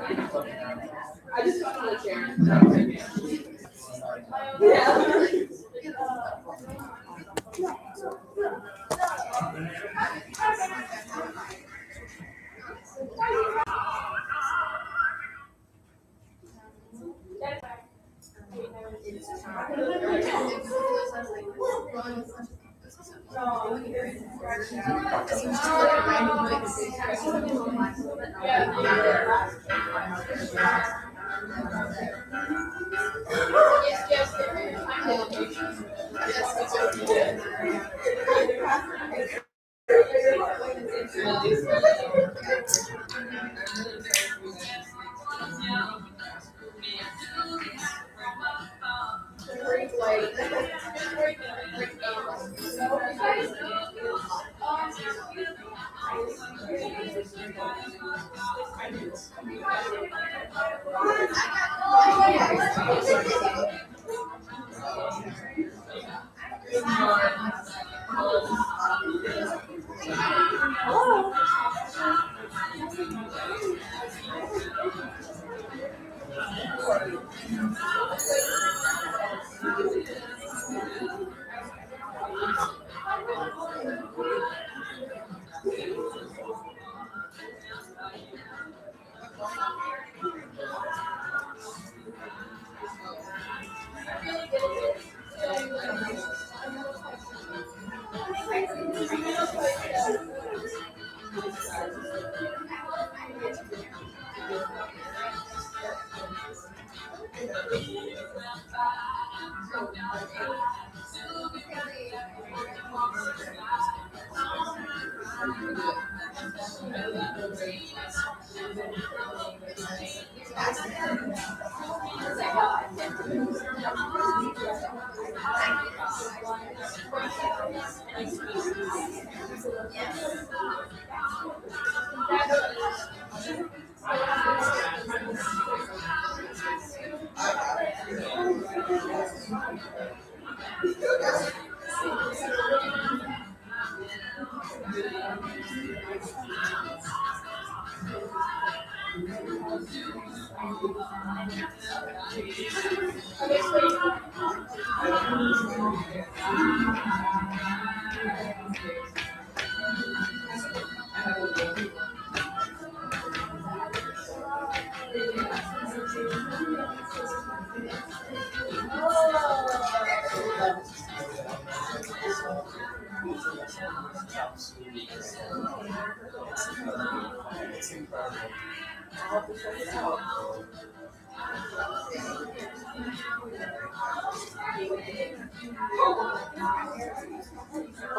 I just got on a chair. Yeah.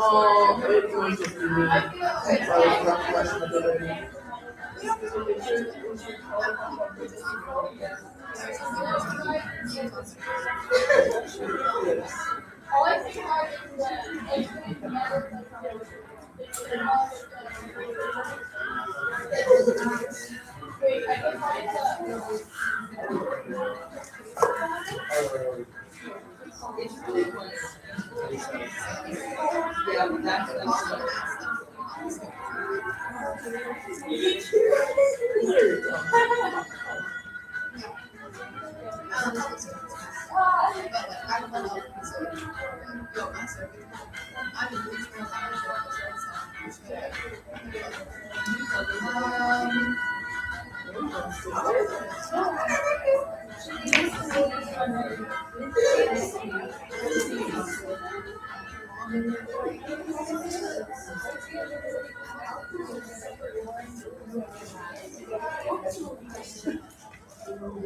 Oh, it was just me. I was not questionability.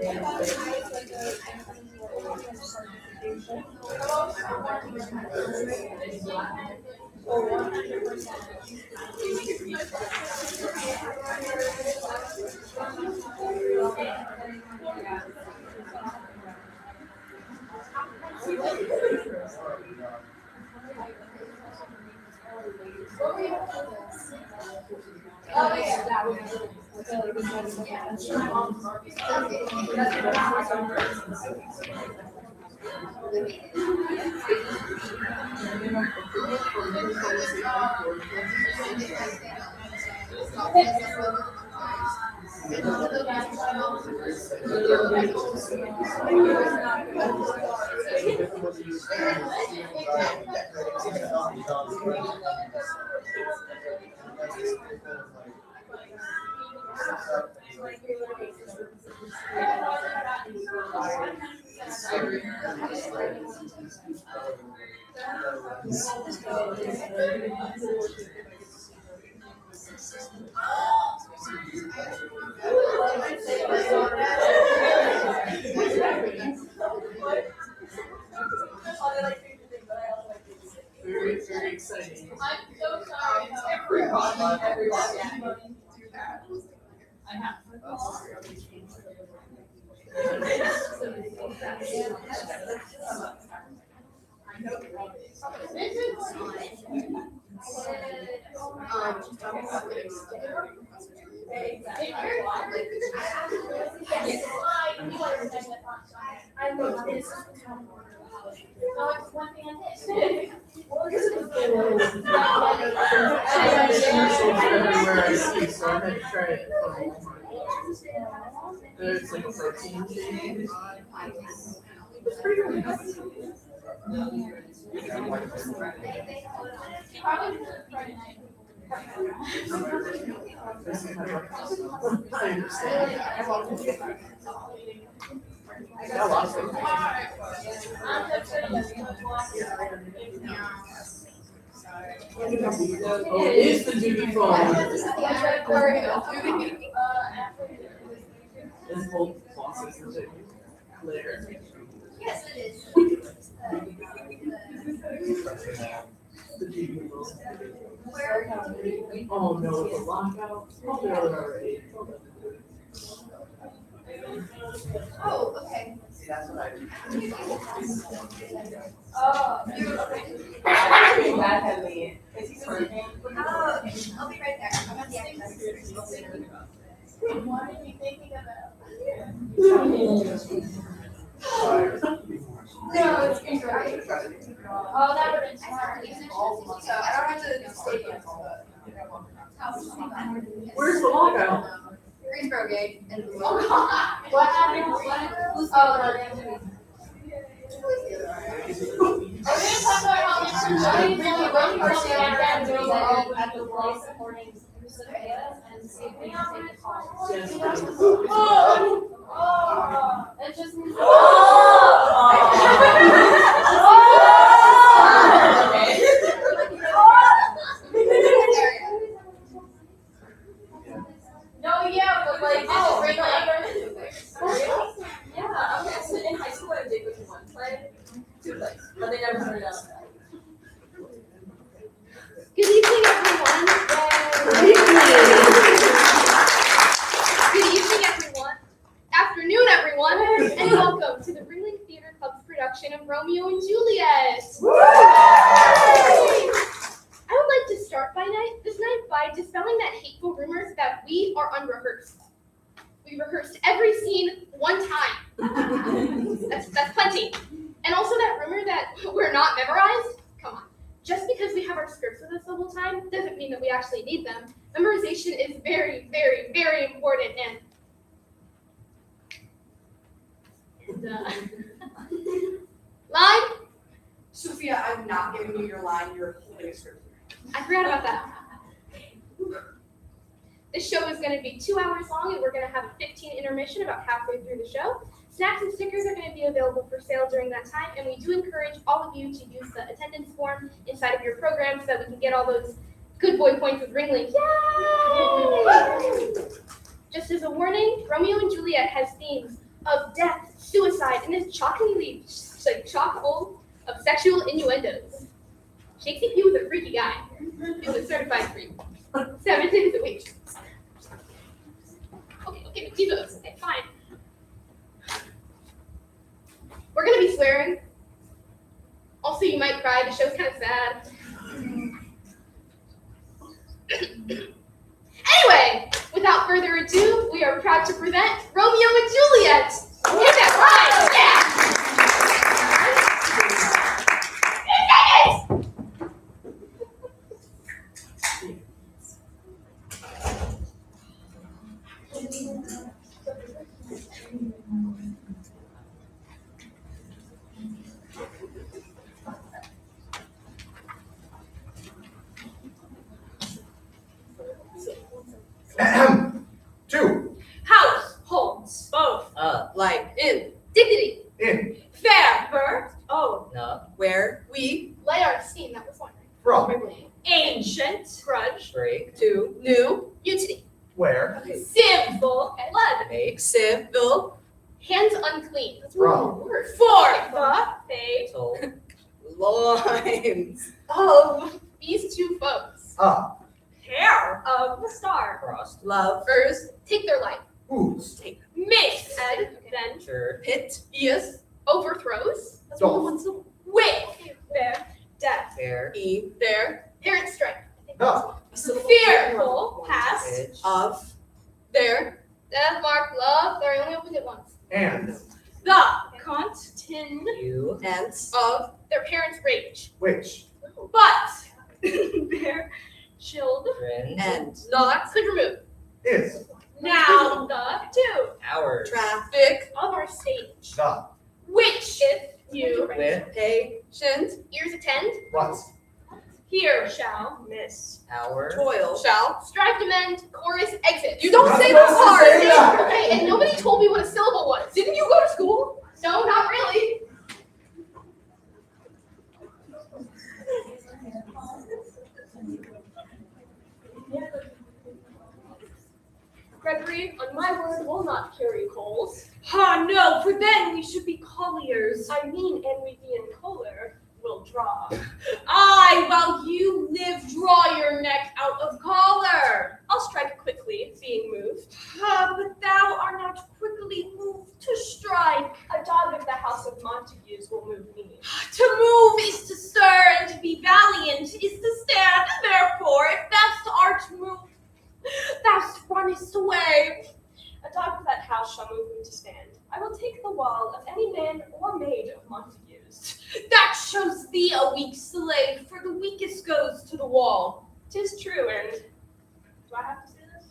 Yeah, that's Very, very exciting. I'm so sorry. Everybody. I have. Everywhere I see, so I had to try it. There's like a protein shake. It's pretty good. I understand. I lost it. Oh, it is the duty phone. It's both bosses and shit. Later. Yes, it is. The duty phone. Oh no, it's a lockout. Oh, they're already. Oh, okay. See, that's what I do. Oh, you That had me. Is he Oh, okay. I'll be right there. I'm at the exercise. What are you thinking about? No, it's incorrect. Oh, that would have been smart. So I don't have to stay here. Where's the lockout? Greensboro gate. What happened? Oh, one person at the wall supporting and see if we can take the call. Yes. It just means. No, yeah, but like, yeah, okay. So in high school, I did with one play, two plays, but they never turned out. Good evening, everyone. Good evening, everyone. Afternoon, everyone, and welcome to the Ringling Theatre Club's production of Romeo and Juliet. I would like to start this night by dispelling that hateful rumors that we are unrehearsed. We rehearsed every scene one time. That's plenty. And also that rumor that we're not memorized. Come on. Just because we have our scripts with us the whole time doesn't mean that we actually need them. Memorization is very, very, very important. Line? Sophia, I'm not giving you your line. You're holding a script. I forgot about that. This show is going to be 2 hours long, and we're going to have a 15 intermission about halfway through the show. Snacks and stickers are going to be available for sale during that time, and we do encourage all of you to use the attendance form inside of your program so that we can get all those good boy points with Ringling. Yay! Just as a warning, Romeo and Juliet has themes of death, suicide, and is chock full of sexual innuendos. Shakespeare was a freaky guy. He was a certified freak. 7 days a week. Okay, Jesus, okay, fine. We're gonna be swearing. Also, you might cry. The show's kind of sad. Anyway, without further ado, we are proud to present Romeo and Juliet. Get that right, yeah. Bad. Civil. Hands unclean. That's Wrong. one word. For Fatal. lines. Of these two folks. Up. Hair of the star. Crossed. Lovers. Take their life. Who's. Miss. Ed. Then. Sure. Pit. Yes. Overthrows. That's Dolph. one of the ones. Wit. There. Death. Fair. E. There. Parent strike. No. Fearful. Past. Edge. Of. There. Death. Mark. Love. Sorry, only opened it once. And. The. Continue. You. Tense. Of their parents' rage. Which. But. Their. Chilled. Friend. And. Not. Could remove. Is. Now. The. Two. Hours. Traffic. Of our stage. The. Which. If you. With. Patient. Ears attend. What. Here. Shall. Miss. Hour. Toil. Shall. Strive to mend. Chorus. Exit. You don't Not say supposed the to part. say that. Okay, and nobody told me what a syllable was. Didn't you go to school? No, not really. Gregory, on my word, will not carry coals. Ah, no, for then we should be colliers. I mean, and we being collar will draw. Aye, while you live, draw your neck out of collar. I'll strike quickly, being moved. Ah, but thou art not quickly moved to strike. A dog of the house of Montagues will move me. To move is to stir, and to be valiant is to stand. Therefore, if thou art moved, thou runnest away. A dog of that house shall move me to stand. I will take the wall of any man or maid of Montagues. That shows thee a weak slave, for the weakest goes to the wall. 'Tis true, and do I have to say this?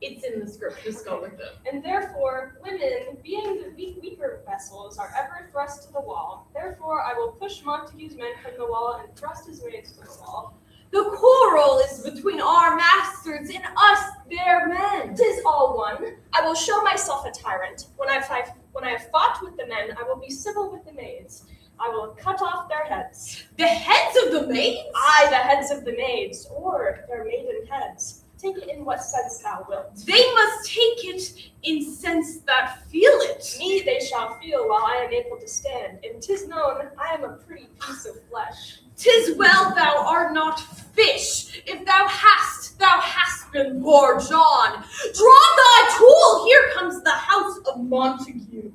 It's in the script, just go with it. And therefore, women, being the weaker vessels, are ever thrust to the wall. Therefore, I will push Montague's men from the wall and thrust his maids to the wall. The quarrel is between our masters and us, their men. 'Tis all one. I will show myself a tyrant. When I have fought with the men, I will be civil with the maids. I will cut off their heads. The heads of the maids? Aye, the heads of the maids, or their maiden heads. Take it in what sense thou wilt. They must take it in sense that feel it. Me they shall feel while I am able to stand, and 'tis known I am a pretty piece of flesh. 'Tis well thou art not fish. If thou hast been poor John. Draw thy tool, here comes the house of Montague.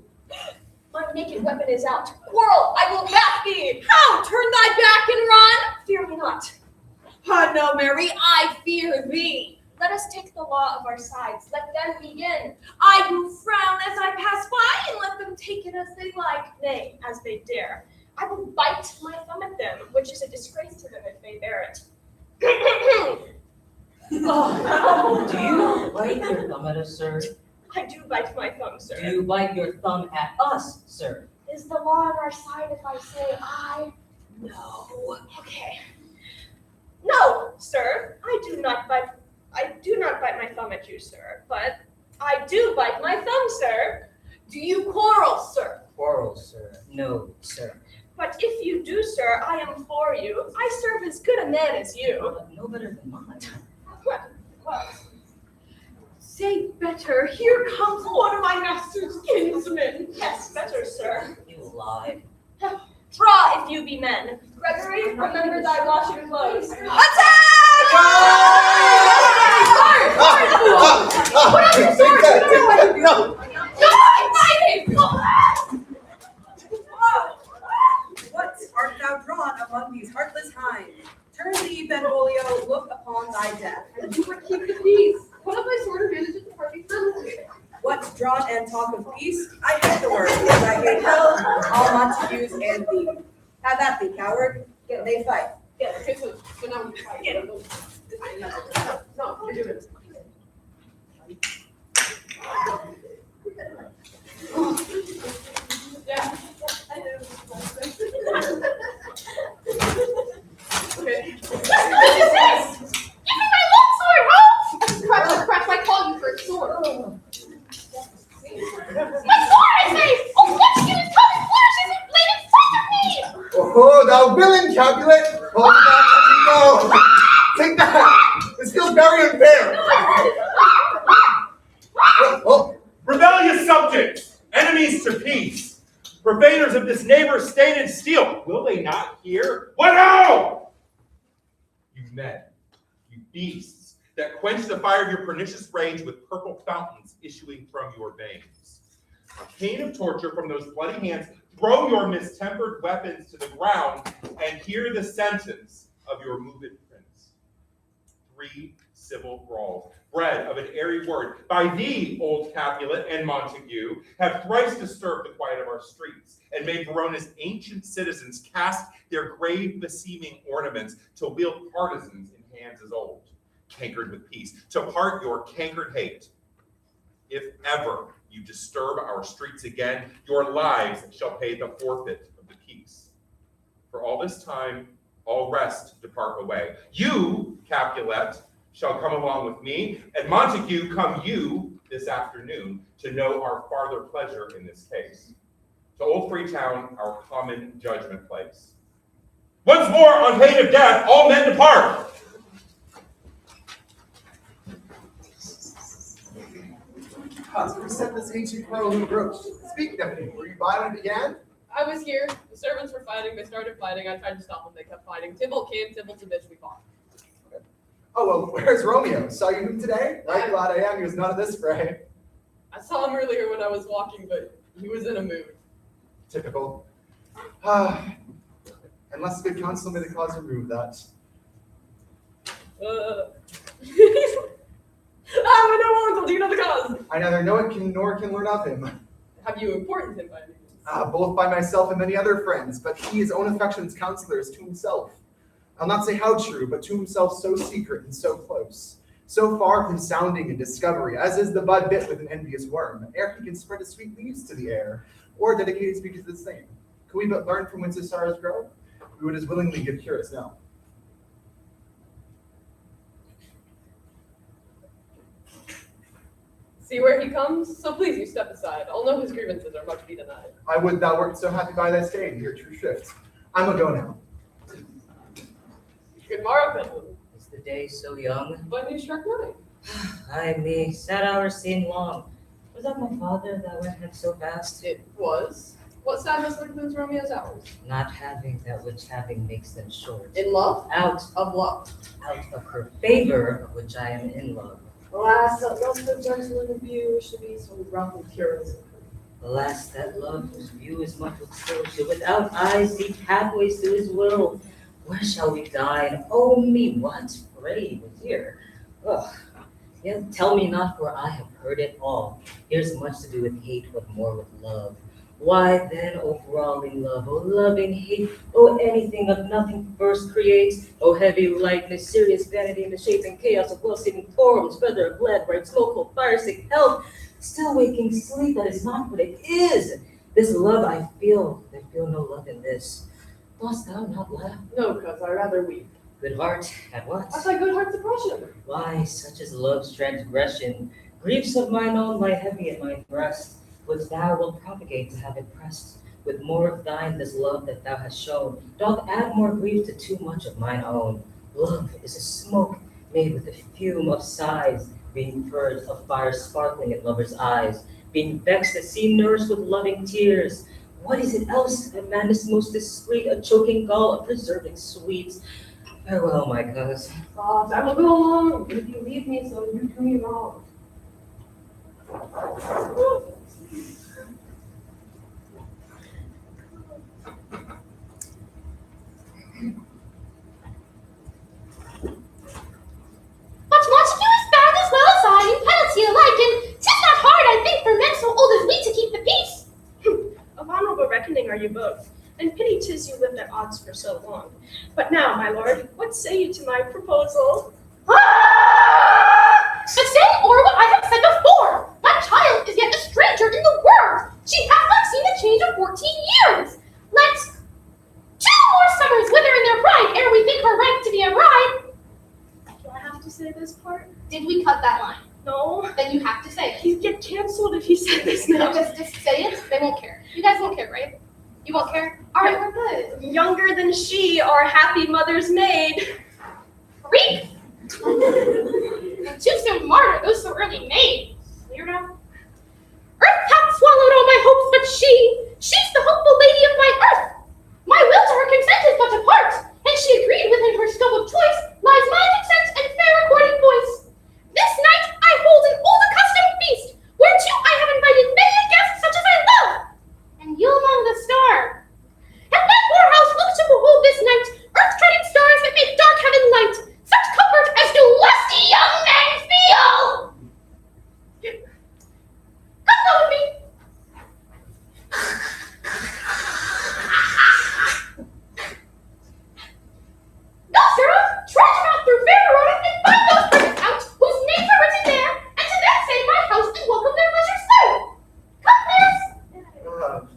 My naked weapon is out. Quarrel, I will back thee. How? Turn thy back and run? Fear me not. Ah, no, Mary, I fear thee. Let us take the law of our sides. Let them begin. I will frown as I pass by and let them take it as they like, nay, as they dare. I will bite my thumb at them, which is a disgrace to them if they bear it. Oh, do you bite your thumb at us, sir? I do bite my thumb, Do sir. you bite your thumb at us, sir? Is the law on our side if I say I? No. Okay. No, sir. I do not bite my thumb at you, sir. But I do bite my thumb, sir. Do you quarrel, sir? Quarrel, sir. No, sir. But if you do, sir, I implore you. I serve as good a man as you. No better than mine. Well, say better. Here comes one of my master's kinsmen. Yes, better, sir. You lie. Draw if you be men. Gregory, remember thy washing clothes. Attack! Put up your sword! No. No, I'm fighting! What art thou drawn among these heartless hinds? Turn thee, Benvolio, look upon thy death. You would keep the peace. Put up my sword and manage at the party first. What's drawn and talk of peace? I hate the word, as I hate hell, all Montagues and thee. Have that thee, coward. They fight. Okay, so now we fight. Get him. No, you're doing it. Yeah. Okay. What is this? Give me my long sword, huh? Crap, I call you for a sword. My sword, I say! Oh, let's get it coming! Flashes and blade in front of me! Oh, thou villain, Capulet! Hold on, no! Take that! It's still very unfair! Oh, subjects, enemies to peace, profaners of this neighbor's stated steel. Will they not hear? What now? You men, you beasts, that quench the fire of your pernicious rage with purple fountains issuing from your veins. On pain of torture from those bloody hands, throw your mistempered weapons to the ground and hear the sentence of your moved prince. 3 civil brawls, bred of an airy word, by thee, old Capulet and Montague, have thrice disturbed the quiet of our streets, and made Verona's ancient citizens cast their grave beseeming ornaments to wield partisans in hands as old, cankered with peace, to part your cankered hate. If ever you disturb our streets again, your lives shall pay the forfeit of the peace. For all this time, all rest depart away. You, Capulet, shall come along with me, and Montague, come you this afternoon to know our farther pleasure in this case. To Old Freetown, our common judgment place. Once more, on pain of death, all men depart. Who sent this ancient pearl and brooch? Speak, nephew, were you by when it began? I was here. The servants were fighting. They started fighting. I tried to stop them. They kept fighting. Tybalt came. Tybalt's a bitch. We fought. Oh, well, where's Romeo? Saw you him today? Right glad I am. He was none of this fray. I saw him earlier when I was walking, but he was in a mood. Typical. Unless good counsel may the cause remove that. I know, uncle. Do you know the cause? I neither know it can nor can learn of him. Have you imported him by any means? Both by myself and many other friends, but he his own affection's counselor is to himself. I'll not say how true, but to himself so secret and so close, so far from sounding and discovery, as is the bud bit with an envious worm, ere he can spread his sweet leaves to the air, or dedicate his speech to the same. Could we but learn from whence his sorrows grow, we would as willingly give curates now. See where he comes? So please you step aside. I'll know his grievances are much be denied. I would thou wert so happy by thy stay to hear true shrift. I will go now. Good morrow, Penguin. Is the day so young? When you struck mine. Ay me, sad hours seem long. Was that my father that went hence so fast? It was. What sadness lengthens Romeo's hours? Not having that which having makes them short. In love? Out Of love. of her favor, of which I am in love. Alas, that love so gentle in view should be so rough and curious. Alas, that love whose view is muffled still, should without eyes seek pathways to his will. Where shall we dine? Oh me, what? Pray with here. Ugh. Yet tell me not, for I have heard it all. Here's much to do with hate, but more with love. Why then, O brawling love, O loving hate, O anything of nothing first creates, O heavy lightness, serious vanity, in the shape and chaos of well-seeming forms, feather of lead, bright smoke, cold fire, sick health, still waking sleep that is not what it is. This love I feel no love in this. Dost thou not laugh? No, cuz I rather weep. Good heart, at what? At thy good heart's oppression. Why, such is love's transgression. Griefs of mine own lie heavy in my breast, which thou wilt propagate to have it pressed. With more of thine, this love that thou hast shown, doth add more grief to too much of mine own. Love is a smoke made with the fume of sighs, being purged of fire sparkling in lovers' eyes, being vexed at sea nourished with loving tears. What is it else? A madness most discreet, a choking gall, a preserving sweets. Farewell, my cuz. I will go along, but if you leave me, so you do me wrong. But Montague is bound as well as I in penalty alike, and 'tis not hard, I think, for men so old as we to keep the peace. Of honorable reckoning are you both, and pity 'tis you lived at odds for so long. But now, my lord, what say you to my proposal? The same or what I have said before. My child is yet a stranger in the world. She hath not seen the change of 14 years. Let 2 more summers wither in their pride ere we think her ripe to be a bride. Do I have to say this part? Did we cut that line? No. Then you have to say it. He'd get canceled if he said this now. Just say it. They won't care. You guys won't care, right? You won't care? All right, we're good. Younger than she, our happy mother's maid. Reap! Too soon martyr, those so early made. Weirdo. Earth hath swallowed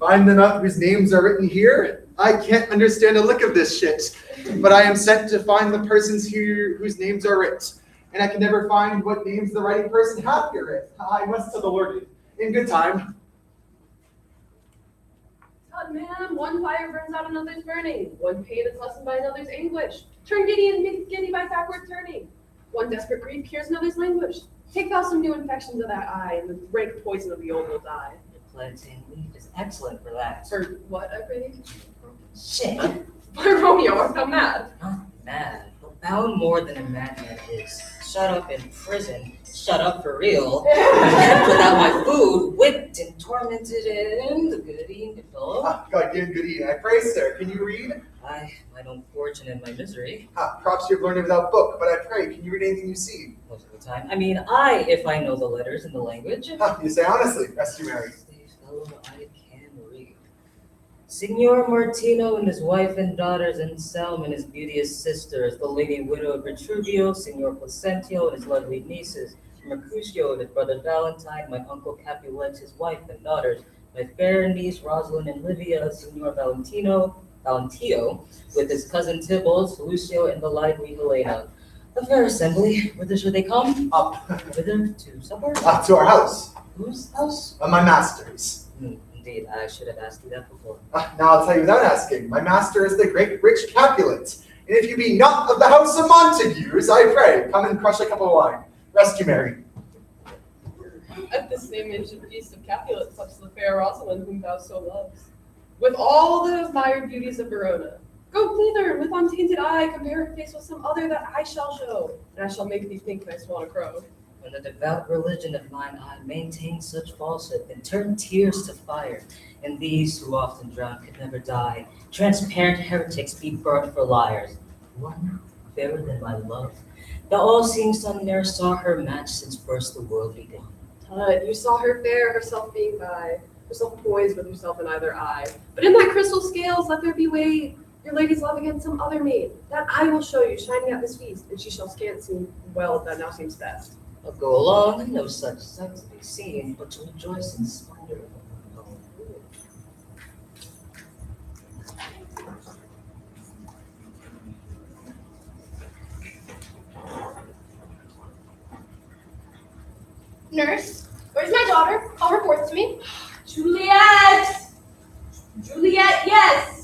Find them out whose names are written here? I can't understand a lick of this shit. But I am sent to find the persons here whose names are writ. And I can never find what names the writing person hath here writ. I must tell the learned in good time. God, man, one fire burns out another's burning. One pain is lessened by another's anguish. Turn giddy and make giddy by backward turning. One desperate grief cures another's languish. Take thou some new infections of that eye, and the rank poison of the old will die. The plantain leaf is excellent for that. For what, I pray? Shit. Why, Romeo, art thou mad? Not mad, but bound more than a madman is. Shut up in prison, shut up for real. Kept without my food, whipped and tormented, and the goody fellow. God give good eating. I pray, sir, can you read? I, my own fortune and my misery. Perhaps you have learned it without book, but I pray, can you read anything you see? Most of the time. I mean, if I know the letters and the language. You say honestly, rest you marry. Stay, fellow, I can read. Signor Martino and his wife and daughters, Anselm and his beauteous sisters, the lady widow of Retruvio, Signor Placentio and his lovely nieces, Mercutio and his brother Valentine, my uncle Capulet, his wife and daughters, my fair niece Rosalind and Livia, Signor Valentio, with his cousin Tybalt, Lucio, and the lively Helena. A fair assembly. Whither should they come? Up. Whither? To supper? To our house. Whose house? My master's. Indeed, I should have asked you that before. Now I'll tell you without asking. My master is the great rich Capulet. And if you be not of the house of Montagues, I pray, come and crush a cup of wine. Rest you merry. At this same ancient feast of Capulet sups the fair Rosalind whom thou so loves. With all the admired beauties of Verona. Go thither, with untainted eye, compare her face with some other that I shall show, and I shall make thee think I swan a crow. When the devout religion of mine I maintain such falsehood, and turn tears to fire, and these who often drown could never die, transparent heretics be burnt for liars. One fairer than my love, the all-seeing sun ne'er saw her match since first the world began. Tut, you saw her fair, herself being by, herself poised with herself in either eye. But in thy crystal scales let there be weighed your lady's love against some other maid, that I will show you shining at this feast, and she shall scant seem well that now seems best. I'll go along, no such sight to be seen, but to rejoice in splendor of the Nurse, where's my daughter? Call her forth to me. Juliet! Juliet, yes!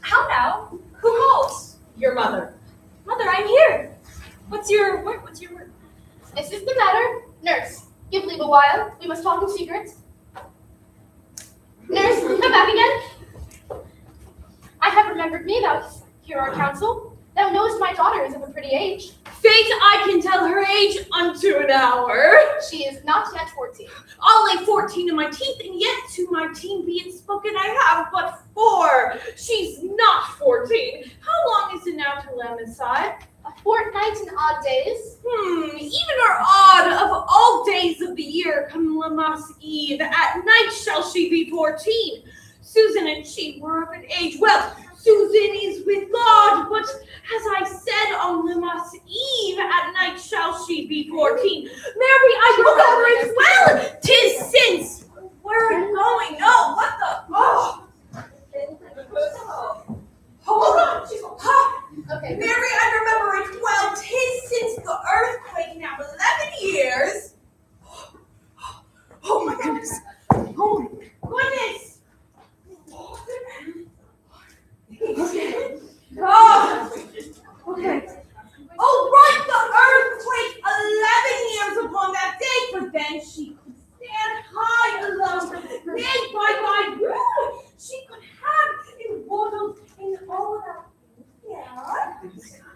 How now? Who calls? Your mother. Mother, I'm here. What's your word? This is the matter. Nurse, give leave a while. We must talk in secret. Nurse, come back again. I have remembered me, thou hear our counsel. Thou knowest my daughter is of a pretty age. Fate, I can tell her age unto an hour. She is not yet 14. I'll lay 14 in my teeth, and yet to my teen be it spoken I have but 4. She's not 14. How long is it now till Lammaside? A fortnight and odd days. Even or odd of all days of the year come Lammas Eve. At night shall she be 14. Susan and she were of an age. Well, Susan is with God, but as I said, on Lammas Eve at night shall she be 14. Mary, I remember it well. 'Tis since. Where are you going? No, what the? Oh. Hold on. Okay. Mary, I remember it well. 'Tis since the earthquake now 11 years. Oh my goodness. Oh my goodness. Okay. Oh. Okay. Oh, right, the earthquake 11 years upon that day, but then she could stand high alone. Then by rule, she could have in waddles and all that. Yeah.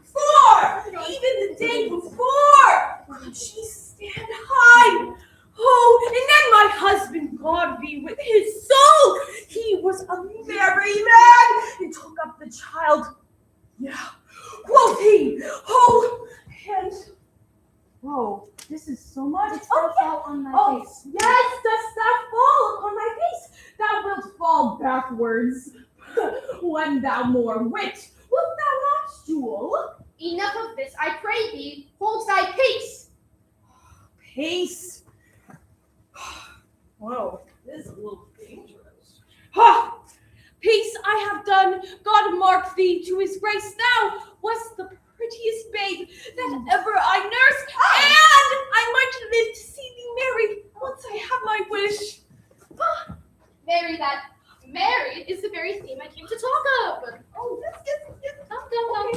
4! Even the day before, could she stand high? Oh, and then my husband, God be with his soul, he was a merry man and took up the child. Yeah, quoth he. Oh, and whoa, this is so much. It fell on my face. Yes, dost thou fall upon thy face? Thou wilt fall backwards. When thou more wit, wilt thou not, Jewel? Enough of this, I pray thee. Hold thy pace. Pace. Whoa, this is a little dangerous. I have done. God mark thee to his grace. Thou wast the prettiest babe that ever I nursed, and I might live to see thee married once I have my wish. Married is the very theme I came to talk of. Oh, yes.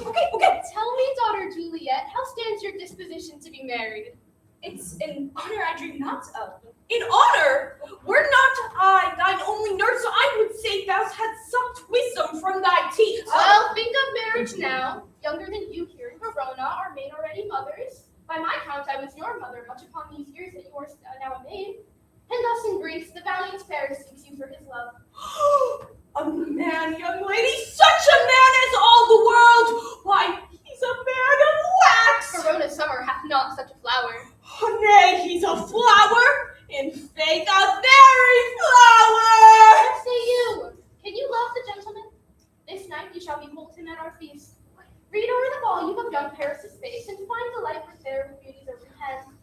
Okay. Tell me, daughter Juliet, how stands your disposition to be married? It's an honor I dream not of. In honor? Were not I thine only nurse, I would say thou hadst sucked wisdom from thy teeth. Well, think of marriage now. Younger than you here in Verona are maid already mothers. By my count, I was your mother, much upon these years that you are now a maid. And thus in Greece, the valiant Paris seeks you for his love. A man, young lady, such a man as all the world! Why, he's a man of wax! Verona summer hath not such a flower. Oh, nay, he's a flower! In faith, a very flower! What say you? Can you love the gentleman? This night we shall behold him at our feast. Read over the volume of young Paris's face and find delight with there with beauty's open pen.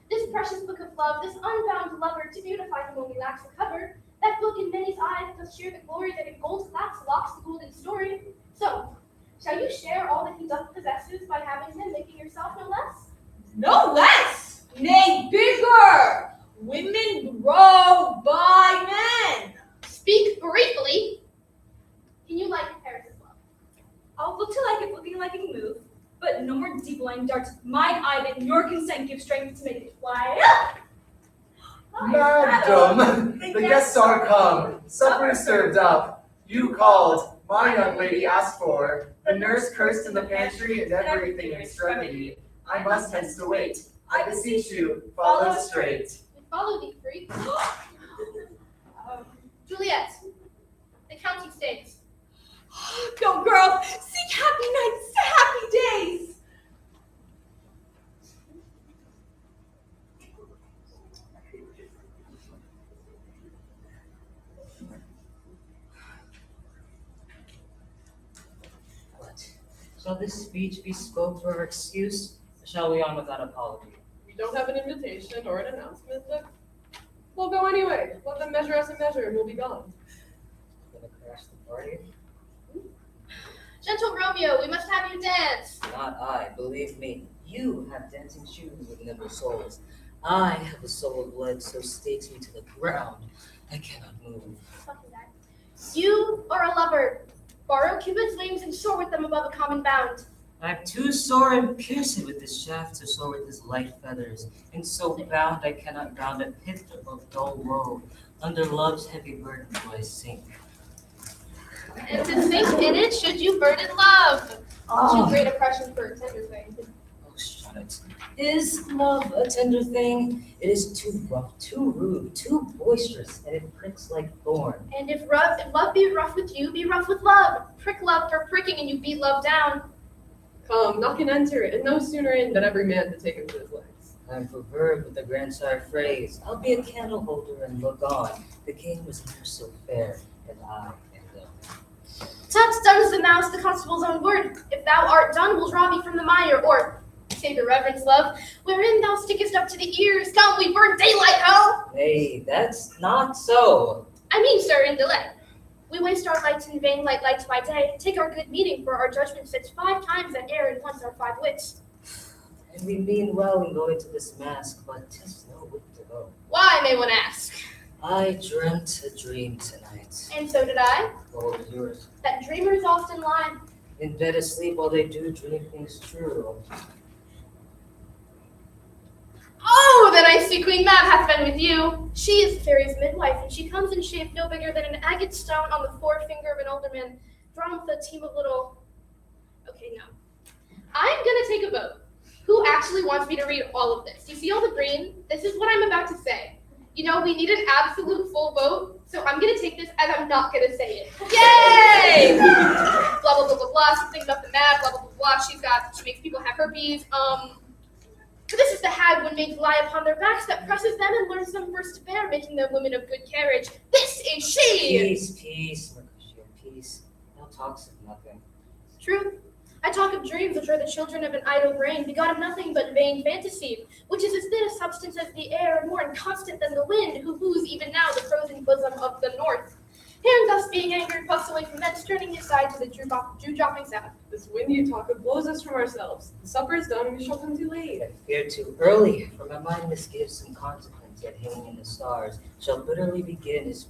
This precious book of love, this unbound lover, to beautify him only lacks a cover. That book in many's eyes does share the glory that in gold clasps locks the golden story. So, shall you share all that he doth possesses by having him, making yourself no less? No less! Nay, bigger! Women grow by men! Speak briefly. Can you like Paris's love? I'll look to like it looking like it can move, but no more deep line darts. Mine eye that your consent gives strength to make it fly. Madam, the guests are come, supper is served up. You called, my young lady asked for, the nurse cursed in the pantry and everything in extremity. I must hence to wait. I beseech you, follow straight. We follow thee, freak. Juliet, the counting states. Go, girl, seek happy nights, happy days. Shall this speech be spoke for our excuse, or shall we on without apology? We don't have an invitation or an announcement, but we'll go anyway. Let them measure us a measure and we'll be gone. Gonna crash the party? Gentle Romeo, we must have you dance. Not I, believe me. You have dancing shoes with nimble soles. I have a soul of lead so stakes me to the ground, I cannot move. You are a lover. Borrow Cupid's wings and soar with them above a common bound. I am too sore and pierced with this shaft to soar with his light feathers, and so bound I cannot round a pit of dull woe. Under love's heavy burden do I sink. And to sink in it should you burn in love. Too great oppression for a tender thing. Oh, shut it. Is love a tender thing? It is too rough, too rude, too boisterous, and it pricks like thorn. And if love be rough with you, be rough with love. Prick love for pricking and you beat love down. Come, knock and enter, and no sooner in than every man to take him to his legs. I'm proverb with the grandsire phrase. I'll be a candle holder and look on. The game was never so fair, and I am done. Tut, done is the mouse, the constable's own word. If thou art done, we'll draw thee from the mire, or, save your reverence, love, wherein thou stickest up to the ears. Come, we burn daylight, ho! Nay, that's not so. I mean, sir, in delay. We waste our lights in vain, lights by day. Take our good meaning, for our judgment fits 5 times that air and once our 5 wits. And we mean well in going to this mask, but 'tis no whit to go. Why, may one ask? I dreamt a dream tonight. And so did I. What was yours? That dreamers often lie. In bed asleep while they do dream things true. Oh, then I see Queen Mab hath been with you. She is the fairy's midwife, and she comes in shape no bigger than an agate stone on the forefinger of an alderman, drawn with a team of little... Okay, no. I'm gonna take a vote. Who actually wants me to read all of this? You see all the green? This is what I'm about to say. You know, we need an absolute full vote, so I'm gonna take this and I'm not gonna say it. Yay! Blah, blah, blah, blah, blah, something about the Mab, blah, blah, blah, blah. She makes people have herpes, This is the hag when maids lie upon their backs that presses them and learns them first to bear, making them women of good carriage. This is she! Peace, Mercutio, peace. Thou talks of nothing. Truth. I talk of dreams which are the children of an idle brain, begot of nothing but vain fantasy, which is as thin a substance as the air, and more inconstant than the wind, who woos even now the frozen bosom of the north. Hearing thus being angry puffs away from thence, turning his side to the dew-dropping south. This wind you talk of blows us from ourselves. The supper is done, we shall come too late. I fear too early, for my mind misgives some consequence, yet hanging in the stars, shall bitterly begin his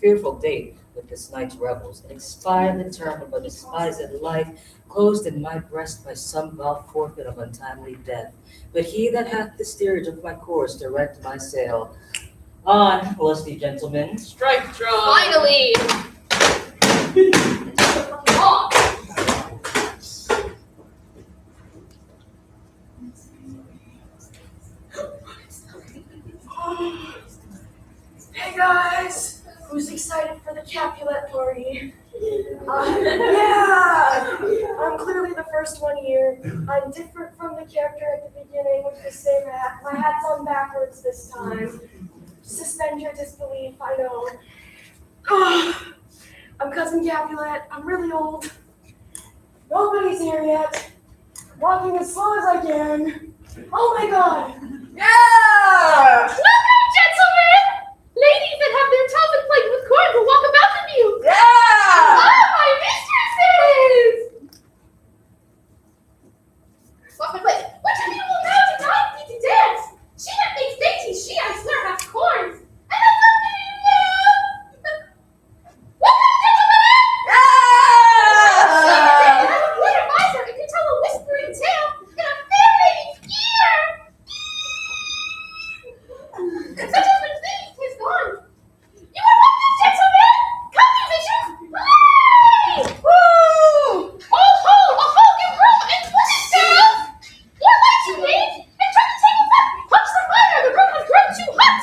fearful date with this night's revels, and expire the term of a despised life, closed in my breast by some foul forfeit of untimely death. But he that hath the steerage of my course direct my sail. On, lusty gentlemen. Strike drum! Finally! Hey guys, who's excited for the Capulet party? Yeah, I'm clearly the first one here. I'm different from the character at the beginning with the same hat. My hat's on backwards this time. Suspend your disbelief, I know. I'm Cousin Capulet. I'm really old. Nobody's here yet. Walking as slow as I can. Oh my god. Yeah! Welcome, gentlemen! Ladies that have their tails inflated with corn will walk about with you. Yeah! Oh, my mistresses! Walk away. What a beautiful mountain dog me to dance. She that makes dainty, she I swear has corns. And I love you. Welcome, gentlemen! Yeah! I'm a good advisor. It can tell a whispering tale in a fair lady's ear. Such as when things is gone. You are welcome, gentlemen! Come, musicians! Hooray! Woo! All hold, a holding room and push down! Your lights you need, and turn the tables up! Punch the fire, the room has grown too hot!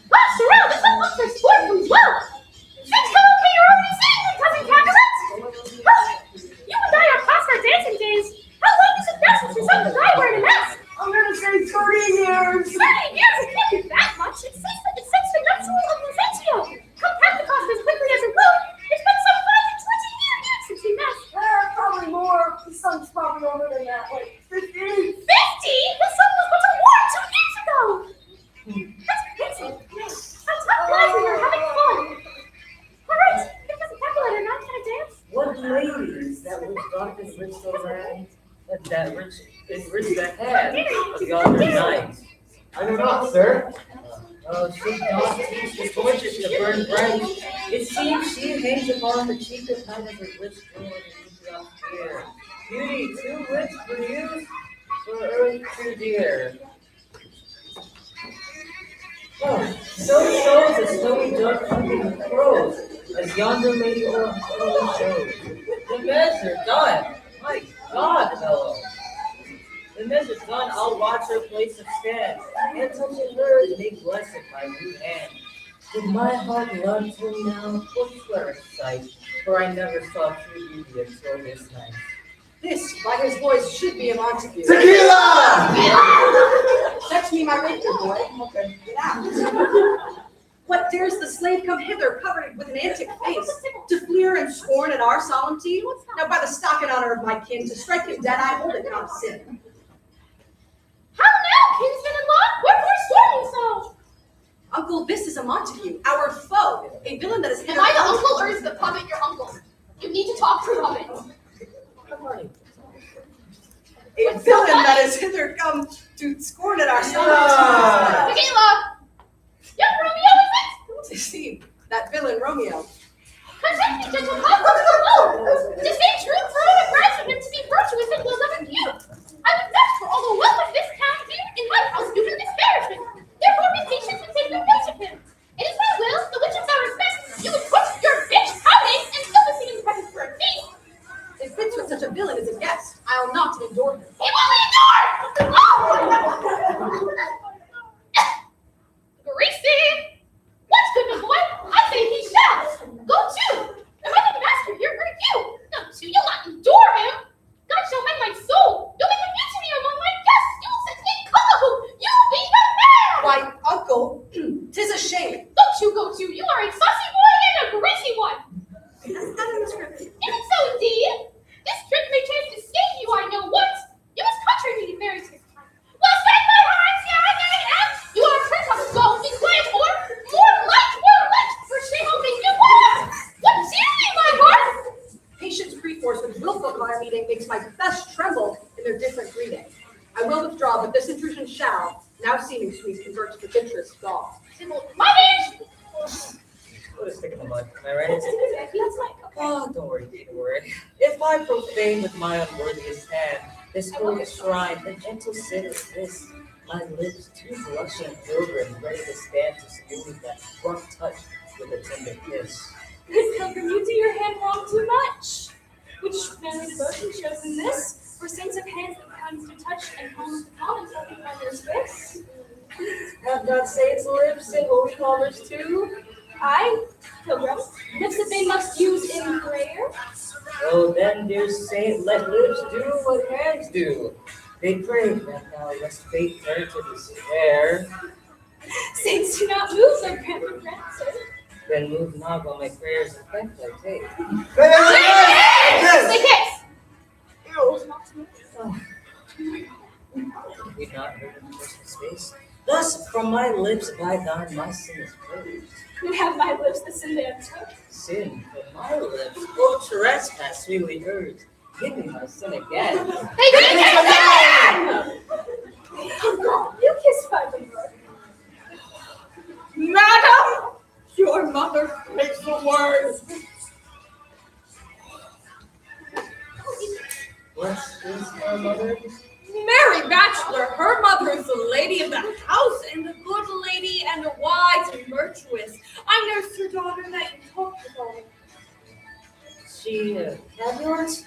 Pass around, this one looks for sport comes well! Since come pay your own sing, cousin Capulet! You and I are past our dancing days. How long is it best since you saw the guy wearing a mask? I'm gonna say 30 years. 30 years? It can't be that much. It's since the nuptial of Lucentio. Come Pentecost as quickly as it will. It's been some 5 and 20 years since we met. Probably more. The sun's probably older than that, like 50. 50? The sun was put to war 2 years ago. That's crazy. So time flies when you're having fun. All right, because the Capulet are not going to dance. What ladies that was dark and rich the land, that rich enriched the head of yonder knight? I know not, sir. Should not teach the torches to burn bright. It seems she hangs upon the cheek of night as a rich girl in the fear. Beauty too rich for use, for earth too dear. Oh, so shows the snowy dark hunting crows, as yonder lady o'er the shows. The measure done, my God, fellow. The measure done, I'll watch her place of stand, and touching her, make blessed my new hand. Did my heart love to now, what clever sight, for I never saw true beauty until this night. This, by his voice, should be a Montague. Tequila! Fetch me my rapier, boy. Okay, get out. What dares the slave come hither, covered with an antic face, to fleer and scorn at our solemnity? Now, by the stock and honor of my kin, to strike him dead, I hold it not a sin. How now, kinsman-in-law? Wherefore scorn you so? Uncle, this is a Montague, our foe, a villain that is hither. Am I the uncle or is the puppet your uncle? You need to talk to the puppet. A villain that is hither come to scorn at our solemnity. Tequila! Young Romeo is it? To see that villain Romeo. Protect me, gentle come, oh! To stay true, Verona cries for him to be virtuous and will never you. I would vouch for all the wealth of this town here in my house due to this disparagement. Therefore be patient and take no notice of him. It is my will, the which of thou respect, you would put your bitch pouting and sympathy in presence for a feast. If fits with such a villain as a guest, I'll not endure him. He will endure! Oh! Greasy! What's good, my boy? I say he shall. Go to. Am I the master here or you? No, to, you'll not endure him. God shall mend my soul. You'll make a mutiny among my guests. You will set me in color. You will be the man. Why, uncle, 'tis a shame. Go to. You are a saucy boy and a greasy one. That's Is it so indeed? This trick may chance to escape you, I know what. You must contrary me very this time. Well, set my hearts, yeah, I am. You are a prince of gold, in quiet order, more light, for shame hoping you are. What cheer makes my best tremble in their different greeting. I will withdraw, but this intrusion shall, now seeming sweet, convert to the bitterest gall. My bitch! Put a stick in the mud, am I right? Oh, don't worry, don't worry. If I profane with my unworthiest hand this holy shrine, the gentle sin is this. My lips too blushing pilgrim, ready to stand to smooth that rough touch with a tender kiss. Good pilgrim, you do your hand wrong too much. Which manly devotion shows in this? For saints of hands that comes to touch and palms to palm and something on their space. Have not saints' lips and holy commerce too? I, pilgrim, lips that they must use in prayer. Oh, then, dear saint, let lips do what hands do. They pray that thou lest fate turn to despair. Saints do not move their cramped prancer. Then move not while my prayers effect I take. They kiss! Did we not hear the person's space? Thus, from my lips by thine my sin is purged. You have my lips the sin they have touched. Sin from my lips, oh trespass sweetly urged. Give me my sin again. They kiss again! You kiss my lips. Madam, your mother makes the words. What is my mother? Mary Bachelor, her mother is the lady of the house, and a good lady, and a wise and virtuous. I nursed her daughter that you talked about. She Capulet?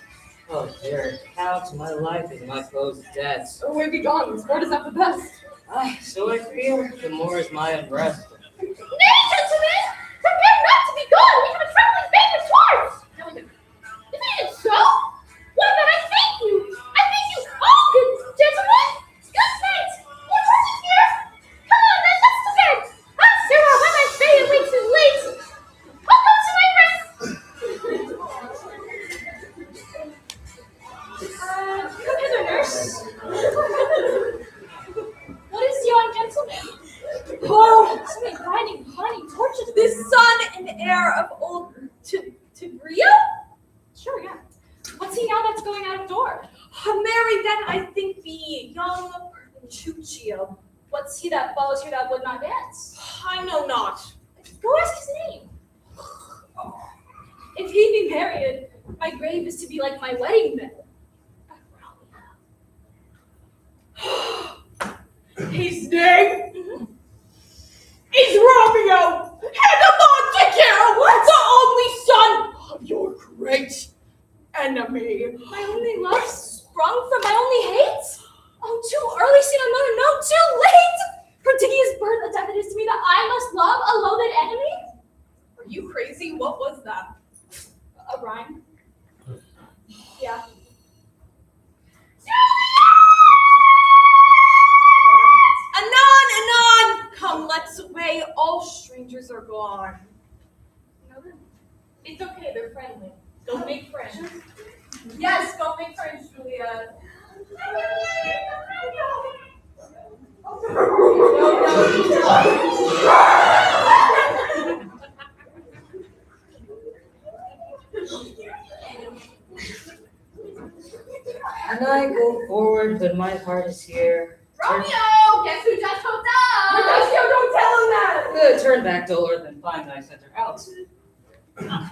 Oh dear, Count, my life is my foe's debt. Away be gone, sport is not the best. Ay, so I feel, the more is my unrest. Nay, gentlemen! Prepare not to be gone! We have a traveling banquet twice! No, we don't. Isn't it so? Why, then I thank you! I thank you all, good gentlemen! Good night! What was it here? Come on, then, let's to bed! Ah, Sarah, when I say it wakes is late! I'll go to my rest! Come hither, nurse. What is yon gentleman? Oh, so many blinding torches. This son and heir of old Tigria? Sure, yeah. What's he now that's going out of door? Mary, then I think the young Chuchia. What's he that follows here that would not dance? I know not. Go ask his name. If he be married, my grave is to be like my wedding bed. His name is Romeo, and among the only son of your great enemy. My only love sprung from my only hate? Oh, too early seen a mother, no, too late! For Dicky's birth, a death it is to me that I must love a loathed enemy? Are you crazy? What was that? A rhyme? Yeah. Anon! Come, let's away. All strangers are gone. It's okay, they're friendly. Don't make friends. Yes, don't make friends, Julia. And I go forward, but my heart is here. Romeo! Guess who just hooked up? Mercutio, don't tell him that! Good, turn back to earth and find thy center out. I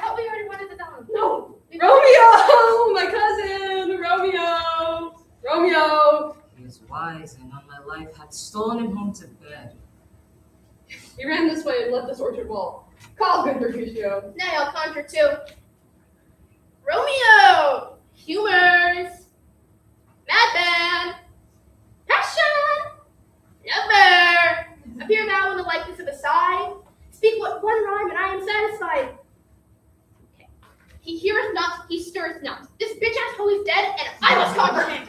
thought we already wanted the down. No! Romeo! My cousin! Romeo! He is wise, and on my life hath stolen him home to bed. He ran this way and left this orchard wall. Call good Mercutio. Nay, I'll conjure too. Romeo! Humors! Madman! Passion! Never! Appear thou in the likeness of a sigh. Speak what one rhyme, and I am satisfied. Okay. He heareth not, he stirreth not. This bitch-ass hoe is dead, and I must conquer him.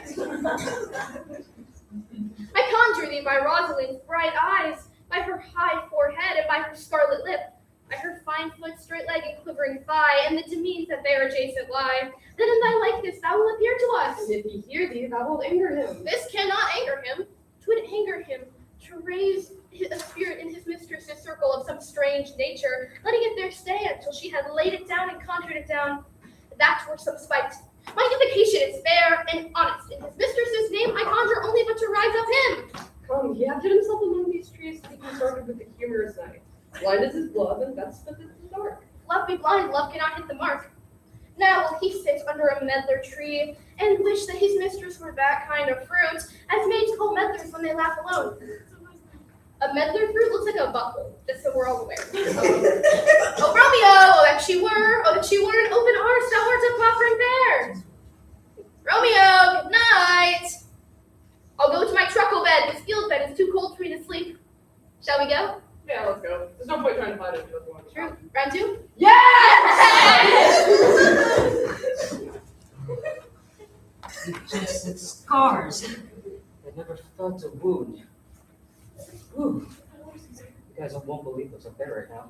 I conjure thee by Rosalind's bright eyes, by her high forehead, and by her scarlet lip, by her fine foot, straight leg, and quivering thigh, and the demeans that there adjacent lie. Then in thy likeness thou wilt appear to us. And if he hear thee, thou wilt anger him. This cannot anger him. 'Twould anger him to raise a spirit in his mistress's circle of some of strange nature, letting it there stay until she had laid it down and conjured it down. That were some spite. My invocation is fair and honest. In his mistress's name, I conjure only but to rise up him. Come, he hath hid himself among these trees to be consorted with the humorous night. Blind is his love, and best fitted in the dark. Love be blind, love cannot hit the mark. Now will he sit under a medlar tree and wish that his mistress were that kind of fruit, as maids call medlars when they laugh alone. A medlar fruit looks like a buckle, just so we're all aware. Oh, Romeo, oh that she were an open arms, thou art a proffering fair. Romeo, good night. I'll go to my truckle bed. This field bed is too cold for me to sleep. Shall we go? Yeah, let's go. There's no point trying to find it. True. Round two? Just scars. I never felt a wound. Whew. You guys won't believe what's up there right now.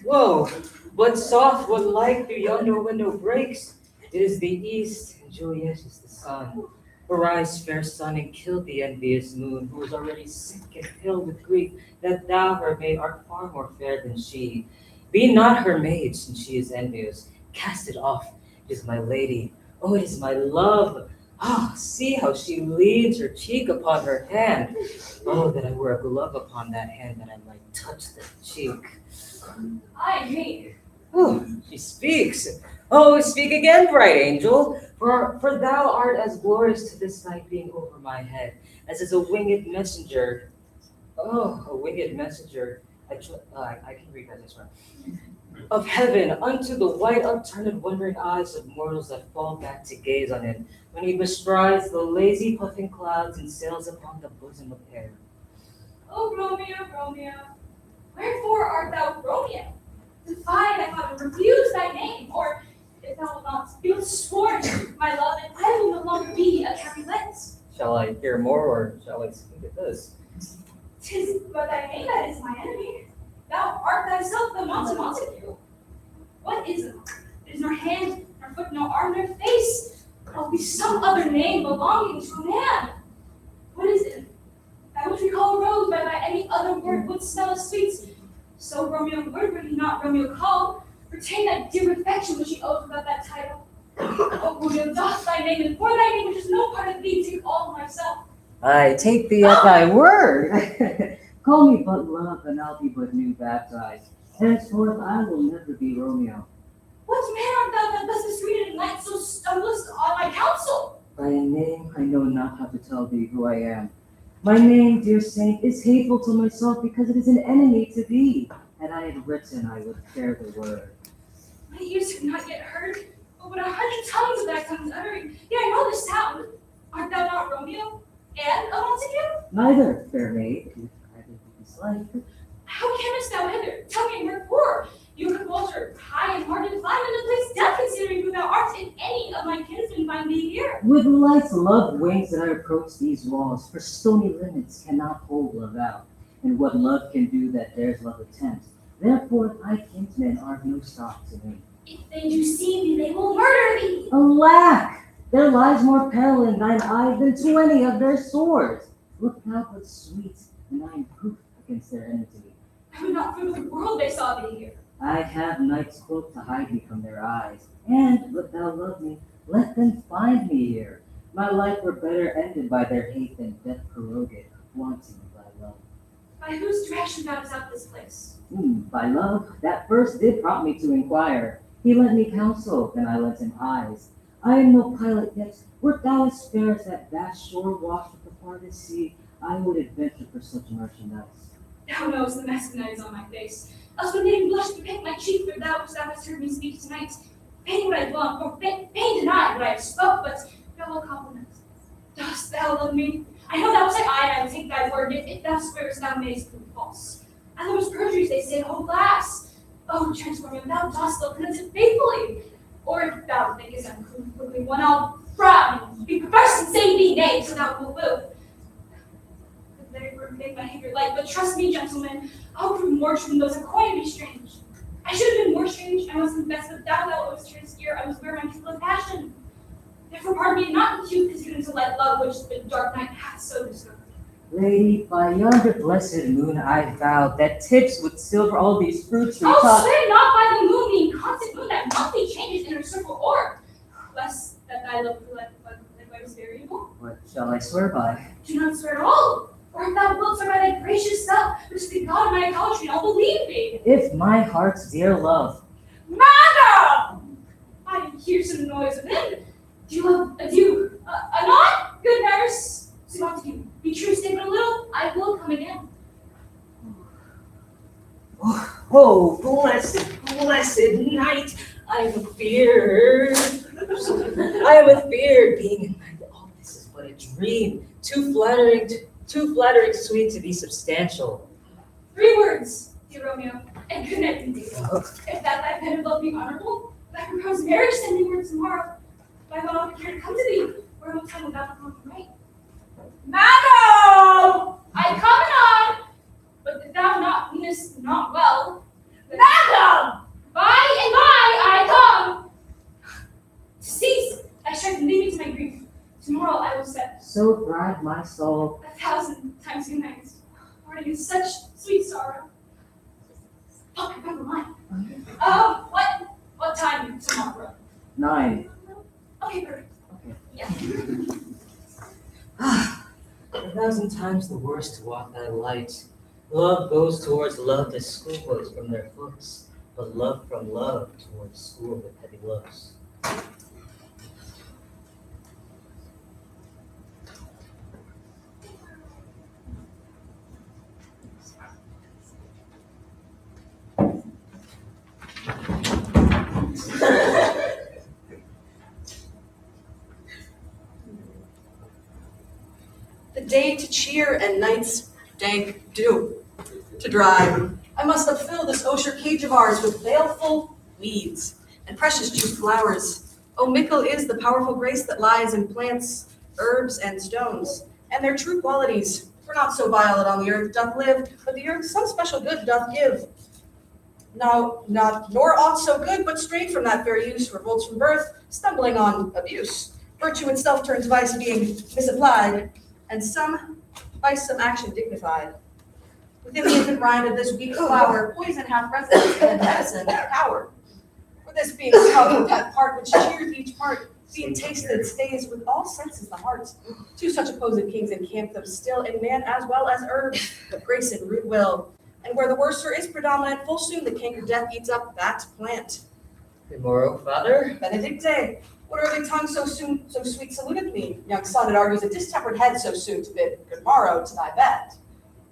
Whoa! What soft, what light through yonder window breaks? It is the east, and Juliet is the sun. Arise, fair sun, and kill the envious moon, who is already sick and filled with grief, that thou, her maid, art far more fair than she. Be not her maid, since she is envious. Cast it off. It is my lady. Oh, it is my love. Ah, see how she leans her cheek upon her hand. Oh, that I were a glove upon that hand, that I might touch the cheek. Ay me. Oh, she speaks. Oh, speak again, bright angel. For thou art as glorious to this night being over my head, as is a winged messenger. Oh, a winged messenger. I can read that this one. Of heaven unto the white upturned wondering eyes of mortals that fall back to gaze on him, when he bestrides the lazy puffing clouds and sails upon the bosom of air. Oh, Romeo, Romeo, wherefore art thou Romeo? Defy thy father, refuse thy name, or if thou wilt not, be sworn, my love, and I will no longer be a Capulet. Shall I hear more, or shall I speak at this? 'Tis but thy name that is my enemy. Thou art thyself the Montague. What is it? It is nor hand, nor foot, nor arm, nor face. Oh, be some other name belonging to a man. What is it? That which we call a rose, but by any other word would smell as sweet. So Romeo would he not Romeo call, retain that dear affection which he owes without that title. Oh, Romeo, doff thy name, and for thy name, which is no part of thee, take all myself. I take thee at thy word. Call me but love, and I'll be but new baptized. Henceforth I will never be Romeo. What man art thou that thus discreeted and night so stumblest on my counsel? By a name I know not how to tell thee who I am. My name, dear saint, is hateful to myself because it is an enemy to thee. Had I had written, I would bear the word. My ears have not yet heard, but what 100 tongues of thy tongues uttering, yet I know the sound. Art thou not Romeo and a Montague? Neither, fair maid, if I did dislike. How camest thou hither? Tell me wherefore. You could Walter, high and hearted, climb into place death, considering who thou art, if any of my kinsmen find thee here. With light's love wings that I approach these walls, for stony limits cannot hold love out, and what love can do that dares love attempt. Therefore thy kinsmen are no stock to me. If they do see thee, they will murder thee. Alack! There lies more peril in thine eye than 20 of their swords. Look thou but sweet, and I am proof against their enmity. I would not for the world they saw thee here. I have night's cloak to hide me from their eyes, and, would thou love me, let them find me here. My life were better ended by their hate than death corroded, wanting thy love. By whose direction thou is out this place? By love, that first did prompt me to inquire. He lent me counsel, and I lent him eyes. I am no pilot yet, wert thou as fair as that vast shore washed with the farthest sea, I would adventure for such merchandise. Thou knowest the mask that is on my face. Else would name blush to pick my cheek for thou which thou hast heard me speak tonight. Pain would I dwell, or pain deny what I have spoke, but no compliment. Dost thou love me? I know thou say aye, and I will take thy word, yet if thou swearest thou mayst prove false. And those perjuries they say hold glass. Oh, transform me, thou dost thou penitent it faithfully. Or if thou thinkest I'm quickly one, I'll frown and be perverse and say thee nay, so thou wilt will. The very word make my behavior light, but trust me, gentlemen, I'll prove more true than those that coin to be strange. I should have been more strange, I must confess, but thou always turnest ear, I was where my true love passion. Therefore, pardon me, not the youth is given to let love, which the dark night hath so discovered. Lady, by yonder blessed moon I vowed that tips would silver all these fruits we Oh, taught. swear not by the moon, the inconstant moon that monthly changes in her circle orb. Lest that thy love like was variable. What shall I swear by? Do not swear at all. Or if thou wilt swear by thy gracious self, which is the God of my idolatry, I'll believe thee. If my heart's dear love. Madam! I hear some noise within. Do you love a not good nurse? So what to do? Be true, stay but a little. I will come again. Oh, blessed night! I am afeard. I am afeard being in my all this is but a dream. Too flattering, sweet to be substantial. 3 words, dear Romeo, and good night indeed. If that thy pen of love be honorable, thy proposed marriage send me word tomorrow. By law I care to come to thee, or no time without the right. Madam! I come anon, but that thou not meanest not well. Madam! By and by I come. Cease, thy strife and lead me to my grief. Tomorrow I will set So glad my soul. 1,000 times good night. Parting in such sweet sorrow. Fuck, I got the line. What time tomorrow? 9. Okay, perfect. Okay. Yeah. 1,000 times the worse to walk thy light. Love goes towards love as schoolboys from their books, but love from love towards school with heavy looks. The day to cheer and night's dank dew to dry. I must upfill this osier cage of ours with baleful weeds and precious juice flowers. Oh, mickle is the powerful grace that lies in plants, herbs, and stones, and their true qualities. For not so violet on the earth doth live, but the earth some special good doth give. Now, nor aught so good, but strayed from that fair use, revolts from birth, stumbling on abuse. Virtue itself turns vice, being misapplied, and some vice some action dignified. Within the infant rind of this weak flower, poison hath residence and medicine power. For this being smoked, that part which cheers each part, being tasted, stays with all senses the heart. Two such opposed kings encamp them still, in man as well as herbs, but grace and root will. And where the worser is predominant, full soon the canker death eats up that plant. Good morrow, father. Benedicte, what early tongue so soon, so sweet saluteth me? Young son, it argues a distempered head so soon to bid good morrow to thy bed.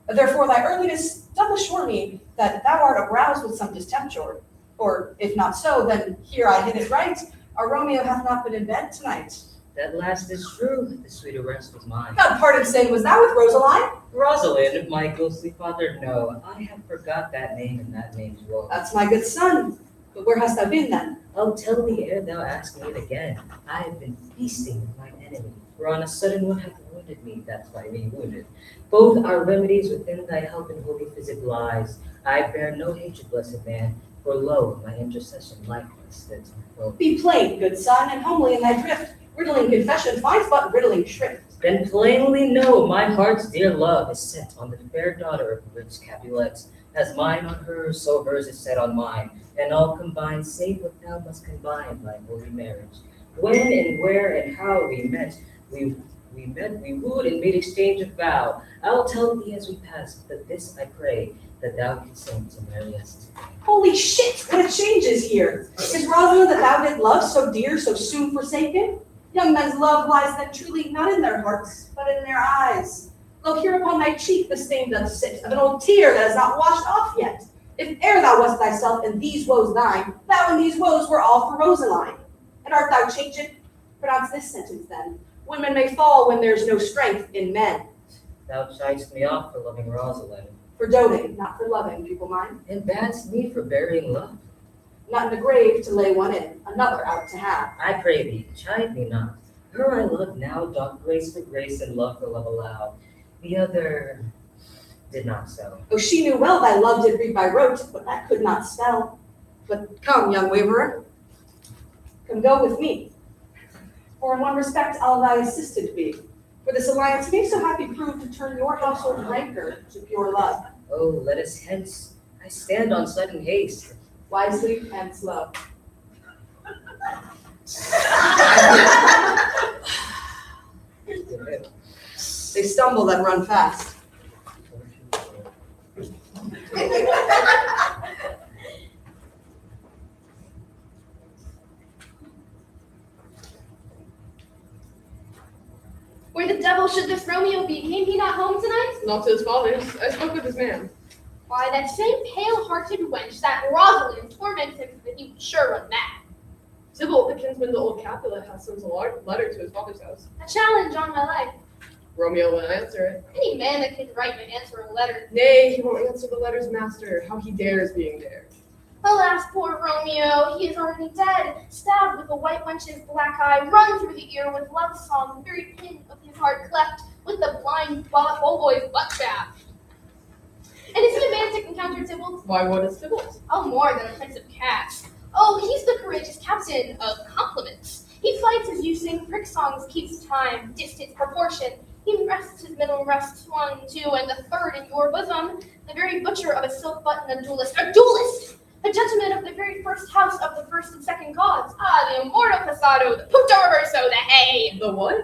Therefore thy earliness doth assure me that thou art aroused with some distemper. Or if not so, then here I hit it right. Our Romeo hath not been in bed tonight. That last is true. The sweeter rest was mine. God pardon, saying, was thou with Rosaline? Rosalind, my ghostly father, no. I have forgot that name and that name's woe. That's my good son. But where hast thou been then? I'll tell thee ere thou ask me it again. I have been feasting with mine enemy, for on a sudden one hath wounded me, that's by me wounded. Both our remedies within thy help and holy physic lies. I bear no hatred, blessed man, for lo, my intercession likewise stands my foe. Be plain, good son, and homely in thy drift. Riddling confession finds but riddling shrift. Then plainly know my heart's dear love is set on the fair daughter of rich Capulets. As mine on hers, so hers is set on mine, and all combined, save what thou must combine by holy marriage. When and where and how we met, we wooed and made exchange of vow. I'll tell thee as we pass, but this I pray, that thou consent to marry us today. Holy shit, what a change is here! Is Rosalind that thou did love so dear, so soon forsaken? Young men's love lies then truly not in their hearts, but in their eyes. Lo, here upon thy cheek the stain doth sit, of an old tear that is not washed off yet. If e'er thou wast thyself and these woes thine, thou and these woes were all for Rosaline. And art thou changed? Pronounce this sentence then. Women may fall when there's no strength in men. Thou chidest me off for loving Rosalind, For doting, not for loving, people mine. and badst me for burying love. Not in the grave to lay one in, another out to have. I pray thee, chide me not. Her I love now doth grace for grace and love for love allow. The other did not so. Oh, she knew well thy love did read by rote, but that could not spell. But come, young waverer, come go with me. For in one respect I'll thy assisted be. For this alliance may so happy prove to turn your household rancor to pure love. Oh, let us hence. I stand on sudden haste. Wisely and slow. They stumble and run fast. Where the devil should this Romeo be? Came he not home tonight? Not to his father's. I spoke with his man. Why, that same pale-hearted wench, that Rosalind, torments him so that he would sure run mad. Sybil, the kinsman to old Capulet, has sent a letter to his father's house. A challenge on my life. Romeo will answer it. Any man that can write may answer a letter. Nay, he won't answer the letter's master. How he dares being dared. Alas, poor Romeo, he is already dead, stabbed with a white wench's black eye, run through the ear with love song, the very pin of his heart cleft, with the blind boy's butt stab. And is he a man to encounter Tybalt? Why, what is Tybalt? Oh, more than a prince of cats. Oh, he's the courageous captain of compliments. He fights as you sing prick songs, keeps time, distance, proportion. He rests his middle rests 1, 2, and the third in your bosom. The very butcher of a silk button, a duelist, a gentleman of the very first house of the first and second gods. Ah, the immortal passado, the punto reverso, the hay. The what?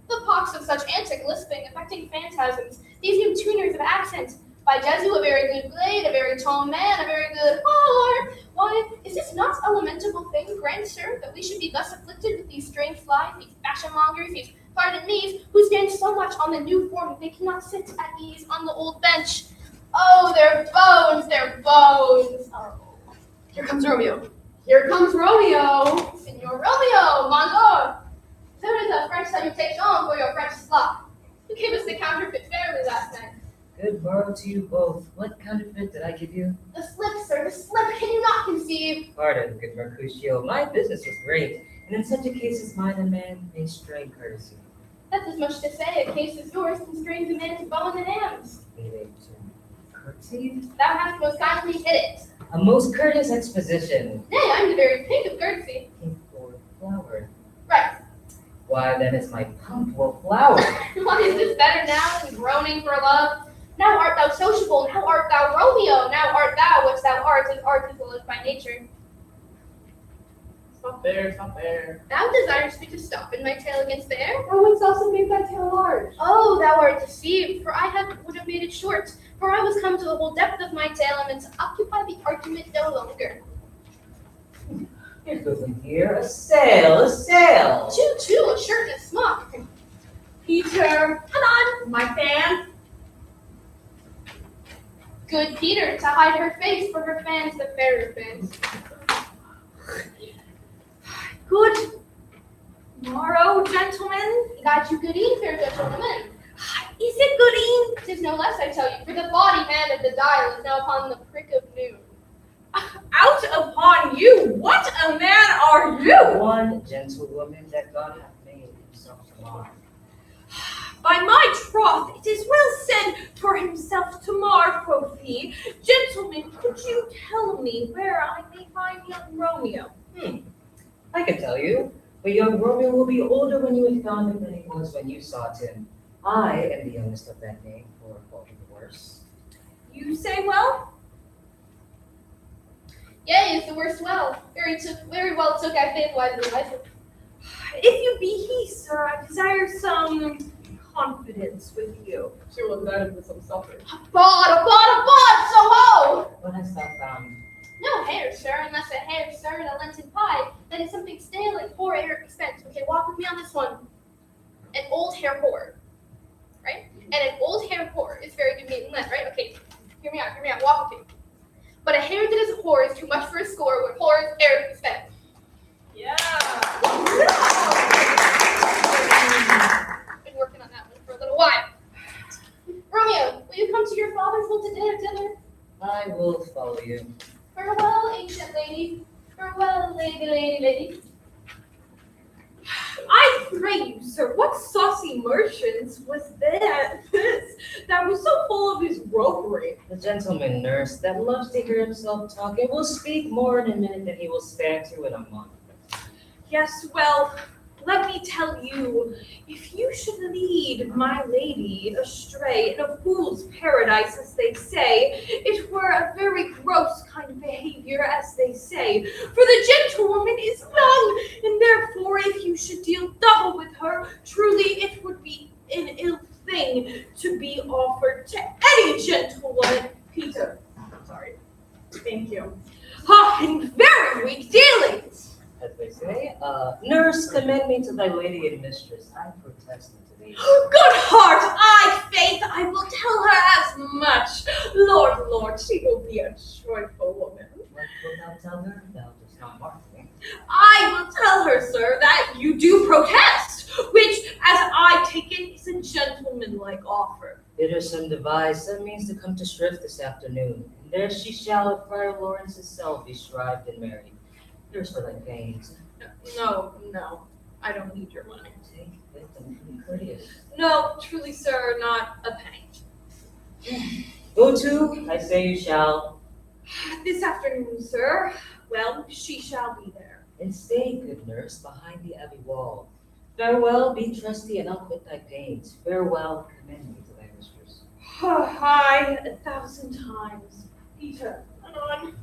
The pox of such antic lisping, affecting phantasms, these new tuners of accent. By Jesu, a very good blade, a very tall man, a very good whore. Why, is this not a lamentable thing, grand sir, that we should be thus afflicted with these strange flies, these fashionmongers, these pardon these, who stand so much on the new form that they cannot sit at ease on the old bench? Oh, their bones, their bones. Oh. Here comes Romeo. Here comes Romeo. Senor Romeo, mon lord. So it is a French salutation for your French slop. You gave us the counterfeit fairly last night. Good morrow to you both. What counterfeit did I give you? The slip, sir, the slip. Can you not conceive? Pardon, good Mercutio. My business was great, and in such a case as mine, a man may strain courtesy. That's as much to say, a case as yours constrains a man to bow in the hams. May they to courtesy? Thou hast most kindly hit it. A most courteous exposition. Nay, I'm the very pink of courtesy. Pink for flower. Right. Why, then is my pump will flower. What is this better now than groaning for love? Now art thou sociable, now art thou Romeo, now art thou what thou art, and art is well by nature. Stop there, stop there. Thou desirest me to stop in my tale against the air? Thou wouldst also make thy tail large. Oh, thou art deceived, for I would have made it short, for I was come to the whole depth of my tale, and meant to occupy the argument no longer. Here goes in here. A sail, a sail. Choo-choo, a shirt and a smock. Peter, come on, my fan. Good Peter, to hide her face, for her fans the fairer fans. Good morrow, gentlemen. Got you goodeen, fair gentlemen. Is it goodeen? 'Tis no less, I tell you, for the body hand of the dial is now upon the prick of noon. Out upon you! What a man are you? One gentlewoman that God hath made himself to mar. By my troth, it is well said, for himself to mar, quoth he. Gentlemen, could you tell me where I may find young Romeo? I can tell you, but young Romeo will be older when you have found him than he was when you sought him. I am the youngest of that name, for a fault of the worse. You say well? Yea, is the worst well. Very well took I faith wisely. If you be he, sir, I desire some confidence with you. She will look at him with some suffering. Abod, so ho! What hast thou found? No hair, sir, unless a hair, sir, and a Lenten pie. That is something stale and poor air expense. Okay, walk with me on this one. An old hair whore, right? And an old hair whore is very good meat and lent, right? Okay, hear me out, walk with me. But a hair that is a whore is too much for a score when whore is air expense. Yeah. Been working on that one for a little while. Romeo, will you come to your father's will to dinner? I will follow you. Farewell, ancient lady. Farewell, lady. I pray you, sir, what saucy merchants was that was so full of his roguery? The gentleman nurse that loves to hear himself talk and will speak more in a minute than he will stand to in a month. Yes, well, let me tell you, if you should lead my lady astray in a fool's paradise, as they say, it were a very gross kind of behavior, as they say. For the gentlewoman is young, and therefore if you should deal double with her, truly it would be an ill thing to be offered to any gentlewoman. Peter, sorry, thank you. And very weak dealings. As they say, nurse, commend me to thy lady and mistress. I protest unto thee. Good heart, faith, I will tell her as much. Lord, she will be a joyful woman. What wilt thou tell her? Thou dost not mark me. I will tell her, sir, that you do protest, which, as I take it, is a gentlemanlike offer. Bid her some devise some means to come to shrift this afternoon, and there she shall at Friar Lawrence's cell be shrived and married. Here's for thy pains. No, I don't need your money. Take it and be courteous. No, truly, sir, not a penny. Go to, I say you shall. This afternoon, sir. Well, she shall be there. And stay, good nurse, behind the abbey wall. Farewell, be trusty, and I'll quit thy pains. Farewell, commend me to thy mistress. Hi, 1,000 times. Peter, anon.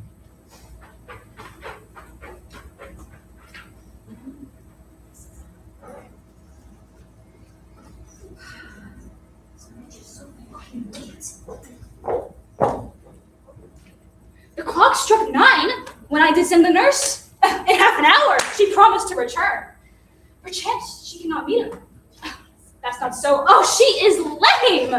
The clock struck 9 when I did send the nurse. In half an hour, she promised to return. Perchance she cannot meet him. That's not so. Oh, she is lame!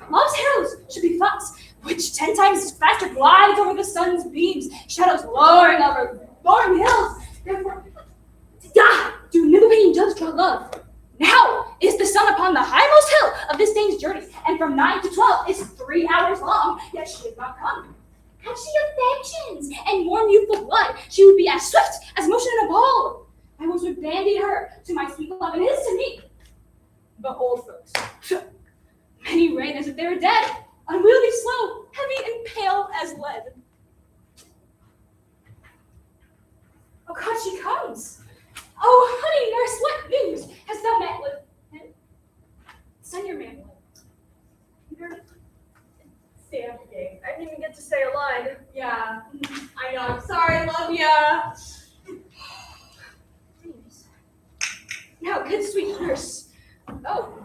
Love's arrows should be thoughts, which 10 times faster glides over the sun's beams, shadows lowering over roaring hills. Therefore, do new pain judge draw love. Now is the sun upon the highmost hill of this day's journey, and from 9 to 12 is 3 hours long, yet she has not come. Had she affections and warm youthful blood, she would be as swift as motion in a ball. My words would bandy her to my sweet love, and it is to me. But old folks, many reign as if they were dead, unwieldy, slow, heavy, and pale as lead. Oh God, she comes. Oh, honey nurse, what news hast thou met with him? Send your man. Sam game. I didn't even get to say a line. Yeah, I know. I'm sorry, love ya. Now, good sweet nurse. Oh,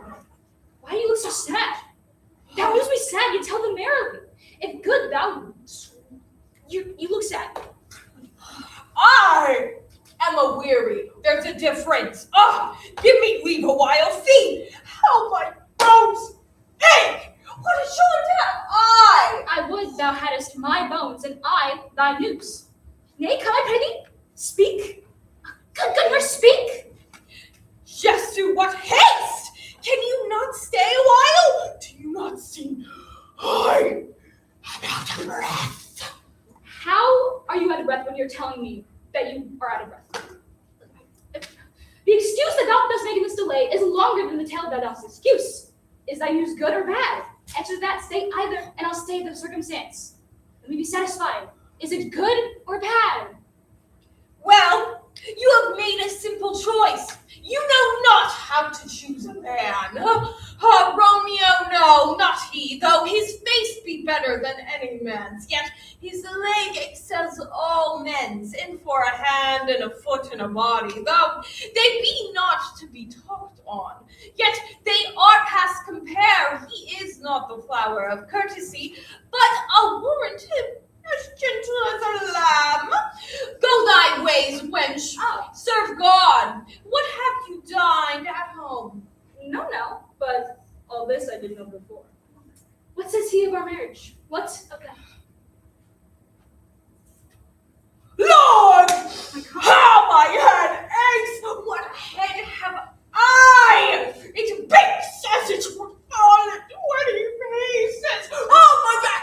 why do you look so sad? Thou news be sad, yet tell them merrily. If good, you look sad. I am a weary. There's a difference. Give me leave a while. See how my bones ache. What is your death? I would thou hadst my bones, and I thy news. Nay, come I pray thee, speak. Good nurse, speak. Jesu, what haste! Can you not stay a while? Do you not see I am out of breath? How are you out of breath when you're telling me that you are out of breath? The excuse that thou dost make in this delay is longer than the tale thou dost excuse. Is thy news good or bad? Answer that, state either, and I'll state the circumstance. Let me be satisfied. Is it good or bad? Well, you have made a simple choice. You know not how to choose a man. Romeo, no, not he, though his face be better than any man's, yet his leg excels all men's, and for a hand and a foot and a body, though they be not to be talked on, yet they are past compare. He is not the flower of courtesy, but I'll warrant him as gentle as a lamb. Go thy ways, wench. Serve God. What have you dined at home? No, but all this I didn't know before. What says he of our marriage? What of that? Lord! How my head aches! What head have I? It bakes as it would fall at 20 paces. My back!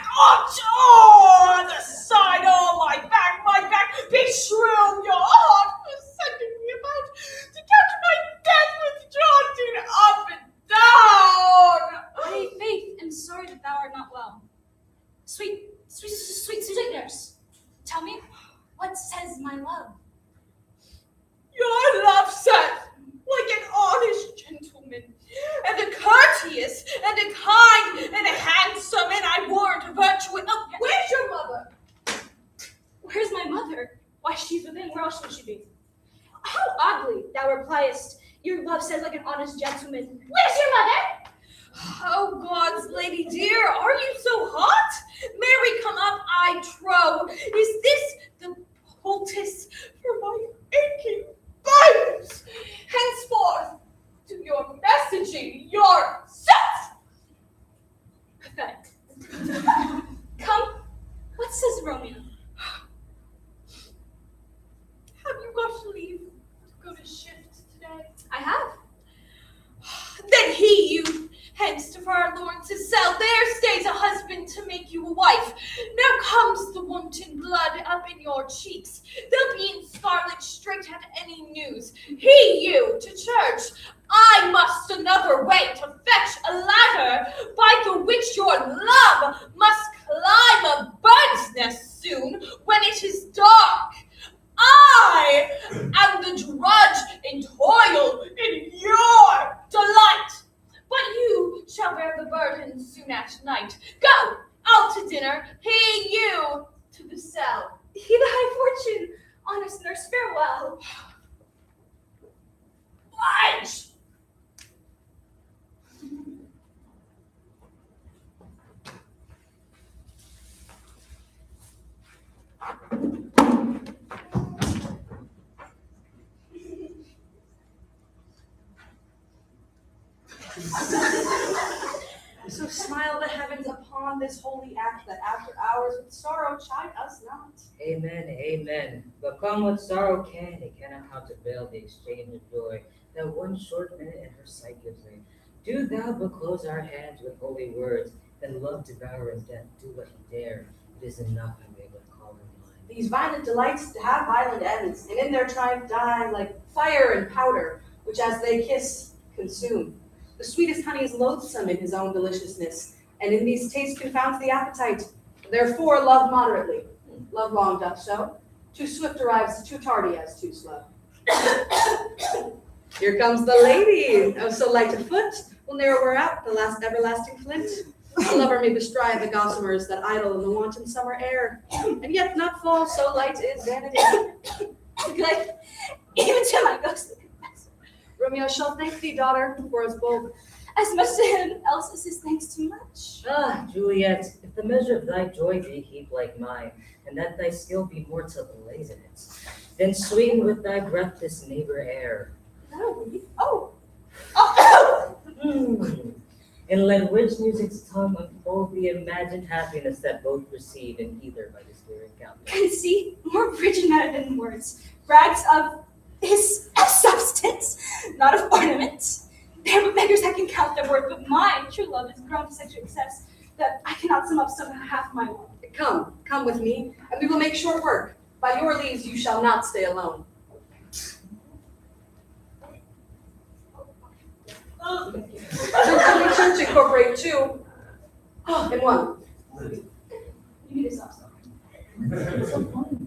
The side! My back! Be shrill, your heart was sending me about to catch my death with jaunting up and down. I, Faith, am sorry that thou art not well. Sweet nurse, tell me, what says my love? Your love says, like Why, she's within. Where else would she be? How oddly thou repliest, your love says like an honest gentleman. Where's your mother? Oh, God's lady dear, are you so hot? Mary, come up, I trow. Is this the poultice for my aching vitals? Henceforth, to your messaging yourself. Pathetic. Come, what says Romeo? Have you got leave to go to shift today? I have. Then he you hence to forlorn to sell. There stays a husband to make you a wife. Now comes the wanton blood up in your cheeks. They'll be in scarlet straight at any news. He you to church. I must another way to fetch a ladder by the which your love must climb a bird's nest soon when it is dark. I am the drudge and toil in your delight, but you shall bear the burden soon at night. Go out to dinner, he you to the cell. He the high fortune, honest nurse, farewell. Lunch! So smile the heavens upon this holy act, that after hours with sorrow chide us not. Amen, amen. But come what sorrow can, it cannot countervail the exchange of joy that one short minute in her sight gives me. Do thou but close our hands with holy words, then love devour and death do what he dare. It is enough I may but call her mine. These violent delights have violent ends, and in their triumph die like fire and powder, which as they kiss, consume. The sweetest honey is loathsome in his own deliciousness, and in these tastes confounds the appetite. Therefore love moderately. Love long doth so. Too swift arrives, too tardy as too slow. Here comes the lady, oh so light of foot, will ne'er wear out the last everlasting flint. A lover may bestride the gossamers that idle in the wanton summer air, and yet not fall, so light is vanity. Good, even to my ghostly confessor. Romeo shall thank thee, daughter, for us both. As much to him else as his thanks too much. Ah, Juliet, if the measure of thy joy be heaped like mine, and that thy skill be more to blaze in it, then sweeten with thy breath this neighbor air. Oh. And let rich music's tongue unfold the imagined happiness that both receive in either by this dear encounter. Conceit, more rich and matter than words, brags of his substance, not of ornament. There are beggars that can count their worth, but mine true love is grown to such excess that I cannot sum up some half my love. Come with me, and we will make short work. By your leaves you shall not stay alone. Church incorporate two in one. You need to stop stalking. So funny.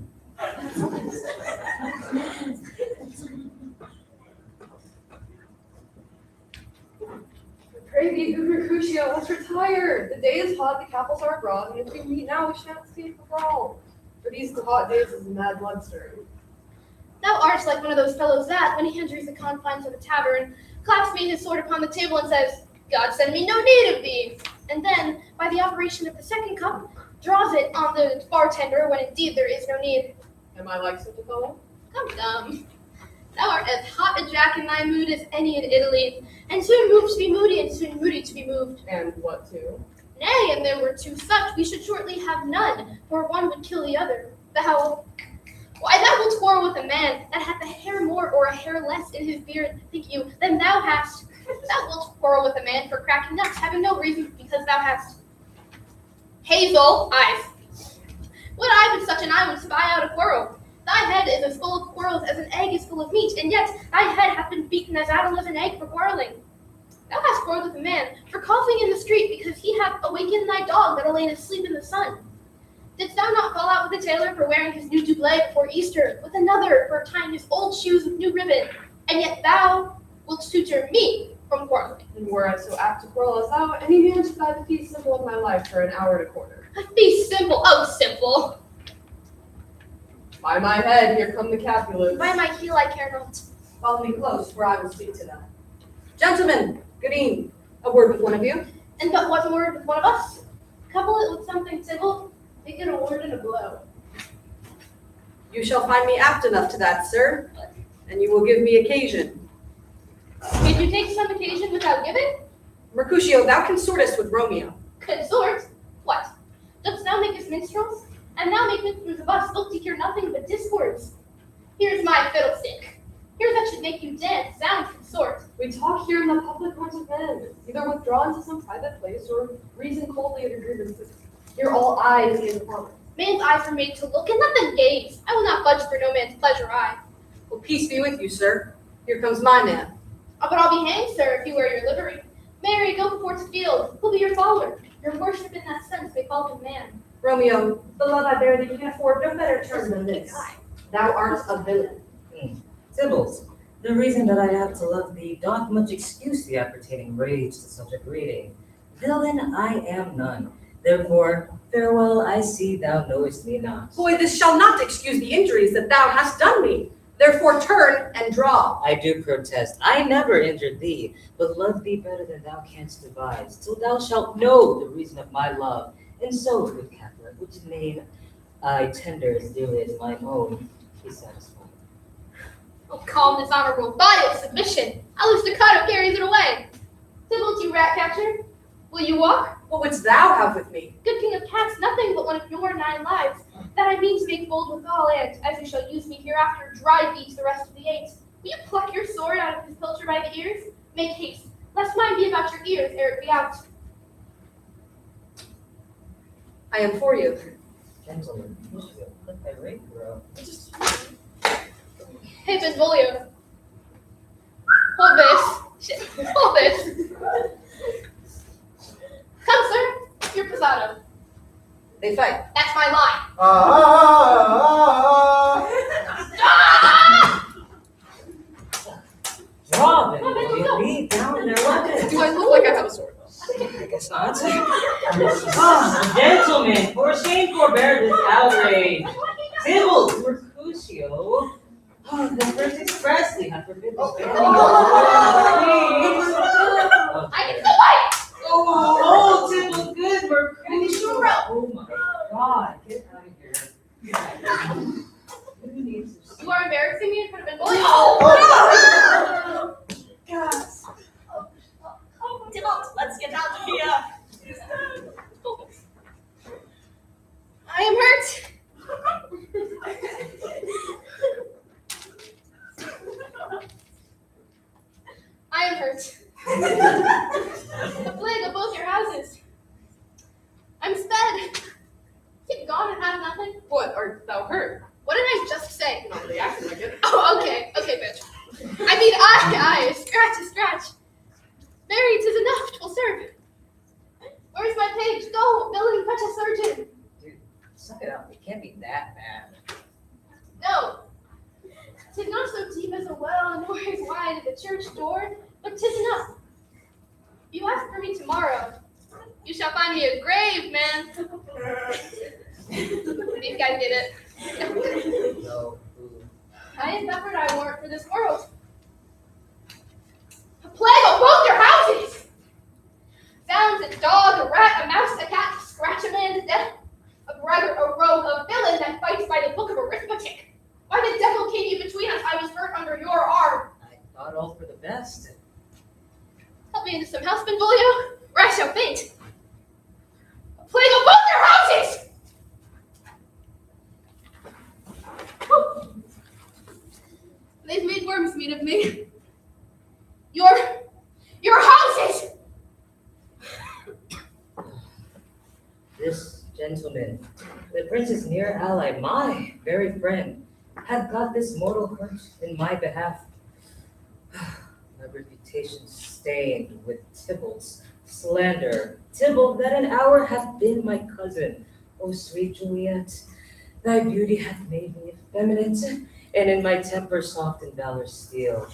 Pray thee, Guru Crucio, let's retire. The day is hot, the capitals are abroad, and if we meet now, we shan't escape the brawl. For these hot days is mad blood stirring. Thou art like one of those fellows that, when he enters the confines of a tavern, claps me his sword upon the table and says, God send me no need of thee. And then, by the operation of the second cup, draws it on the bartender when indeed there is no need. Am I like such a fellow? Come. Thou art as hot a jack in thy mood as any in Italy, and soon moved to be moody, and soon moody to be moved. And what too? Nay, and there were two such, we should shortly have none, for one would kill the other. Why thou wilt quarrel with a man that hath a hair more or a hair less in his beard, think you, than thou hast. Thou wilt quarrel with a man for cracking nuts, having no reason, because thou hast hazel eyes. Would I but such an eye would spy out a quarrel? Thy head is as full of quarrels as an egg is full of meat, and yet thy head hath been beaten as idle as an egg for quarreling. Thou hast quarreled with a man for coughing in the street, because he hath awakened thy dog that laid asleep in the sun. Didst thou not fall out with a tailor for wearing his new doublet before Easter, with another for tying his old shoes with new ribbon, and yet thou wilt tutor me from quarreling? And were I so apt to quarrel as thou, any man should buy the fee simple of my life for an hour and a quarter. Be simple, oh simple. By my head, here come the Capulets. By my heel, I care not. Follow me close, for I will speak to them. Gentlemen, good evening. A word with one of you. And but one word with one of us. Couple it with something civil, make it a word and a blow. You shall find me apt enough to that, sir, and you will give me occasion. Did you take some occasion without giving? Mercutio, thou consortest with Romeo. Consort? What? Dost thou make us minstrels? And thou make minstrels of us, look to hear nothing but discords. Here's my fiddlestick. Here that should make you dance, sound consort. We talk here in the public haunts of men, either withdrawn to some private place or reason coldly at your grievances. Here all eyes gaze upon us. Man's eyes are made to look and let them gaze. I will not budge for no man's pleasure eye. Well, peace be with you, sir. Here comes my man. But I'll be hanged, sir, if you wear your livery. Mary, go before to field. Who'll be your follower? Your worship in that sense may call him man. Romeo, the love I bear thee can afford no better term than this. Thou art a villain. Tybalt, the reason that I have to love thee doth much excuse the appertaining rage to such a greeting. Villain I am none. Therefore, farewell, I see thou knowest me not. Boy, this shall not excuse the injuries that thou hast done me. Therefore turn and draw. I do protest, I never injured thee, but love thee better than thou canst devise, till thou shalt know the reason of my love. And so, good Capulet, which name I tender as dearly as mine own, be satisfied. Oh, calm this honorable body of submission. I'll staccato carries it away. Tybalt, you rat catcher, will you walk? What wouldst thou have with me? Good king of cats, nothing but one of your 9 lives, that I mean to make bold withal, and, as you shall use me hereafter, drive thee to the rest of the 8. Will you pluck your sword out of his pilcher by the ears? Make haste, lest mine be about your ears ere it be out. I am for you. Gentlemen, let my rate grow. Hey, Benvolio. Hold this. Shit. Hold this. Come, sir. Your posado. They fight. That's my line. Robin, will you lead down their weapons? Do I look like I have a sword? I guess not. Gentlemen, for shame forbear this outrage. Tybalt, Mercutio, the first expressly have forbidden the standing of I can still fight. Oh, Tybalt, good Mercutio. Oh my God, get out of here. Who needs this? You are embarrassing me in front of Benvolio. Oh, Yes. Tybalt, let's get out of here. I am hurt. I am hurt. The plague of both your houses. I'm sped. Keep gone and have nothing. What, art thou hurt? What did I just say? Not really acting like it. Oh, okay, bitch. I mean, I, scratch. Mary, 'tis enough, 'twill serve. Where's my page? Go, villain, fetch a surgeon. Dude, suck it up. It can't be that bad. No, 'tis not so deep as a well, nor as wide as the church door, but 'tis enough. You ask for me tomorrow, you shall find me a grave, man. These guys did it. No. I ain't suffered I warrant for this world. A plague on both your houses! Sounds a dog, a rat, a mouse, a cat, scratch a man to death. A brother, a rogue, a villain that fights by the book of arithmetic. Why the devil came you between us? I was hurt under your arm. I thought all for the best. Help me into some house, Benvolio, or I shall faint. A plague on both your houses! They've made worms meat of me. Your houses! This gentleman, the prince's near ally, my very friend, hath got this mortal hurt in my behalf. My reputation stained with Tybalt's slander. Tybalt that an hour hath been my cousin. O sweet Juliet, thy beauty hath made me effeminate, and in my temper soft and valor steel.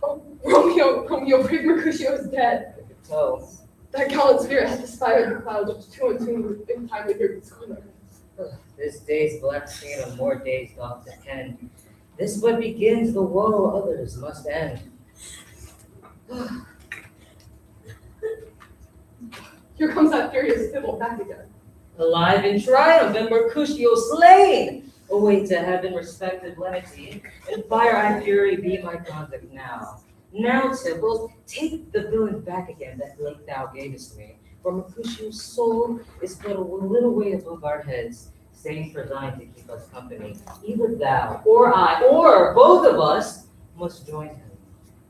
Oh, Romeo, brave Mercutio is dead. So, That gallant spirit hath aspired the clouds, which two and two in time we hear its corner. This day's black stain on more days doth depend. This but begins, the woe others must end. Here comes that furious Sybil back again. Alive in triumph and Mercutio slain! Away to heaven respected lenity, and fire and fury be my conduct now. Now, Tybalt, take the villain back again that late thou gavest me, for Mercutio's soul is but a little way above our heads, staying for thine to keep us company. Either thou, or I, or both of us must join him.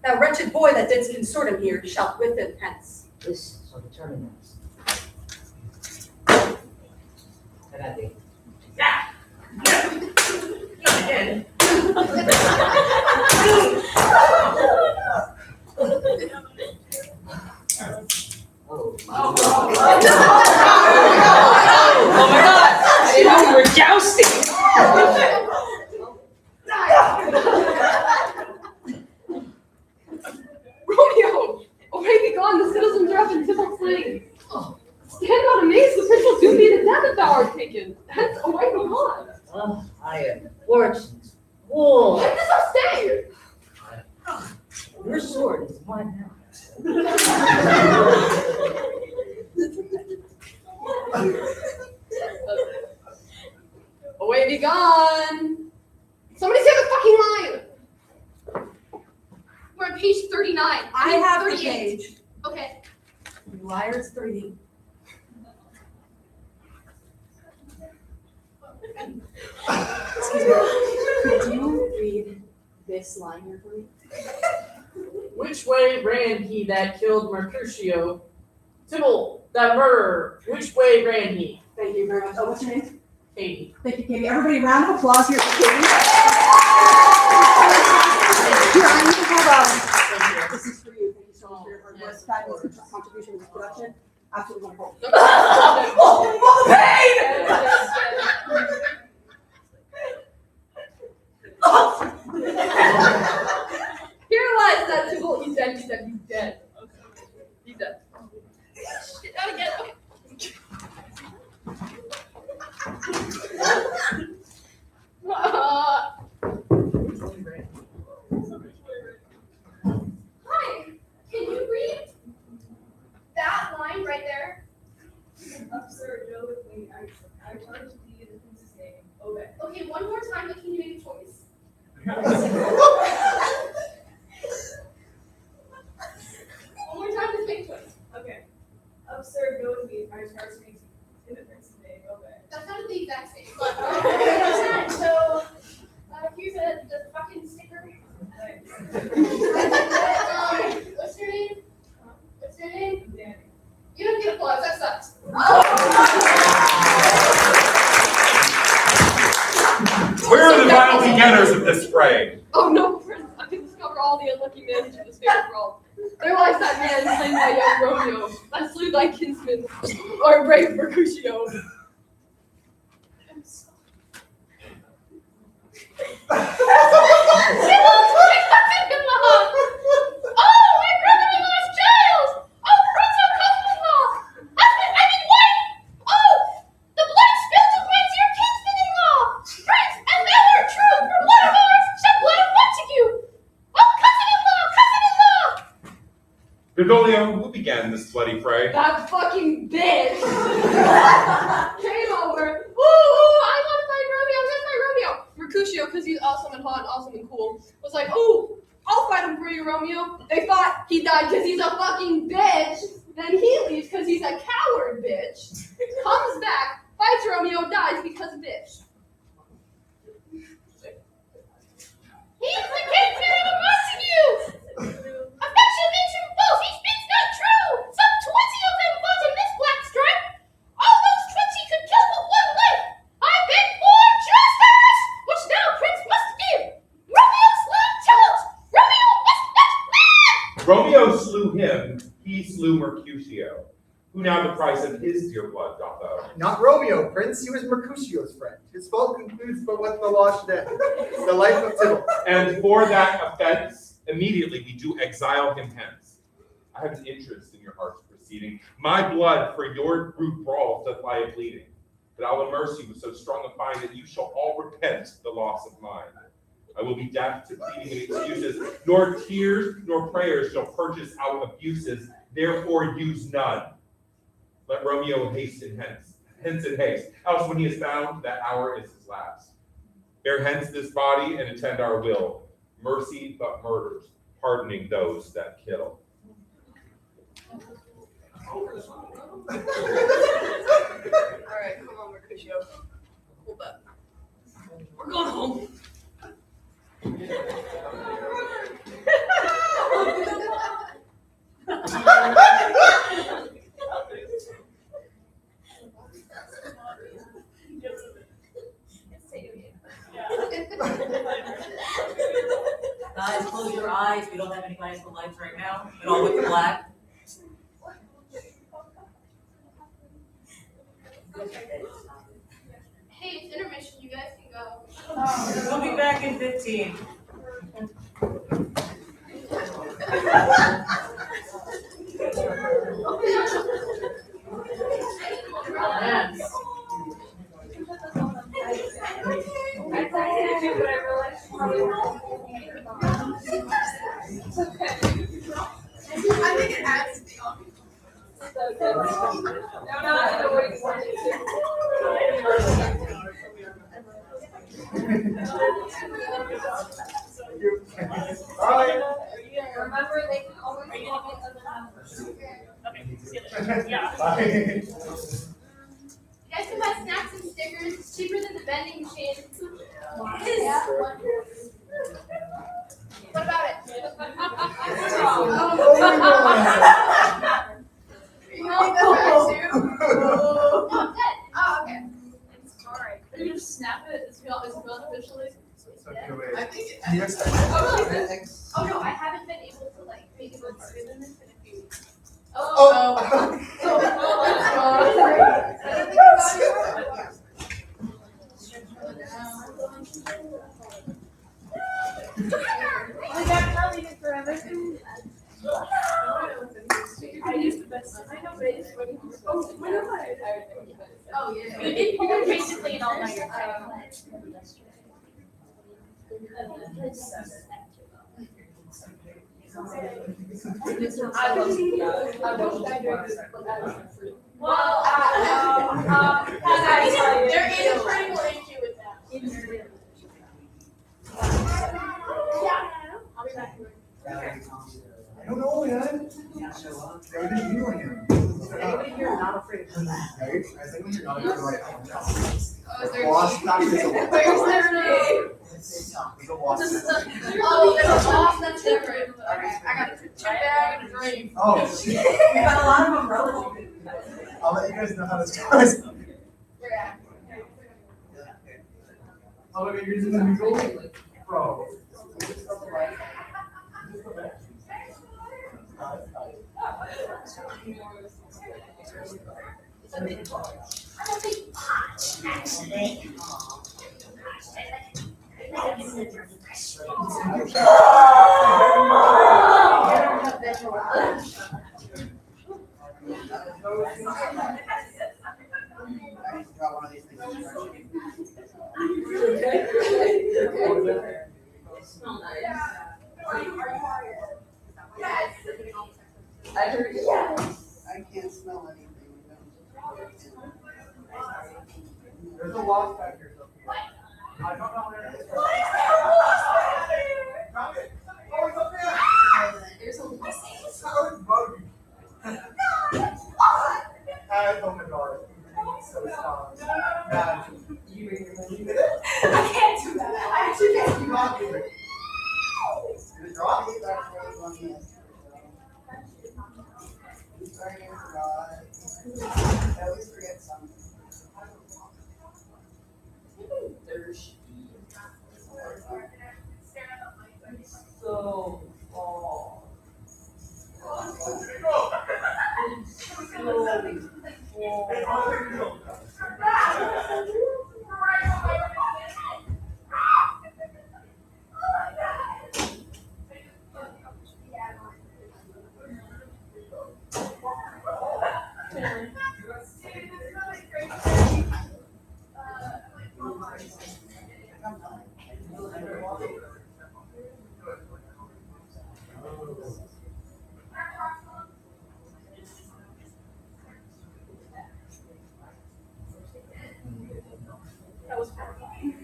That wretched boy that didst consort him here shalt with him hence. This shall determine us. Adelante. Again. Oh my God! I didn't know we were jousting. Romeo! Away be gone, the citizens are up in Tybalt's lane. Stand not amazed, the prince will soon be to death if thou art taken. Hence, away be gone. Oh, I am fortunate. Wool. Let this up stay! Your sword is mine now. Away be gone! Somebody say the fucking line! We're on page 39. I have the 38. page. Okay. You liars, 3. Excuse me. Could you read this line here for me? Which way ran he that killed Mercutio? Tybalt, that murderer, which way ran he? Thank you very much. Oh, what's your name? Katie. Thank you, Katie. Everybody, round of applause here for Katie. Here, I need to have this is for you. Thank you so much for your hard work. Fabulous contribution to this production. Absolutely wonderful. Oh, the pain! Here lies that Tybalt. He's dead, he's dead, he's dead. He's dead. Get out again. Hi. Can you read that line right there? Sir, go with me. I charge thee in the prince's name. Obey. Okay, one more time, but can you make a choice? One more time, just make a choice. Okay. Sir, go with me. I charge thee in the prince's name. Obey. That's not the exact same, but okay. So here's the fucking sticker. What's your name? What's your name? Danny. You don't get applause. That sucks. Where are the final beginners of this fray? Oh no, Prince, I can discover all the unlucky men to this fair world. There lies that man slain by young Romeo, that slew thy kinsman, or brave Mercutio. Oh, my brother-in-law's child! Oh, Prince of cousin-in-law! Husband, I mean wife! Oh, the blood spilled to wet your kinsman-in-law! Prince, as thou art true, for blood of ours, shed blood of Montague! Oh, cousin-in-law, cousin-in-law! Bergoglio, who began this bloody fray? That fucking bitch came over. Ooh, I want to fight Romeo. Where's my Romeo? Mercutio, because he's awesome and hot, awesome and cool, was like, ooh, I'll fight him for you, Romeo. They thought he died because he's a fucking bitch. Then he leaves because he's a coward bitch. Comes back, fights Romeo, dies because bitch. He's the kinsman of Montague! Affection makes him false, he speaks not true! Some 20 of them fought in this black strife! All those 20 could kill but one life! I beg for justice! Which now Prince must give! Romeo slew Tybalt! Romeo must not live! Romeo slew him, he slew Mercutio. Who now the price of his dear blood doth owe? Not Romeo, Prince. He was Mercutio's friend. His fault concludes but what the law should end. The life of Tybalt. And for that offense, immediately we do exile him hence. I have an interest in your heart's proceeding. My blood for your rude brawls doth lie a bleeding. but I'll immerse you with so strong a fine that you shall all repent the loss of mine. I will be deaf to pleading and excuses, nor tears nor prayers shall purchase out abuses, therefore use none. Let Romeo hasten hence in haste, else when he is found, that hour is his last. Bear hence this body and attend our will, mercy but murders, pardoning those that kill. Alright, come on, Mercutio. Hold up. We're going home. Guys, close your eyes. We don't have any eyes for lights right now. It all looks black. Hey, it's intermission. You guys can go. We'll be back in 15. I think it adds to the Remember, they can always You guys can buy snacks and stickers. It's cheaper than the vending machine. What about it? Oh, good. Oh, okay. Alright. Are you just snap it? Is it officially? So, anyway, I think it can you guys Oh no, I haven't been able to like make it work harder than this in a few weeks. I used the best. I know, but it's funny. Oh yeah. You're basically an all-nighter. There is a critical issue with that. I'll be back. I don't know, man. They didn't do him. Anybody here not afraid of him? Right? I think when you're not afraid of like, Oh, is there wasp, that is a wasp. Where's their name? It's a wasp. Oh, there's a boss that's different. Okay, I got a chip bag and a drink. Oh, shit. We got a lot of umbrellas. I'll let you guys know how this goes. We're at. Oh, look, you're using the needle? Bro. I heard yes. I can't smell anything. There's a wasp back here. I don't know where it is. Found it. Oh, it's up there. There's a wasp. How is bug? Oh my god. It's so strong. God. You did it? I can't do that. I actually can't keep on doing it. Did it drop? I always forget something. So fall. That was horrifying.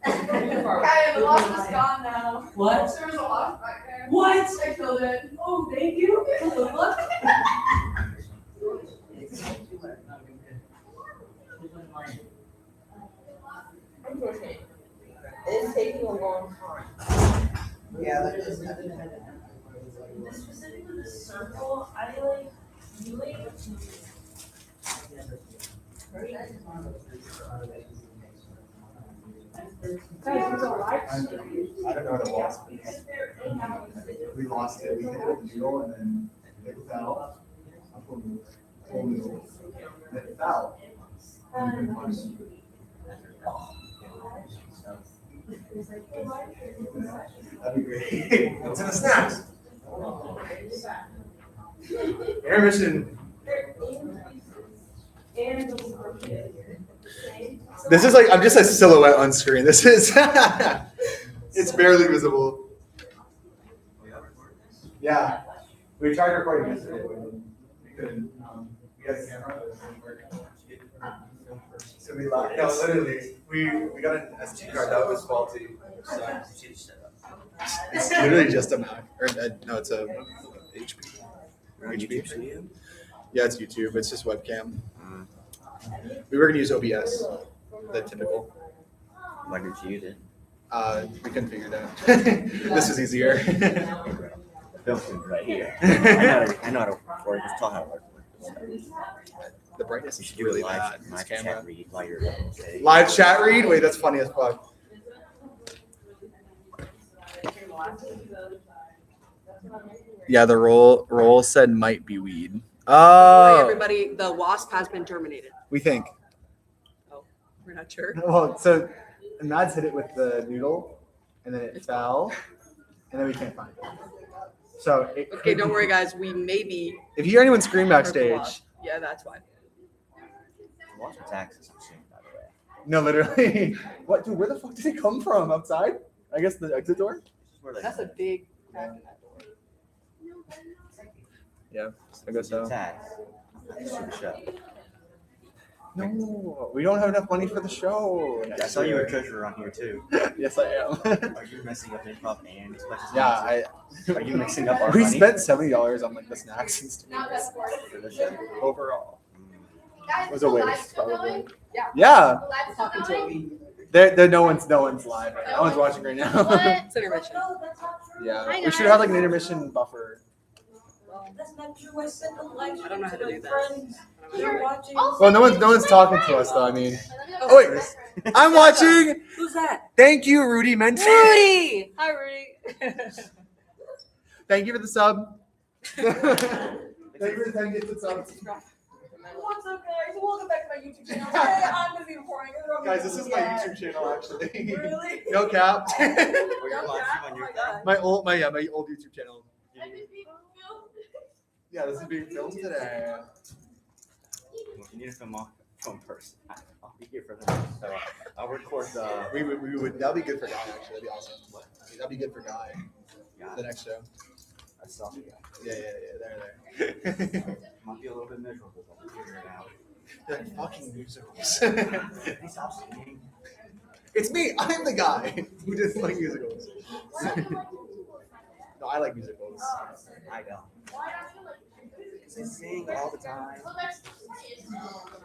Hey, the wasp is gone now. What? There was a wasp back there. What? I killed it. Oh, thank you. Look. Unfortunately, it's taking a long time. Yeah, that is. Specifically the circle, I like really. I don't know what it was. We lost it. We hit it with the needle and then it fell. Full needle. And it fell. That'd be great. What's in the snacks? Intermission. This is like, I'm just a silhouette on screen. This is, it's barely visible. Yeah. We tried recording yesterday, but we couldn't. We had a camera, but it didn't work. So we lied. No, literally, we got an SD card that was faulty. So. It's literally just a Mac, or no, it's a HP. HP. Yeah, it's YouTube. It's just webcam. We were gonna use OBS, the typical. Why did you use it? We couldn't figure it out. This was easier. Film's right here. I know how to record. Just tell how to record. The brightness You is should do really a bad. live This chat camera. read while you're saying. Live chat read? Wait, that's funny as fuck. Yeah, the roll said might be weed. Don't worry, Oh, everybody, the wasp has been terminated. we think. We're not sure. Well, so Mads hit it with the noodle, and then it fell, and then we can't find it. So it Okay, could don't be- worry, guys. We may be. If you hear anyone scream hurt the backstage, wasp. Yeah, that's why. Watch what's access, I'm assuming, by the way. no, literally. What, dude? Where the fuck did it come from? Outside? I guess the exit door. This is where they That's a big crack in that door. Yeah, I guess so. It's at. Super show. No, we don't have enough money for the show. I saw you were treasurer on here too. Yes, I am. Are you messing up improv and special? Yeah, Are you mixing up our we money? spent $70 on like the snacks and stuff Not that far. For this show? overall. Guys, It was is a the live waste, still probably. going? Yeah, The live still Talking to going? there, no one's live right now. No one's watching right now. What? It's intermission. Yeah, Hi, we should guys. have like an intermission buffer. That's not true. I sent a live I don't know how to to do my that. friends. Here. They're watching. Also, Well, no one's talking to us though. I mean, Oh, wait. I'm watching. Who's that? Thank you, Rudy Menti. Rudy! Hi, Rudy. Thank you for the sub. Thank you for the 10 gifted subs. What's up, guys? Welcome back to my YouTube channel. Today I'm gonna be recording a Romeo Guys, this is my Juliet. YouTube channel actually. Really? No cap. Or you're watching on your phone. my old YouTube channel. Yeah, this is being filmed today. You need to film first. I'll be here for the next, so I'll record the. We would that'd be good for Guy actually. That'd be awesome. That'd be good for Guy. Yeah, The next show. I saw the guy. Yeah, there. Might be a little bit miserable, but we'll figure it out. They're fucking musicals. Hey, stop singing. It's me. I'm the guy who doesn't like musicals. No, I like musicals. I don't. They sing all the time.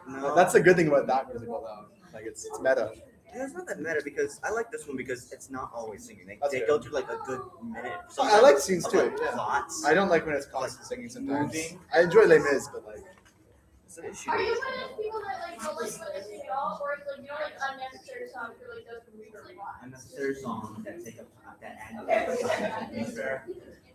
No, That's the good thing about that musical though. Like it's meta. Yeah, it's not that meta because I like this one because it's not always singing. That's They good. go through like a good minute. I like scenes of, too. like, Yeah. plots. I don't like when it's constant singing sometimes. Moving. I enjoy Les Mis, but like It's an issue. Are you one of those people that like don't like what they sing at all, or like you don't like unnecessary songs or like those from really lot? Unnecessary songs that take up that add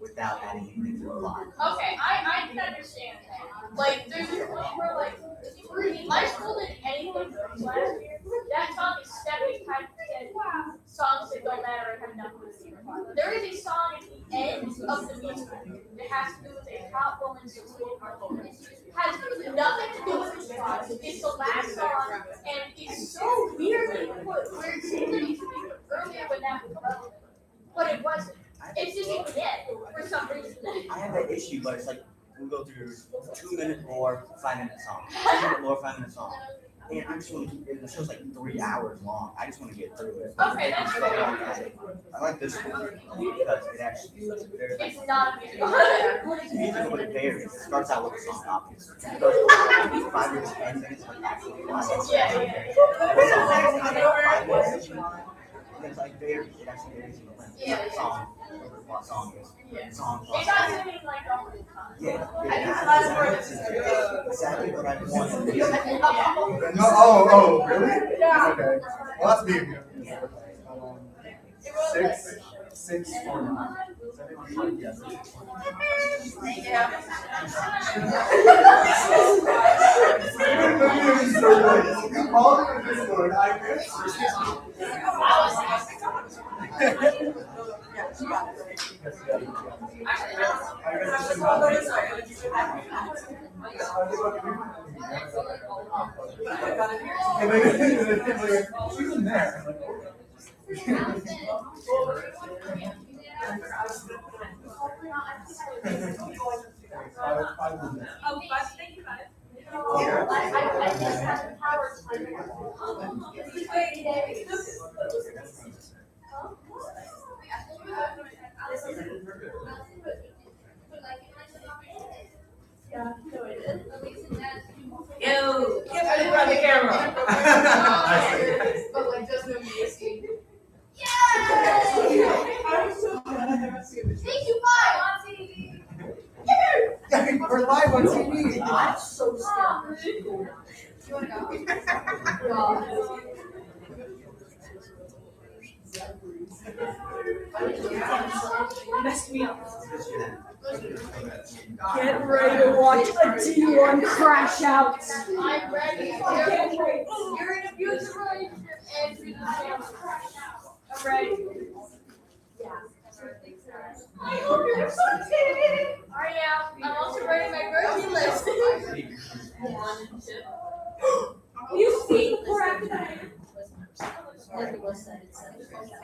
without adding anything to the plot. Okay, I can understand that. Like, there's a point where, like, if my school did anything last year, that song is 75% songs that don't matter and have nothing to do with the plot. There is a song end of the musical. It has to do with a top Rolling Stones performance. Has nothing to do with the song. It's the last song, and it's so weirdly put where it seemed like it should be earlier when that was relevant. But it wasn't. It's just a hit for some reason. I have that issue, but it's like we go through 2 minute lore, 5 minute song. 2 minute lore, 5 minute song. And I just want to keep it. The show's like 3 hours long. I just want to get through it. Okay, that's fair. I like this one because it actually is very like. It's not a musical. Musical, but it varies. It starts out with a song, obviously. It goes 5 minutes, 10 minutes, like actually. It's like varies. It actually varies in the length. Yeah. Song. What song is? Song. It's not singing like all the time. Yeah. Exactly what I wanted. No, oh, really? Yeah. Okay. Well, that's me again. 649. Yes. All of this one, I guess. She's in there. Thank you, guys. Yo, get ready for the camera. But like just no music. Thank you, bye, Auntie. Yeah, we're live on TV. I'm so scared. You wanna go? Messed me up. Get ready to watch a D1 crash out. I'm ready. You're in a abusive relationship and you're gonna crash out. I'm ready. I hope you're excited. I am. I'm also writing my grocery list. You see, poor academic.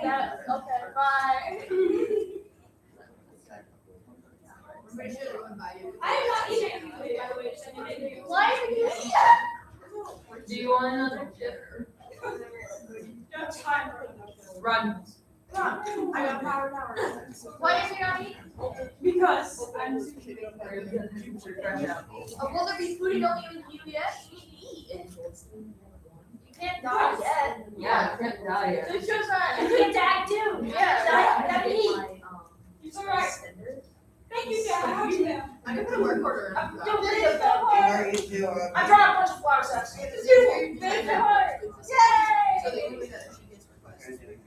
Yeah, okay, bye. I am not eating anything, by the way. Why are you here? Do you want another chip? No time. Run. I got power. Why is he not eating? Because I'm Will there be food you don't even eat yet? You can't die yet. Yeah, I can't die yet. It shows that. You can die too. Yeah, Gotta eat. It's alright. Thank you, Dad. I can put a work order. Don't worry about that. I brought a bunch of flour sacks. Yay! So the only way that she gets requested.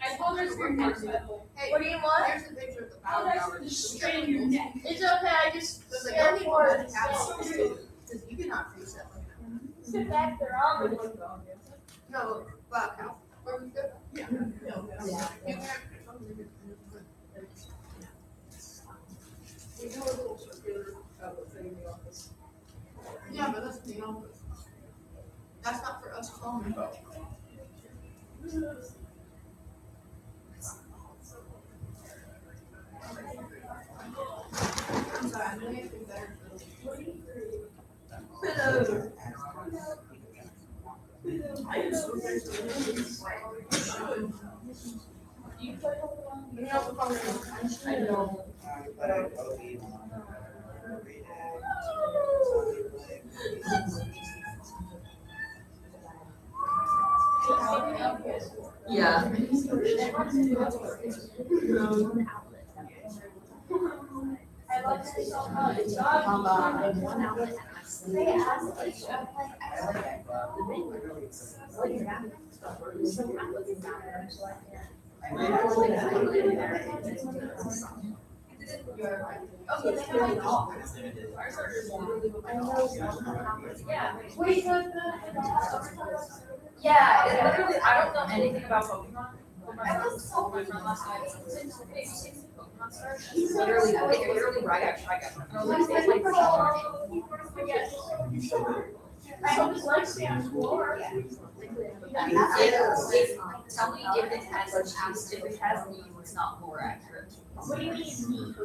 I told her to bring next to it. Hey, What do you want? here's a picture of the Oh, power that's tower. for the strain your neck. It's okay, I just So it's like, scared don't for even it. because you cannot freeze that like that. Sit back there, I'll do it. No, black house. Are we good? Yeah. No. You can't. We do a little circular thing in the office. Yeah, but that's in the office. That's not for us calling. I'm sorry, I'm gonna make it better. Hello. I know. Yeah. I love it so much. They asked each other, Wait, yeah, literally, I don't know anything about Pokemon. I was so much from last night. Literally right after I got I hope his legs stay on the floor. Tell me if it has a chest, if it has knees, it's not more accurate. What do you mean?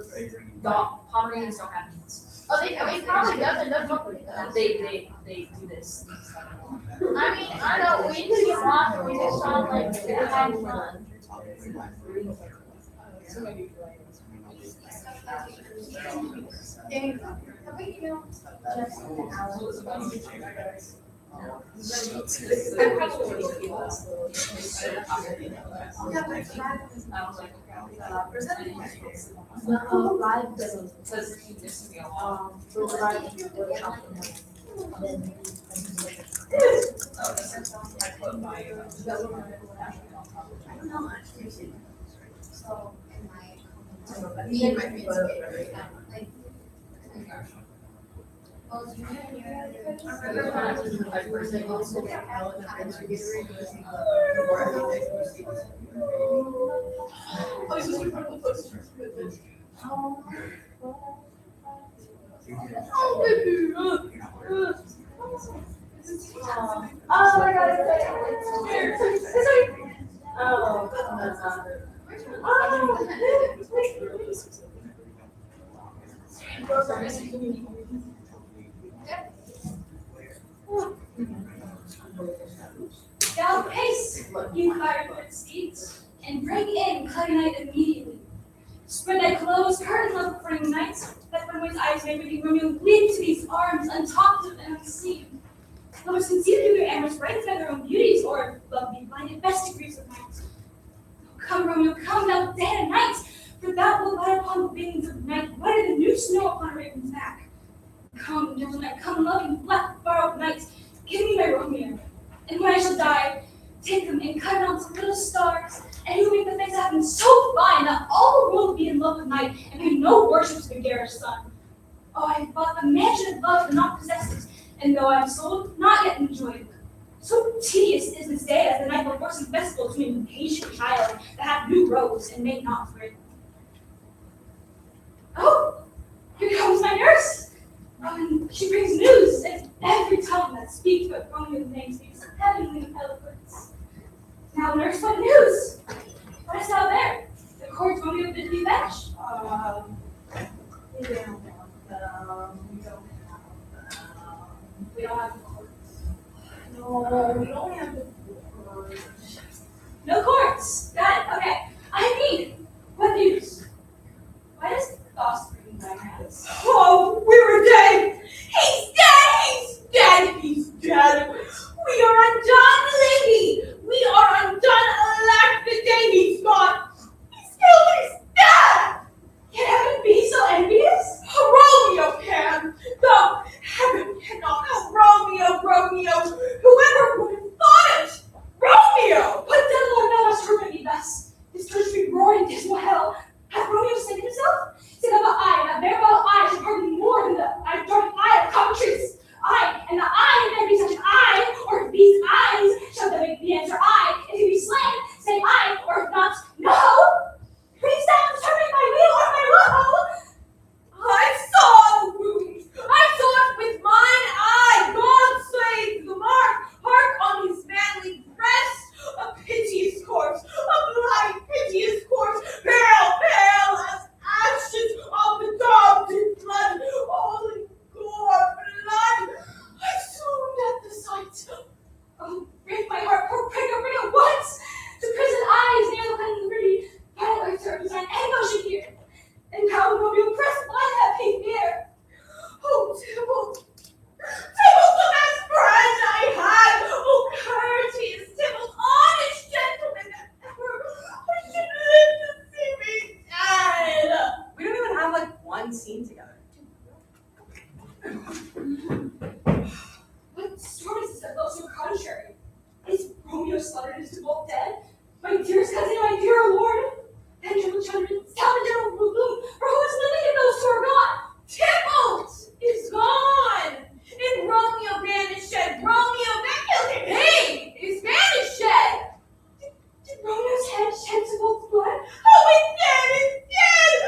Pomeranians don't have knees. Oh, they probably doesn't look like that. They do this. I mean, I don't know, we just get lost and we just sound like we're having fun. Me and my friends get like, Oh my god, Gallop pace, you firefoot steeds, and bring in cloudy night immediately. Spread thy clothes, curtain love before night, that Romeo's eyes may make Romeo leap to these arms, untalked of and unseen. Lovers conceive to their amorous rights by their own beauties, or love be blinded best degrees of night. Come, Romeo, come, thou day and night, for thou wilt lie upon the wings of night, whiter than new snow upon a raven's back. Come, gentle night, come, loving, black, borrowed night, give me my Romeo. And when I shall die, take them and cut out some little stars, and you make the face of heaven so fine that all the world will be in love with night, and pay no worship to the garish sun. Oh, I have bought the mansion of love and not possessed it, and though I am sold, not yet enjoyed. So tedious is this day as the night before some festival to an impatient child that hath new robes and may not thread. Oh, here comes my nurse. And she brings news, and every tongue that speaks but Romeo's name speaks heavenly eloquence. Now, nurse, what news? What is out there? The court Romeo bid me fetch. We don't have the courts. No, we don't have the courts. No courts. Got it. Okay. I mean, what news? Why does the boss bring my hands? Oh, we were dead. He's dead. He's dead. He's dead. We are undone, lady. We are undone. Alack, the day he's gone. He's killed. He's dead. Can heaven be so envious? Romeo can, though heaven cannot. Romeo, Romeo. Whoever would have thought it? Romeo. But then Lord thou must torment me thus. This church be roaring dismal hell. Hath Romeo slain himself? Say that the eye, that bare foul eye should hurt me more than the dark eye of cockatrice. Aye, and the eye, if there be such an eye, or if these eyes, shall they make the answer aye. If he be slain, say aye, or if not, no. Please thou determine my will or my woe. I saw the wound. I saw it with mine eye. God save the mark. Hark on his manly breast. A piteous corpse. A blind, piteous corpse. Pale, pale as ashes of the dogged in blood. All in gore, blood. I swooned at the sight. Oh, break my heart, poor prig, bring it once. To prison eyes near the pen liberty. Final earth turns and anguish here. And how will you press by happy fear? Oh, Tybalt. Tybalt, the best friend I had. Oh, courteous Tybalt, honest gentleman that ever I should live to see me dead. We don't even have like one scene together. What story is this that goes so contrary? Is Romeo slaughtered? Is Tybalt dead? My dearest cousin, my dear lord? And gentle children, tell the general gloom, for who is living in those who are gone? Tybalt is gone. And Romeo vanished. Romeo that killed him. He is vanished. Did Romeo's head shed Tybalt's blood? Oh, he's dead. He's dead.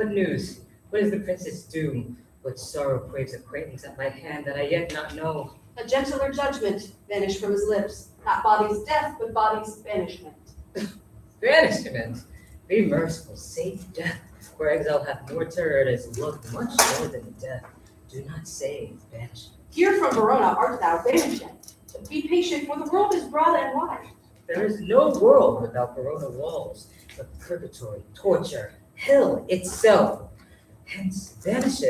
What news? What is the prince's doom? What sorrow craves acquaintance at my hand that I yet not know? A gentler judgment vanished from his lips. Not body's death, but body's banishment. Banishment? Be merciful, save death, where exile hath more terror and is loved much more than death. Do not say banishment. Here from Verona art thou banished. Be patient, for the world is broad and wide. There is no world without Verona walls, but purgatory, torture, hell itself. Hence, banished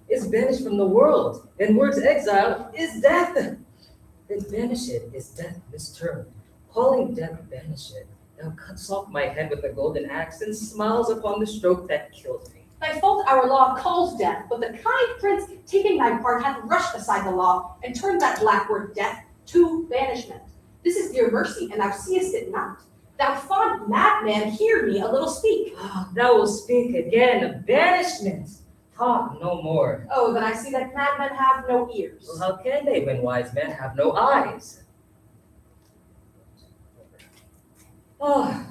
is banished from the world. In words, exile is death. Then banished is death mistermed. Calling death banished, now cuts off my head with a golden axe and smiles upon the stroke that kills me. Thy fault our law calls death, but the kind prince, taking thy part, hath rushed aside the law, and turned that black word death to banishment. This is dear mercy, and thou seest it not. Thou fond madman, hear me a little speak. Oh, thou wilt speak again of banishment. Talk no more. Oh, then I see that madmen have no ears. Well, how can they when wise men have no eyes? Oh,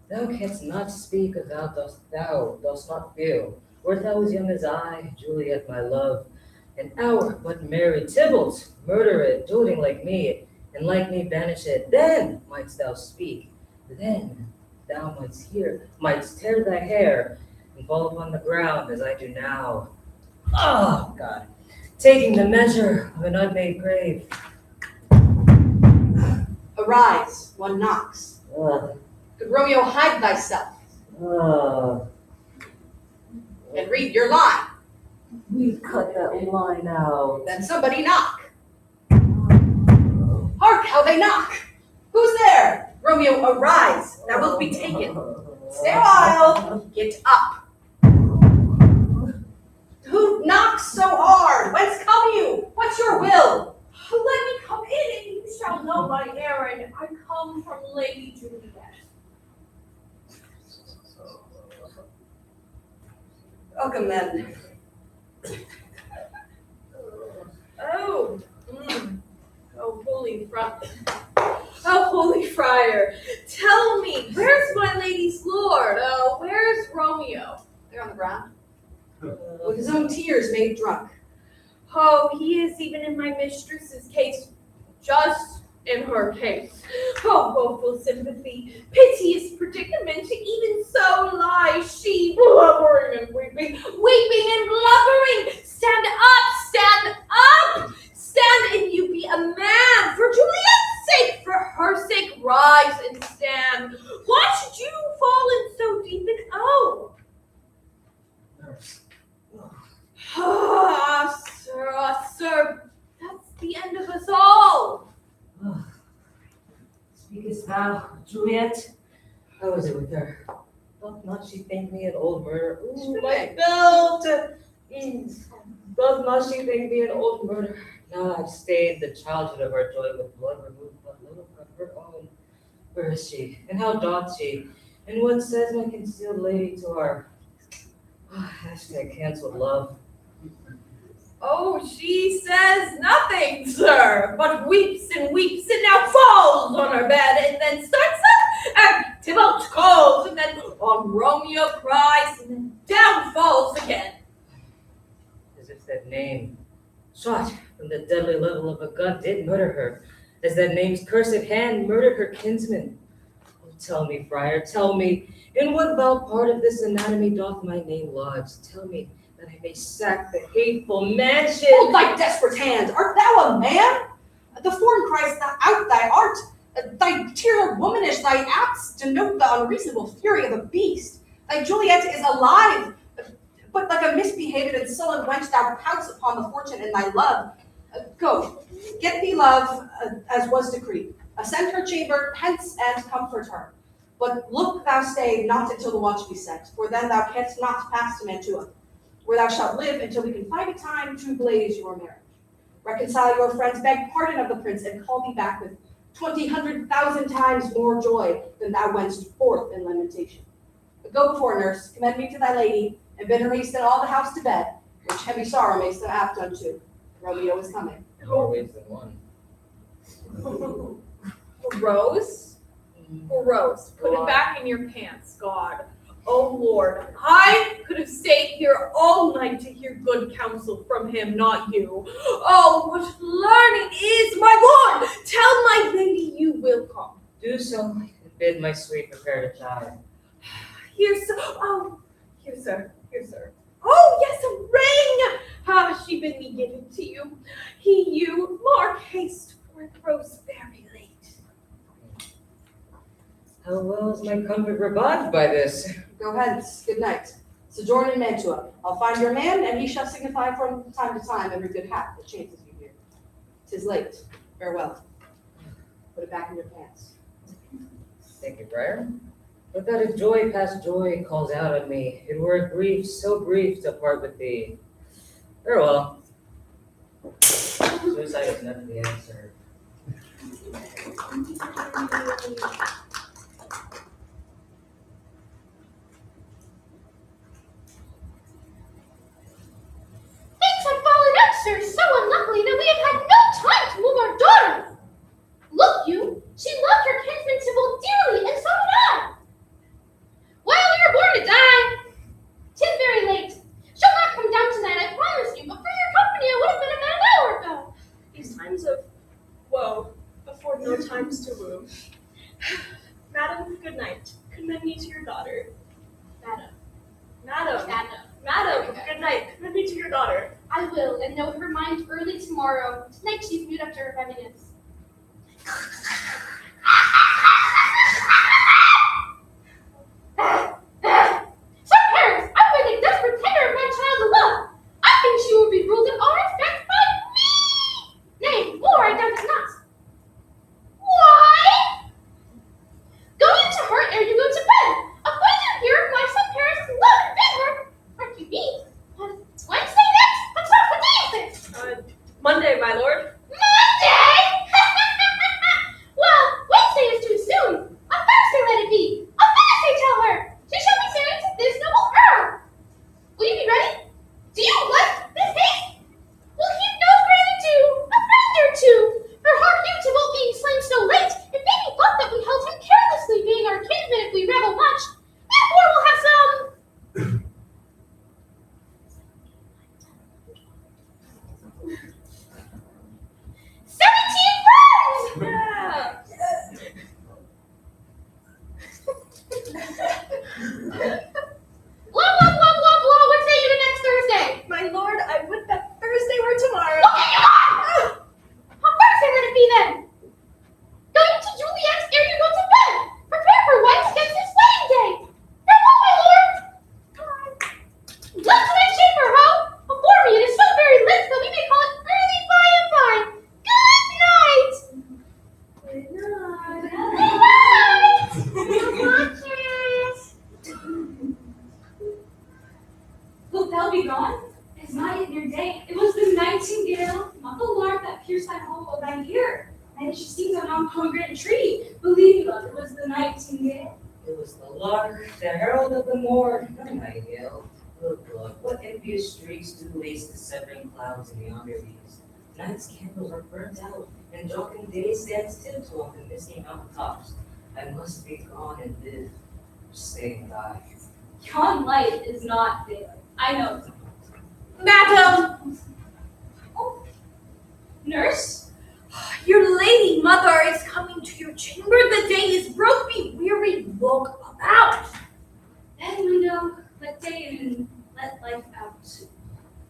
thou canst not speak if thou dost not feel. Wert thou as young as I, Juliet, my love, an hour but married, Tybalt, murder it, doting like me, and like me banish it, then mightst thou speak. Then thou mightst tear thy hair, and fall upon the ground as I do now. Oh, God, taking the measure of an unmade grave. Arise, one knocks. Ugh. Good Romeo, hide thyself, Ugh. and read your line. We've cut that line out. Then somebody knock. Hark, how they knock. Who's there? Romeo, arise, thou wilt be taken. Stay a while, get up. Who knocks so hard? Whence come you? What's your will? Let me come in, and you shall know my errand. I come from Lady Juliet. Welcome then. Oh, oh, holy friar, tell me, where's my lady's lord? Oh, where's Romeo? They're on the ground. With his own tears made drunk. Oh, he is even in my mistress's case, just in her case. Oh, woeful sympathy, piteous predicament, even so lies she, blubbering and weeping and blubbering. Stand up, stand and you be a man. For Juliet's sake, for her sake, rise and stand. Why should you fall in so deep an oh? Sir, that's the end of us all. Speakest thou, Juliet? How is it with her? Doth not she think me an old murderer? Ooh, my belt! Doth not she think me an old murderer? Now I've stained the childhood of our joy with blood removed but little of her own. Where is she? And how doth she? And what says my concealed lady to our hashtag canceled love? Oh, she says nothing, sir, but weeps and now falls on her bed, and then starts up, and Tybalt calls, and then on Romeo cries, and then down falls again. As if that name, shot from the deadly level of a gun, did murder her, as that name's cursed hand murdered her kinsman. Oh, tell me, friar, tell me, in what foul part of this anatomy doth my name lodge? Tell me, that I may sack the hateful mansion. Hold thy desperate hand. Art thou a man? The form cries out thy art. Thy tears are womanish, thy acts denote the unreasonable fury of a beast. Thy Juliet is alive, but like a misbehaved and sullen wench thou pouts upon the fortune in thy love. Go, get thee love, as was decreed. Ascend her chamber, hence and comfort her. But look thou stay not until the watch be set, for then thou canst not pass to Mantua, where thou shalt live until we can find a time to blaze your marriage. Reconcile your friends, beg pardon of the prince, and call thee back with 1,000 times more joy than thou wentst forth in lamentation. But go before, nurse, commend me to thy lady, and bid her hasten all the house to bed, which heavy sorrow makes them apt unto. Romeo is coming. More ways than one. Rose? Rose, put it back in your pants, God. Oh Lord, I could have stayed here all night to hear good counsel from him, not you. Oh, what learning is, my Lord! Tell my lady you will come. Do so, and bid my sweet prepare to chide. Here, sir. Oh, here, sir. Here, sir. Oh, yes, a ring! Ah, she bid me give it to you. You, mark haste, for it grows very late. How well is my comfort revived by this? Go hence, good night. Sojourn in Mantua. I'll find your man, and he shall signify from time to time every good hap that chances you here. 'Tis late. Farewell. Put it back in your pants. Thank you, Briar. But that if joy past joy calls out on me, it were a grief so brief to part with thee. Farewell. Suicide is never the answer. Things have fallen out, sir, so unluckily that we have had no time to move our daughter. Look you, she loved her kinsman Tybalt dearly, and so did I. Well, we were born to die. 'Tis very late. She'll not come down tonight, I promise you, but for your company I would have been about an hour ago. These times of woe afford no times to woo. Madam, good night. Commend me to your daughter. Madam, Madam, good night. Commend me to your daughter. I will, and note her mind early tomorrow. Tonight she's mute up to her feminines. Sir Paris, I'm with a desperate tender of my child's love. I think she will be ruled in all respects by me. Nay, more, I doubt it not. Why? Go in to her ere you go to bed. Acquaint her here of my son Paris' love and favor. What you mean? It's Wednesday next? What's up? What day is it? Monday, my lord. Monday? Well, Wednesday is too soon. On Thursday let it be. On Thursday tell her. She shall be married to this noble earl. Will you be ready? Do you like this haste? We'll keep no gratitude, a friend or two. For hark you to both being slain so late, it may be thought that we held him carelessly, being our kinsman if we revel much. Therefore we'll have some. 17 friends! Yeah. Blah, blah, blah, blah, blah. What say you to next Thursday? My lord, I would that Thursday were tomorrow. Okay, you on! How Thursday let it be then? Go to Juliet's ere you go to bed. Prepare for wife against this wedding day. Farewell, my lord. Let's tonight chamber, ho. Before me, it is so very late that we may call it early by and by. Good night. Good night. Good night. Wilt thou be gone? It is not yet your day. It was the nightingale, not the lark, that pierced thy hole of thine ear. And she sings on yon pomegranate tree. Believe me, love, it was the nightingale. It was the lark, the herald of the morn, the nightingale. Look, look, what envious streaks do lace the severing clouds in yonder east. Night's candles are burnt out, and drunken day stands tiptoe on the misty mountain tops. I must be gone and live, stay and die. Yon light is not daylight. I know it's not. Madam, Oh, nurse? your lady mother is coming to your chamber. The day is broke. Be weary. Look about. Then window, let day in and let life out.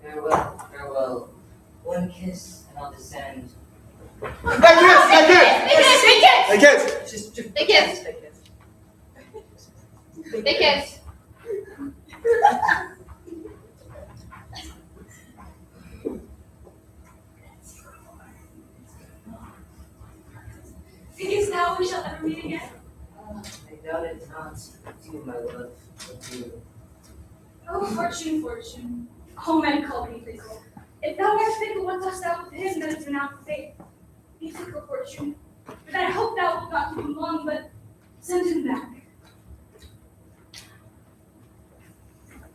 Farewell, farewell. One kiss, and I'll descend. They kiss. They kiss. Thinkest thou we shall ever meet again? I doubt it not, with you, my love, with you. Oh, fortune, fortune. All men call me fickle. If thou art fickle, what dost thou with him that is renowned faith? Be fickle, fortune. But I hope thou wilt not keep him long, but send him back.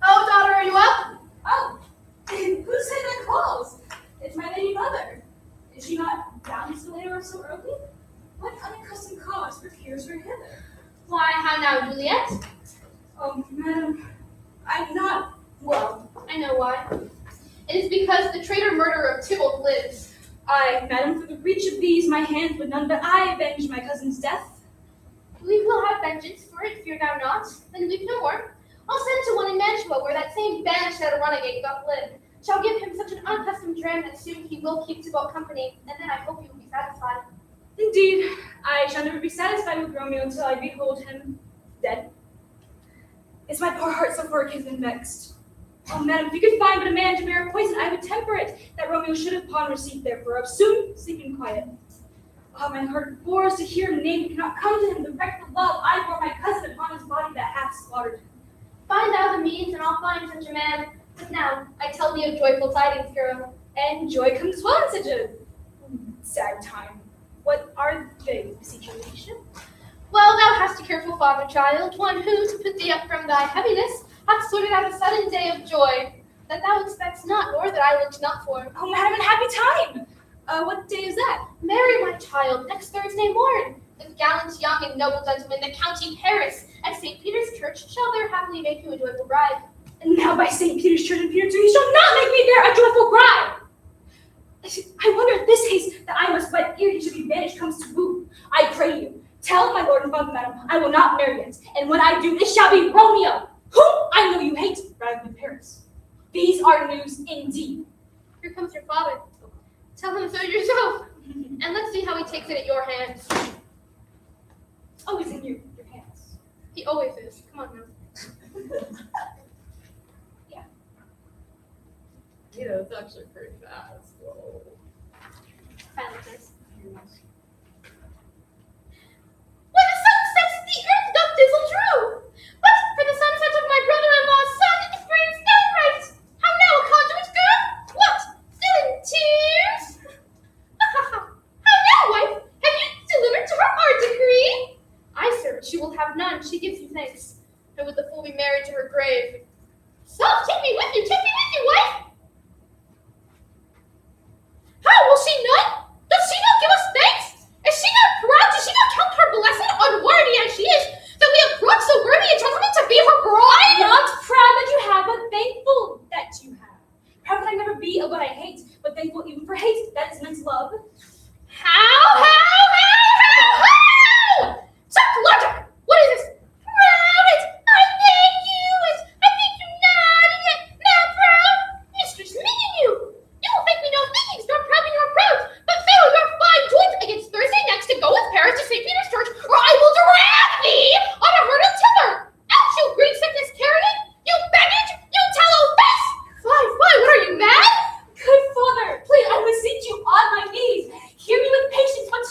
Oh, daughter, are you up? Oh, who said that calls? It's my lady mother. Is she not bound to lay her so early? What unaccustomed cause procures her hither? Why, how now, Juliet? Oh, madam, I'm not well. I know why. It is because the traitor murderer of Tybalt lives. Aye, madam, for the breach of these my hands would none but I avenge my cousin's death. We will have vengeance for it, fear thou not. Then weep no more. I'll send to one in Mantua, where that same banished renegade doth live. Shall give him such an unaccustomed dram that soon he will keep Tybalt company, and then I hope he will be satisfied. Indeed, I shall never be satisfied with Romeo until I behold him dead. Is my poor heart so far has been vexed? Oh, madam, if you could find but a man to bear a poison, I would temper it, that Romeo should upon receipt therefore of soon sleep in quiet. Oh, my heart bores to hear him named, cannot come to him the wreck of love I bore my cousin upon his body that hath slaughtered him. Find thou the means, and I'll find such a man. But now, I tell thee of joyful tidings, girl. And joy comes well in such a sad time. What are they, beseech your ladyship? Well, thou hast a careful father, child, one who, to put thee up from thy heaviness, hath sorted out a sudden day of joy, that thou expects not, nor that I looked not for. Oh, madam, and happy time! What day is that? Marry, my child, next Thursday morn. The gallant young and noble gentleman, the County Paris, at St. Peter's Church, shall there happily make you a joyful bride. And now by St. Peter's Church and Peter too, you shall not make me there a joyful bride! I wonder in this case that I must wed ere he should be banished comes to woo. I pray you, tell my lord and father, madam, I will not marry yet, and when I do, it shall be Romeo, whom I know you hate rather than Paris. These are news indeed. Here comes your father. Tell him so yourself, and let's see how he takes it at your hands. Oh, he's in your hands. He always is. Come on now. Yeah, it's actually pretty fast. Whoa. Silences. When the sun sets, the earth doth dizzle true. But for the sunset of my brother-in-law's son, it brings no right. How now, a conduit girl? What? Still in tears? How now, wife? Have you delivered to her our decree? Aye, sir, she will have none. She gives you thanks. And would the fool be married to her grave? So, take me with you, wife. How, will she not? Does she not give us thanks? Is she not proud? Does she not count her blessed, unworthy as she is, that we have brought so worthy a gentleman to be her bride? Not proud that you have, but thankful that you have. Proud that I never be of what I hate, but thankful even for hate that is meant to love. How? Suck logic! What is this? Proud it! I thank you! I think you not! Now proud! Mistress, meaning you! You will think me no thinkings, nor proud me nor proud, but fail your fine joints against Thursday next to go with Paris to St. Peter's Church, or I will drag thee on a hurdle tiller! Out, you green sickness carrion! You baggage! You tallow face! Fly, what are you, mad? Good father, please, I beseech you on my knees. Hear me with patience, but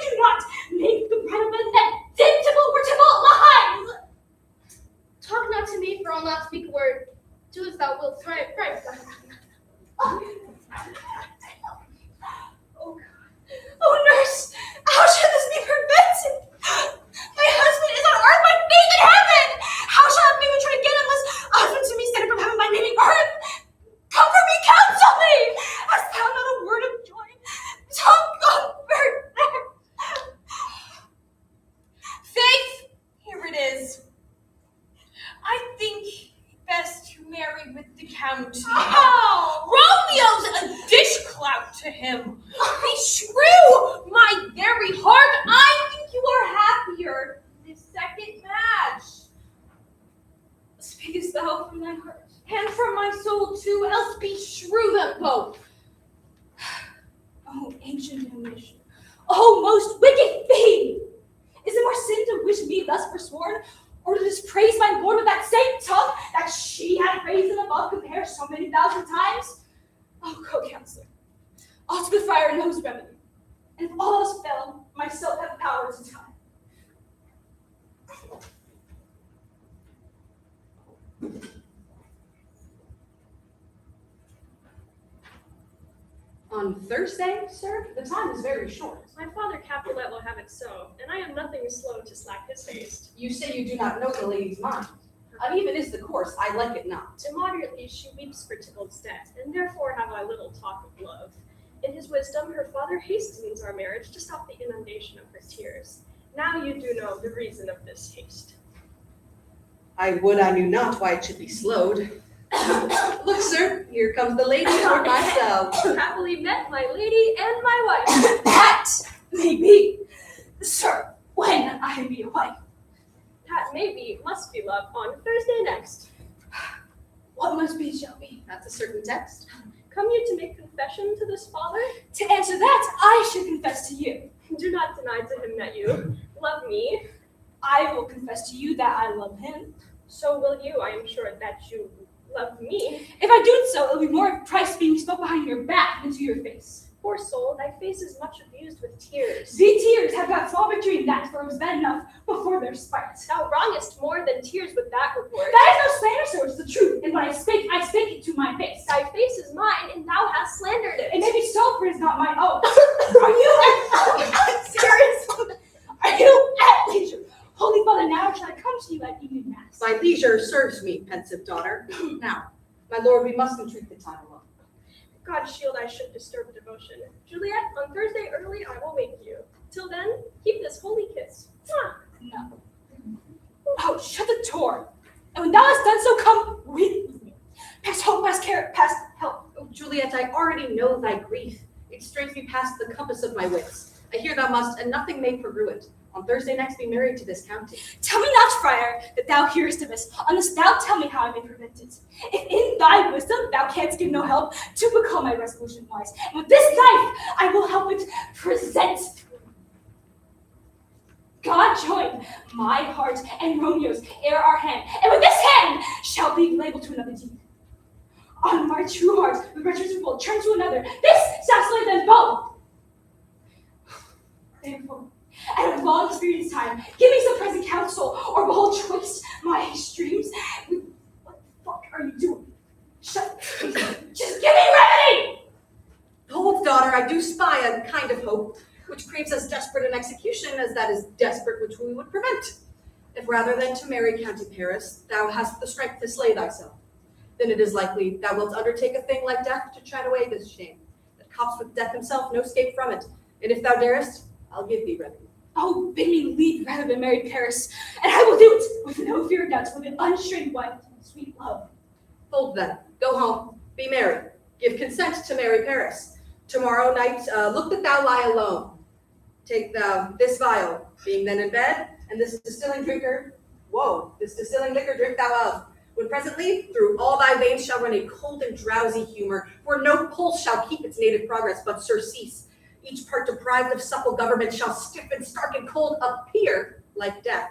do not make the bride of men that did Tybalt were Tybalt lies! Talk not to me, for I'll not speak a word. Do as thou wilt, pray. Oh, nurse, how should this be prevented? My husband is on earth, my faith in heaven! How shall I be try to get unless husband to me sent from heaven by naming earth? Comfort me, counsel me! Hast thou not a word of joy? Don't comfort me! Faith, here it is. I think best to marry with the county. Oh! Romeo's a dishclout to him. Beshrew my very heart, I think you are happier this second match. Speakest thou from thy heart? And from my soul too, else beshrew them both. Oh, ancient damnation. Oh, most wicked fiend! Is it more sin to wish me thus forsworn, or to dispraise my Lord with that same tongue that she had praised him above compared so many thousand times? Oh, co-counselor, ought the friar knows remedy, and if all else fail, myself have power to time. On Thursday, sir? The time is very short. My father Capulet will have it so, and I am nothing slow to slack his haste. You say you do not know the lady's mind. Uneven is the course, I like it not. Immoderately she weeps for Tybalt's debt, and therefore have I little talk of love. In his wisdom, her father hastens our marriage to stop the inundation of her tears. Now you do know the reason of this haste. I would I knew not why it should be slowed. Look, sir, here comes the lady toward myself. Happily met, my lady and my wife. That may be, sir, when I be a wife. That may be, must be love on Thursday next. What must be shall be. That's a certain text. Come you to make confession to this father? To answer that, I should confess to you. Do not deny to him that you love me. I will confess to you that I love him. So will you, I am sure, that you love me. If I do so, it'll be more of Christ being spoke behind your back than to your face. Poor soul, thy face is much abused with tears. The tears have got small victory in that, for it was bad enough before their spite. Thou wrongest more than tears with that report. That is no slander, sir, it's the truth. And when I speak it to my face. Thy face is mine, and thou hast slandered it. It may be so, for it is not mine own. Are you serious? Are you at leisure? Holy Father, now shall I come to you at evening mass? My leisure serves me, pensive daughter. Now, my lord, we must entreat the time alone. God shield I should disturb devotion. Juliet, on Thursday early I will wake you. Till then, keep this holy kiss. Mwah. No. Oh, shut the door. And when thou hast done so, come with me. Past hope, past care, past help. Oh, Juliet, I already know thy grief. It strains me past the compass of my wits. I hear thou must, and nothing may prorue it. On Thursday next be married to this county. Tell me not, friar, that thou hearest of this, unless thou tell me how I may prevent it. If in thy wisdom thou canst give no help, to become my resolution wise, and with this knife I will help it present. God join my heart and Romeo's ere our hand, and with this hand shall be labeled to another deed. On my true heart, the wretches will turn to another. This shall slay them both. Therefore, at a long experienced time, give me some present counsel, or behold, twist my streams. What the fuck are you doing? Shut. Just give me remedy! Hold, daughter, I do spy a kind of hope, which craves as desperate an execution as that is desperate which we would prevent. If rather than to marry County Paris, thou hast the strength to slay thyself, then it is likely thou wilt undertake a thing like death to chide away this shame, that cops with death himself no escape from it. And if thou darest, I'll give thee remedy. Oh, bid me leave rather than marry Paris, and I will do it with no fear of doubt, with an unstrained wife and sweet love. Hold then, go home, be merry, give consent to marry Paris. Tomorrow night, look that thou lie alone. Take thou this vial, being then in bed, and this distilling liquor drink thou of. When presently, through all thy veins shall run a cold and drowsy humor, for no pulse shall keep its native progress, but surcease. Each part deprived of supple government shall stiffen, stark, and cold appear like death.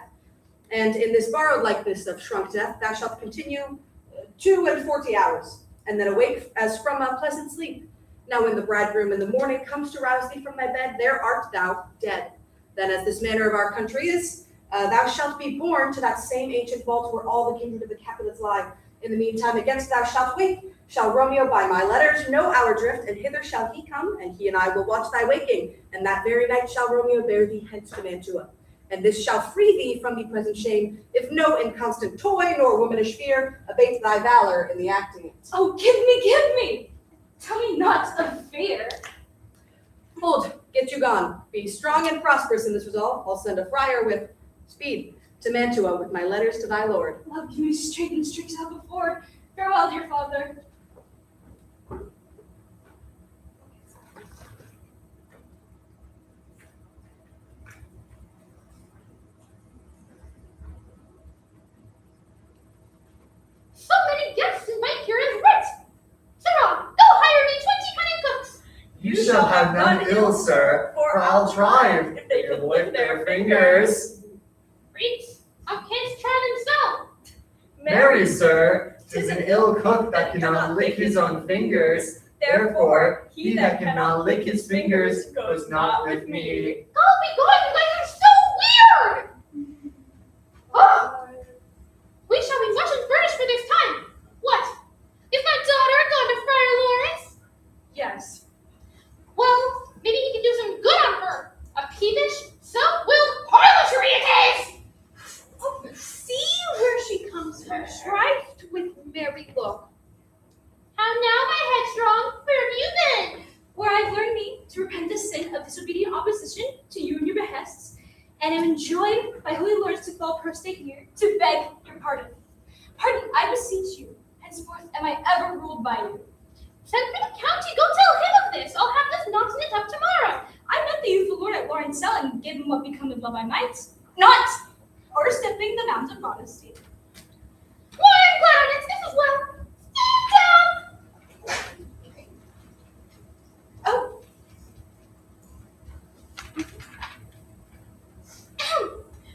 And in this borrowed likeness of shrunk death, thou shalt continue 42 hours, and then awake as from a pleasant sleep. Now when the bridegroom in the morning comes to rouse thee from thy bed, there art thou dead. Then as this manner of our country is, thou shalt be born to that same ancient vault where all the kindred of the Capulets lie. In the meantime, against thou shalt wait, shall Romeo by my letters know our drift, and hither shall he come, and he and I will watch thy waking, and that very night shall Romeo bear thee hence to Mantua. And this shall free thee from the present shame, if no inconstant toy nor womanish fear abate thy valor in the acting it. Oh, give me! Tell me not of fear. Hold, get you gone. Be strong and prosperous in this resolve. I'll send a friar with speed to Mantua with my letters to thy lord. Love, give me straight and strict out before. Farewell, dear father. So many guests in my curious writ! Sirrah, go hire me 20 cunning cooks! You shall have none ill, sir, for I'll try if they can lift their fingers. Reach, how canst try themselves? Marry, sir, 'tis an ill cook that cannot lick his own fingers. Therefore, he that cannot lick his fingers goes not with me. Go be going, you guys are so weird! Oh, we shall be much furnished for this time. What? Is my daughter gone to Friar Lawrence? Yes. Well, maybe he can do some good on her. A peevish, self-willed harlotry it is! Oh, see where she comes from, strifed with merry look. How now, my headstrong? Where have you been? Where I've learned me to repent the sin of disobedient opposition to you and your behests, and am enjoined by holy lords to fall prostrate here to beg your pardon. Pardon, I beseech you. Henceforth am I ever ruled by you. Send for the county, go tell him of this. I'll have this nonsense up tomorrow. I met the youthful lord at Lawrence Cell and gave him what becometh love I might, not o'erstepping the bounds of modesty. Why, I'm glad on it. This is well. Stand down. Oh.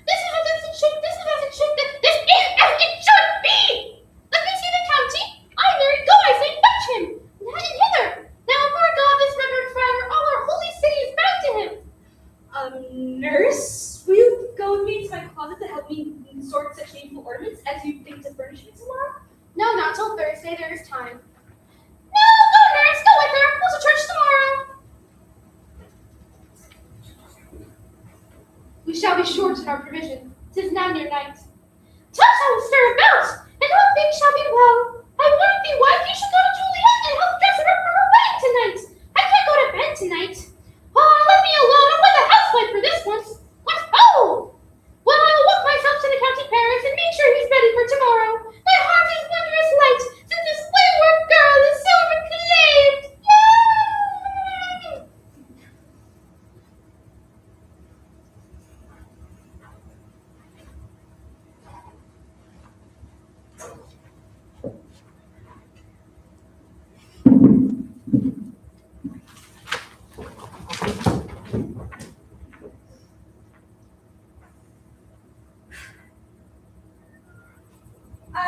This is as it should. This is as it should. This is as it should be. Let me see the county. I marry. Go, I say, fetch him. Not in hither. Now, for God, this reverend friar, all our holy city is bound to him. Nurse, will you go with me to my closet to help me sort such shameful ornaments as you think to furnish me tomorrow? No, not till Thursday. There is time. No, go, nurse. Go with her. We'll to church tomorrow. We shall be short in our provision. 'Tis now near night. Tell us how we stir about, and all things shall be well. I warrant thee, wife, you should go to Juliet and help dress her up for her wedding tonight. I can't go to bed tonight. Oh, let me alone. I'm with a housewife for this once. What? Oh! Well, I will walk myself to the county parish and make sure he's ready for tomorrow. My heart is wondrous light, since this wayward girl is so reclaimed.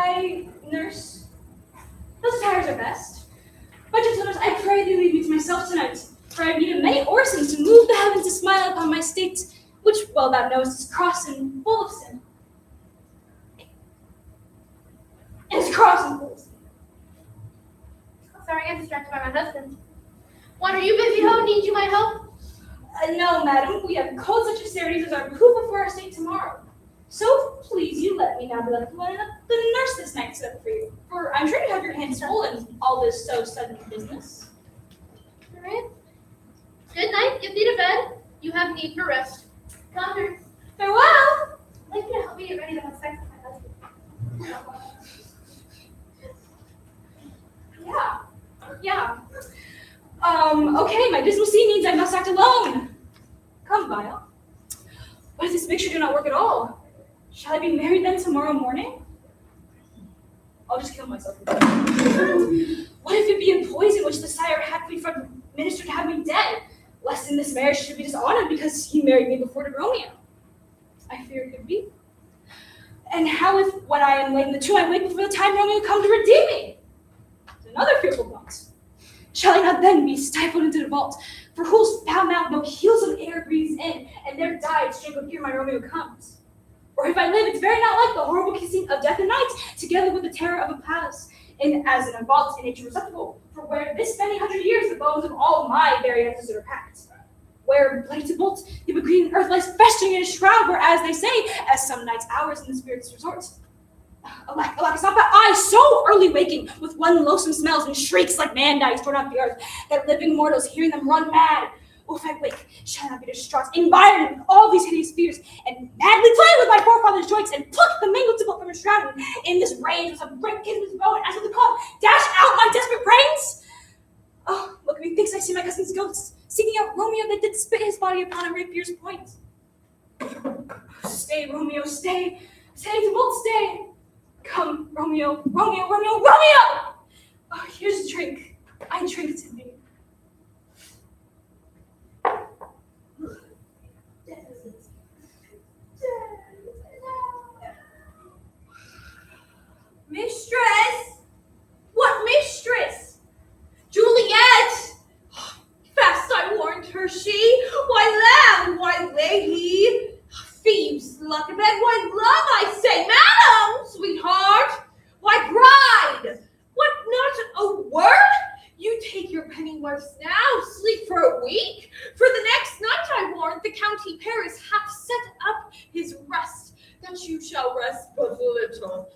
Yay! Nurse, those tires are best. But gentle nurse, I pray thee leave me to myself tonight, for I have needed many orisons to move the heavens to smile upon my state, which well thou knowest is cross and full of sin. It is cross and full of sin. Sorry, I got distracted by my husband. What, are you busy, ho? Need you my help? No, madam, we have cold such austerities as are proof before our state tomorrow. So please you let me now be left alone and let the nurse this night set up for you. For I'm sure you have your hands full in all this so sudden business. All right. Good night. Get thee to bed. You have need for rest. Come here. Farewell. I'd like you to help me get ready to have sex with my husband. Yeah. Okay, my dismal scene means I must act alone. Come, Vile. What if this mixture do not work at all? Shall I be married then tomorrow morning? I'll just kill myself. What if it be a poison which the sire had me from minister to have me dead? Lest in this marriage should be dishonored because he married me before to Romeo. I fear it could be. And how if when I am late in the tomb I wake before the time Romeo come to redeem me? It's another fearful thought. Shall I not then be stifled into the vault? For whose foul mouth no heels of air breathes in, and there died strangled here my Romeo comes. Or if I live, it's very not like the horrible kissing of death and night, together with the terror of a palace, and as in a vault in nature receptacle, for where this many hundred years the bones of all my very ancestors are packed. Where, bloody to bolt, the green earth lies festering in a shroud, where, as they say, as some nights hours in the spirit's resort. Alack, alack, it's not that I, so early waking, with one loathsome smells and shrieks like man dies torn off the earth, that living mortals hearing them run mad. Oh, if I wake, shall I be distraught, environed with all these hideous fears, and madly play with my forefather's joints, and pluck the mangled tibble from his shroud, in this rage with some great kid with his bow, and as with the club, dash out my desperate brains? Oh, look at me, thinks I see my cousin's ghosts, seeking out Romeo that did spit his body upon a rapier's point. Stay, Romeo, stay, stay, Tybalt, stay. Come, Romeo, Romeo, Romeo, Romeo! Oh, here's a drink. I drink to thee. Mistress! What mistress? Juliet! Fast I warned her she. Why, lamb, why, lady? Thieves, luck abed, why, love, I say, madam, sweetheart, why, bride? What, not a word? You take your pennyworths now, sleep for a week. For the next night, I warrant, the county Paris hath set up his rest, that you shall rest but little.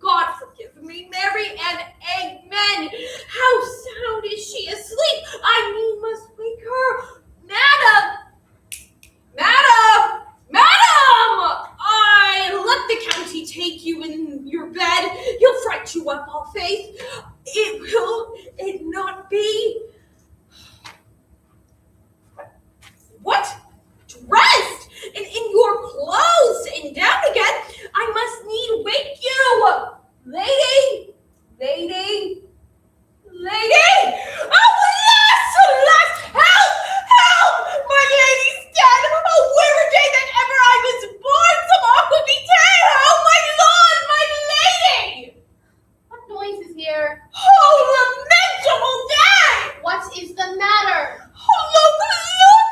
God forgive me, Mary, and amen. How sound is she asleep? I need must wake her. Madam! Madam! Madam! I let the county take you in your bed. He'll fright you up, all faith. It will it not be? What? Dressed and in your clothes and down again? I must need wake you. Lady! Lady! Lady! Oh, alas! Alas! Help! Help! My lady's dead! Oh, where a day that ever I was born! Some aqua vitae! Oh, my lord! My lady! What noise is here? Oh, lamentable day! What is the matter? Oh, look!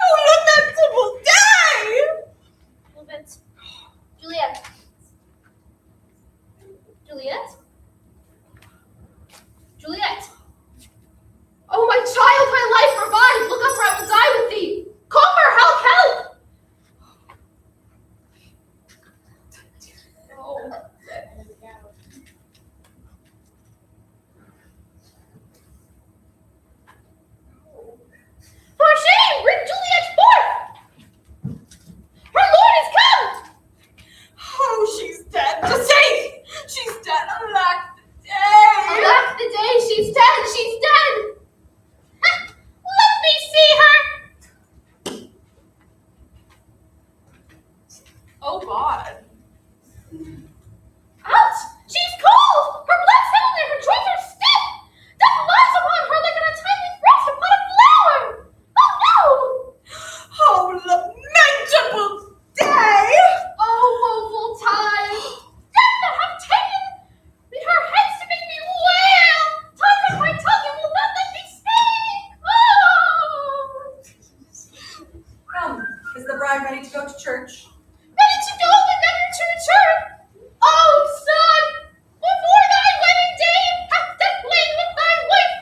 Oh, lamentable day! Move it. Juliet. Juliet? Juliet! Oh, my child, my life revive! Look up, or I will die with thee! Call for help, help! Oh. For shame! Bring Juliet forth! Her lord is come! Oh, she's dead. To say she's dead. Alack the day. Alack the day, she's dead, she's dead! Ah, let me see her! Oh, God. Out! She's cold! Her blood's settled and her joints are stiff! Death lies upon her like an untimely frost upon a flower! Oh no! Oh, lamentable day! Oh, woeful time! Death that hath taken in her heads to make me wail! Time from my tongue and will not let me speak! Oh! Come, is the bride ready to go to church? Ready to go and ready to return! Oh, son! Before thy wedding day hath death lain with thy wife!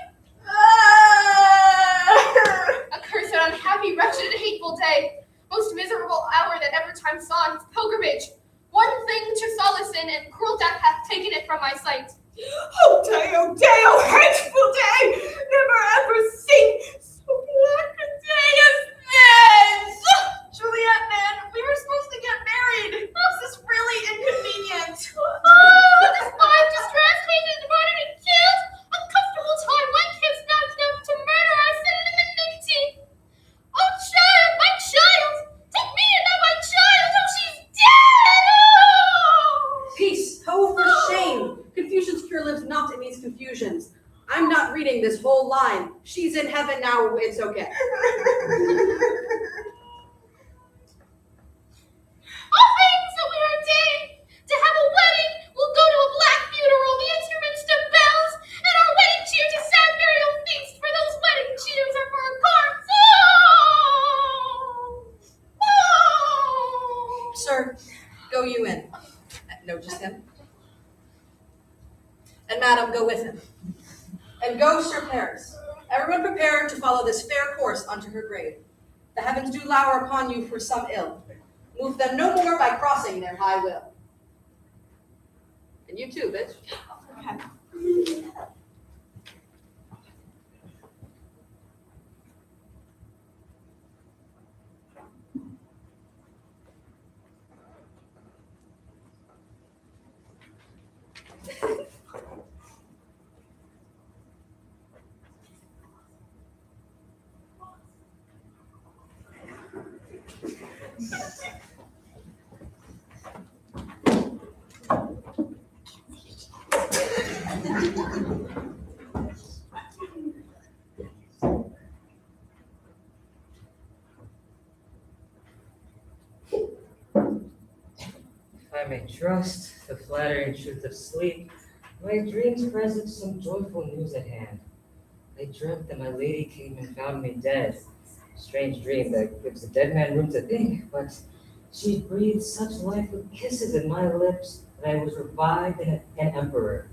Accursed, unhappy, wretched, and hateful day! Most miserable hour that ever time saw in his pilgrimage! One thing to solace in, and cruel death hath taken it from my sight. Oh, day, oh, hateful day! Never ever seen so black a day as this! Juliet, man, we were supposed to get married. This is really inconvenient. Oh, this life distress, hated, murdered, and killed! A comfortable time, one kiss not enough to murder our sin and enmity! Oh, child, my child! Take me and not my child! Oh, she's dead! Oh! Peace, oh, for shame! Confusion's cure lives not in these confusions. I'm not reading this whole line. She's in heaven now, it's okay. All things that we are ordained to have a wedding will go to a black funeral, the instruments to bells, and our wedding cheer to sad burial feast, for those wedding cheers are for a corpse. Oh! Sir, go you in. No, just him. And madam, go with him. And go, Sir Paris. Everyone prepare to follow this fair course unto her grave. The heavens do lower upon you for some ill. Move them no more by crossing their high will. And you too, bitch. Okay. If I may trust the flattering truth of sleep, my dreams present some joyful news at hand. I dreamt that my lady came and found me dead. Strange dream that gives a dead man room to think, but she breathed such life with kisses in my lips that I was revived and an emperor.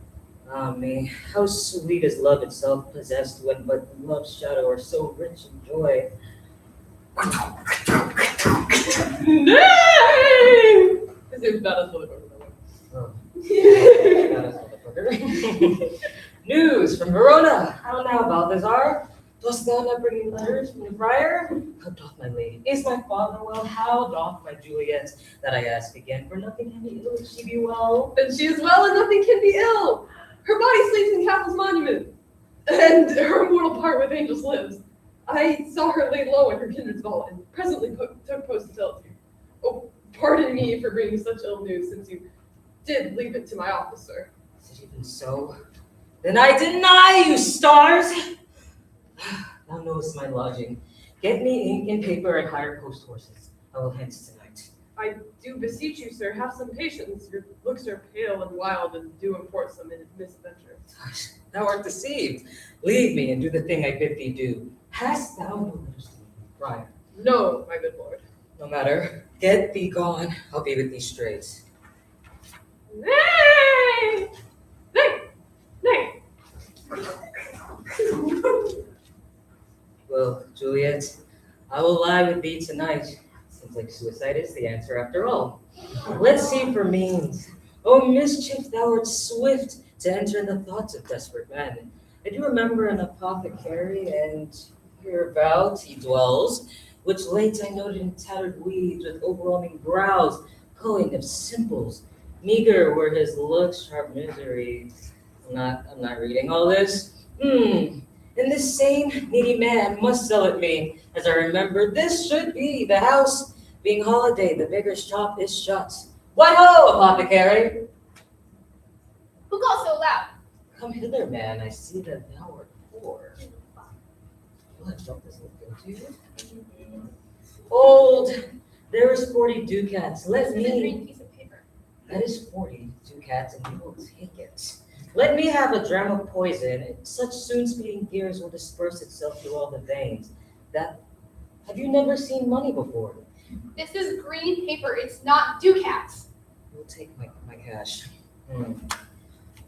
Ah me, how sweet is love itself possessed when but love's shadow are so rich in joy. Nay! His name's Badass Oh. News from Verona. How now, Balthazar? Dost thou not bring me letters from the friar? How doth my lady? Is my father well? How doth my Juliet? That I ask again, for nothing can be ill if she be well. And she is well and nothing can be ill. Her body sleeps in Castle's monument, and her immortal part with angels lives. I saw her laid low in her kindred's vault, and presently took post to tell it to you. Oh, pardon me for bringing such ill news, since you did leave it to my office, sir. Is it even so? Then I deny you, stars! Thou knowest my lodging. Get me ink and paper and hire post horses. I will hence tonight. I do beseech you, sir, have some patience. Your looks are pale and wild, and do import some misadventure. Thou art deceived. Leave me and do the thing I bid thee do. Hast thou no letters to me, friar? No, my good lord. No matter. Get thee gone. I'll be with thee straight. Nay! Nay! Nay! Well, Juliet, I will lie with thee tonight. Seems like suicide is the answer after all. Let's see for means. Oh, mischief, thou art swift to enter in the thoughts of desperate men. I do remember an apothecary, and hereabout he dwells, which late I noted in tattered weeds with overwhelming brows, poet of simples. Meager were his looks, sharp misery. I'm not reading all this. And this same needy man must sell it me. As I remember, this should be the house. Being holiday, the beggar's shop is shut. What ho, apothecary? Who calls so loud? Come hither, man. I see that thou art poor. What does look good to you? Old, there is 40 ducats. Let This is a me. green piece of paper. That is 40 ducats, and we will take it. Let me have a dram of poison. Such soon speeding gears will disperse itself through all the veins. Have you never seen money before? This is green paper. It's not ducats. We'll take my cash.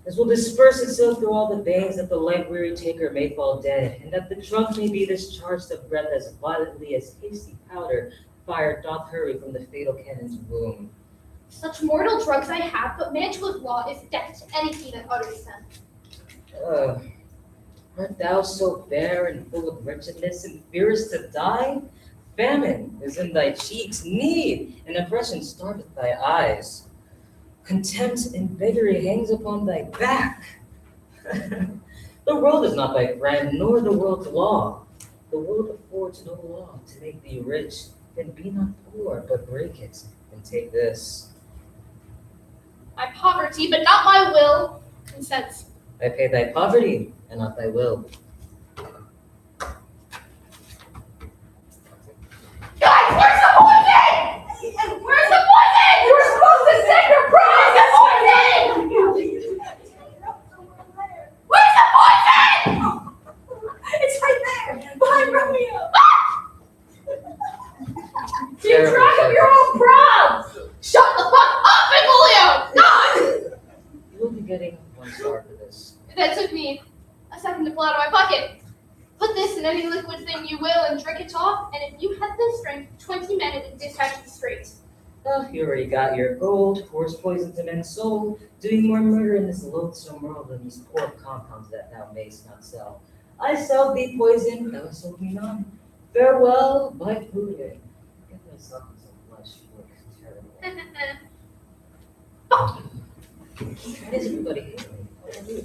This will disperse itself through all the veins, that the light weary taker may fall dead, and that the trunk may be discharged of breath as violently as hasty powder fire doth hurry from the fatal cannon's womb. Such mortal drugs I have, but Mantua's law is death to anything that utters them. Art thou so bare and full of wretchedness, and fearest to die? Famine is in thy cheeks, need and oppression starveth thy eyes. Contempt and beggary hangs upon thy back. The world is not thy friend, nor the world's law. The world affords no law to make thee rich. Then be not poor, but break it, and take this. My poverty, but not my will, consents. I pay thy poverty, and not thy will. Guys, where's the poison? Where's the poison? You're supposed to send your prize the poison! Where's the poison? It's right there, behind Romeo. Keep track of your own props! great. Oh, you already got your gold, pours poison to men's soul, doing more murder in this loathsome world than these poor compounds that thou mayst not sell. I sell thee poison, thou sold me none. Farewell, my pudding. Get myself in some flesh, look terrible. Why does everybody hate me?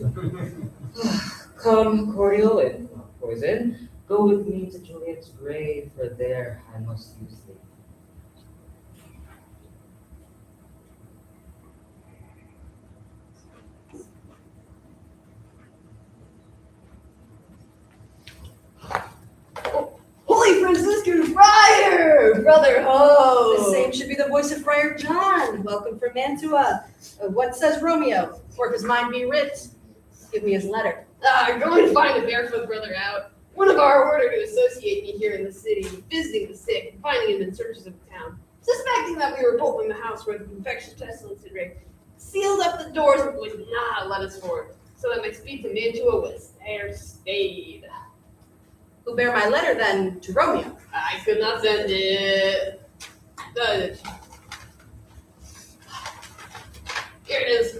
Come, cordial, if not poison, go with me to Juliet's grave, for there I must use thee. Holy Franciscan Friar! Brother Ho! The The same should be the voice of Friar John. Welcome from Mantua. What says Romeo? Or if his mind be writ, give me his letter. Going to find a barefoot brother out. One of our order to associate me here in the city, visiting the sick, and finding him in searches of the town. Suspecting that we were both in the house where the infectious pestilence had reigned, sealed up the doors and would not let us forth, so that my speed to Mantua was there stayed. Who bear my letter then to Romeo? I could not send it. Here it is.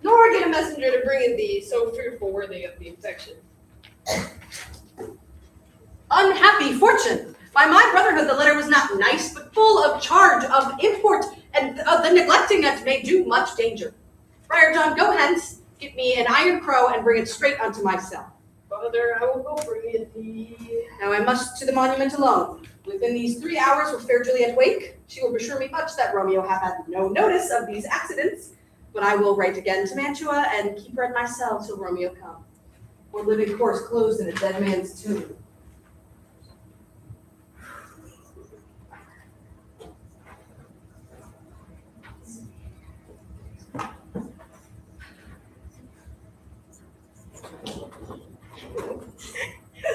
Nor get a messenger to bring in thee, so fearful were they of the infection. Unhappy fortune! By my brotherhood, the letter was not nice, but full of charge of import, and the neglecting it may do much danger. Friar John, go hence, get me an iron crow, and bring it straight unto my cell. Father, I will go bring it thee. Now I must to the monument alone. Within these 3 hours will fair Juliet wake. She will assure me much that Romeo hath had no notice of these accidents, but I will write again to Mantua and keep her at my cell till Romeo come, or living corpse closed in a dead man's tomb.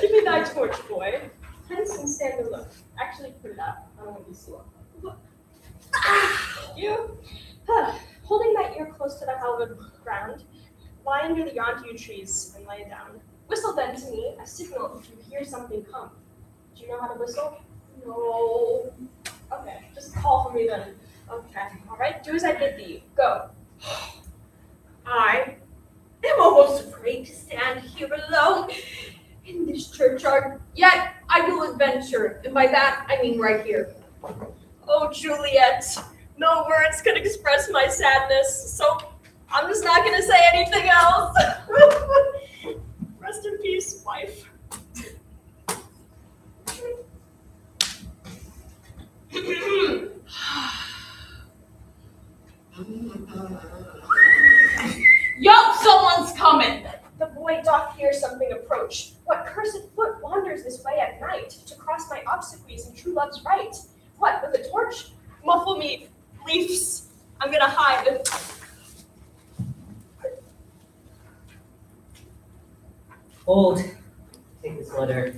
Give me thy torch, boy. Hence and stand alone. Actually, put it up. I don't want to be slow. You, holding that ear close to the hallowed ground, lie under the yonder yew trees and lay it down. Whistle then to me a signal if you hear something come. Do you know how to whistle? No. Okay, just call for me then. Okay, all right. Do as I bid thee. Go. I am almost afraid to stand here alone in this churchyard, yet I will adventure, and by that I mean right here. Oh, Juliet, no words can express my sadness, so I'm just not going to say anything else. Rest in peace, wife. Yo, someone's coming! The boy doth hear something approach. What cursed foot wanders this way at night to cross my obsequies and true love's right? What, with a torch? Muffle me, leaves. I'm gonna hide. Hold, take this letter.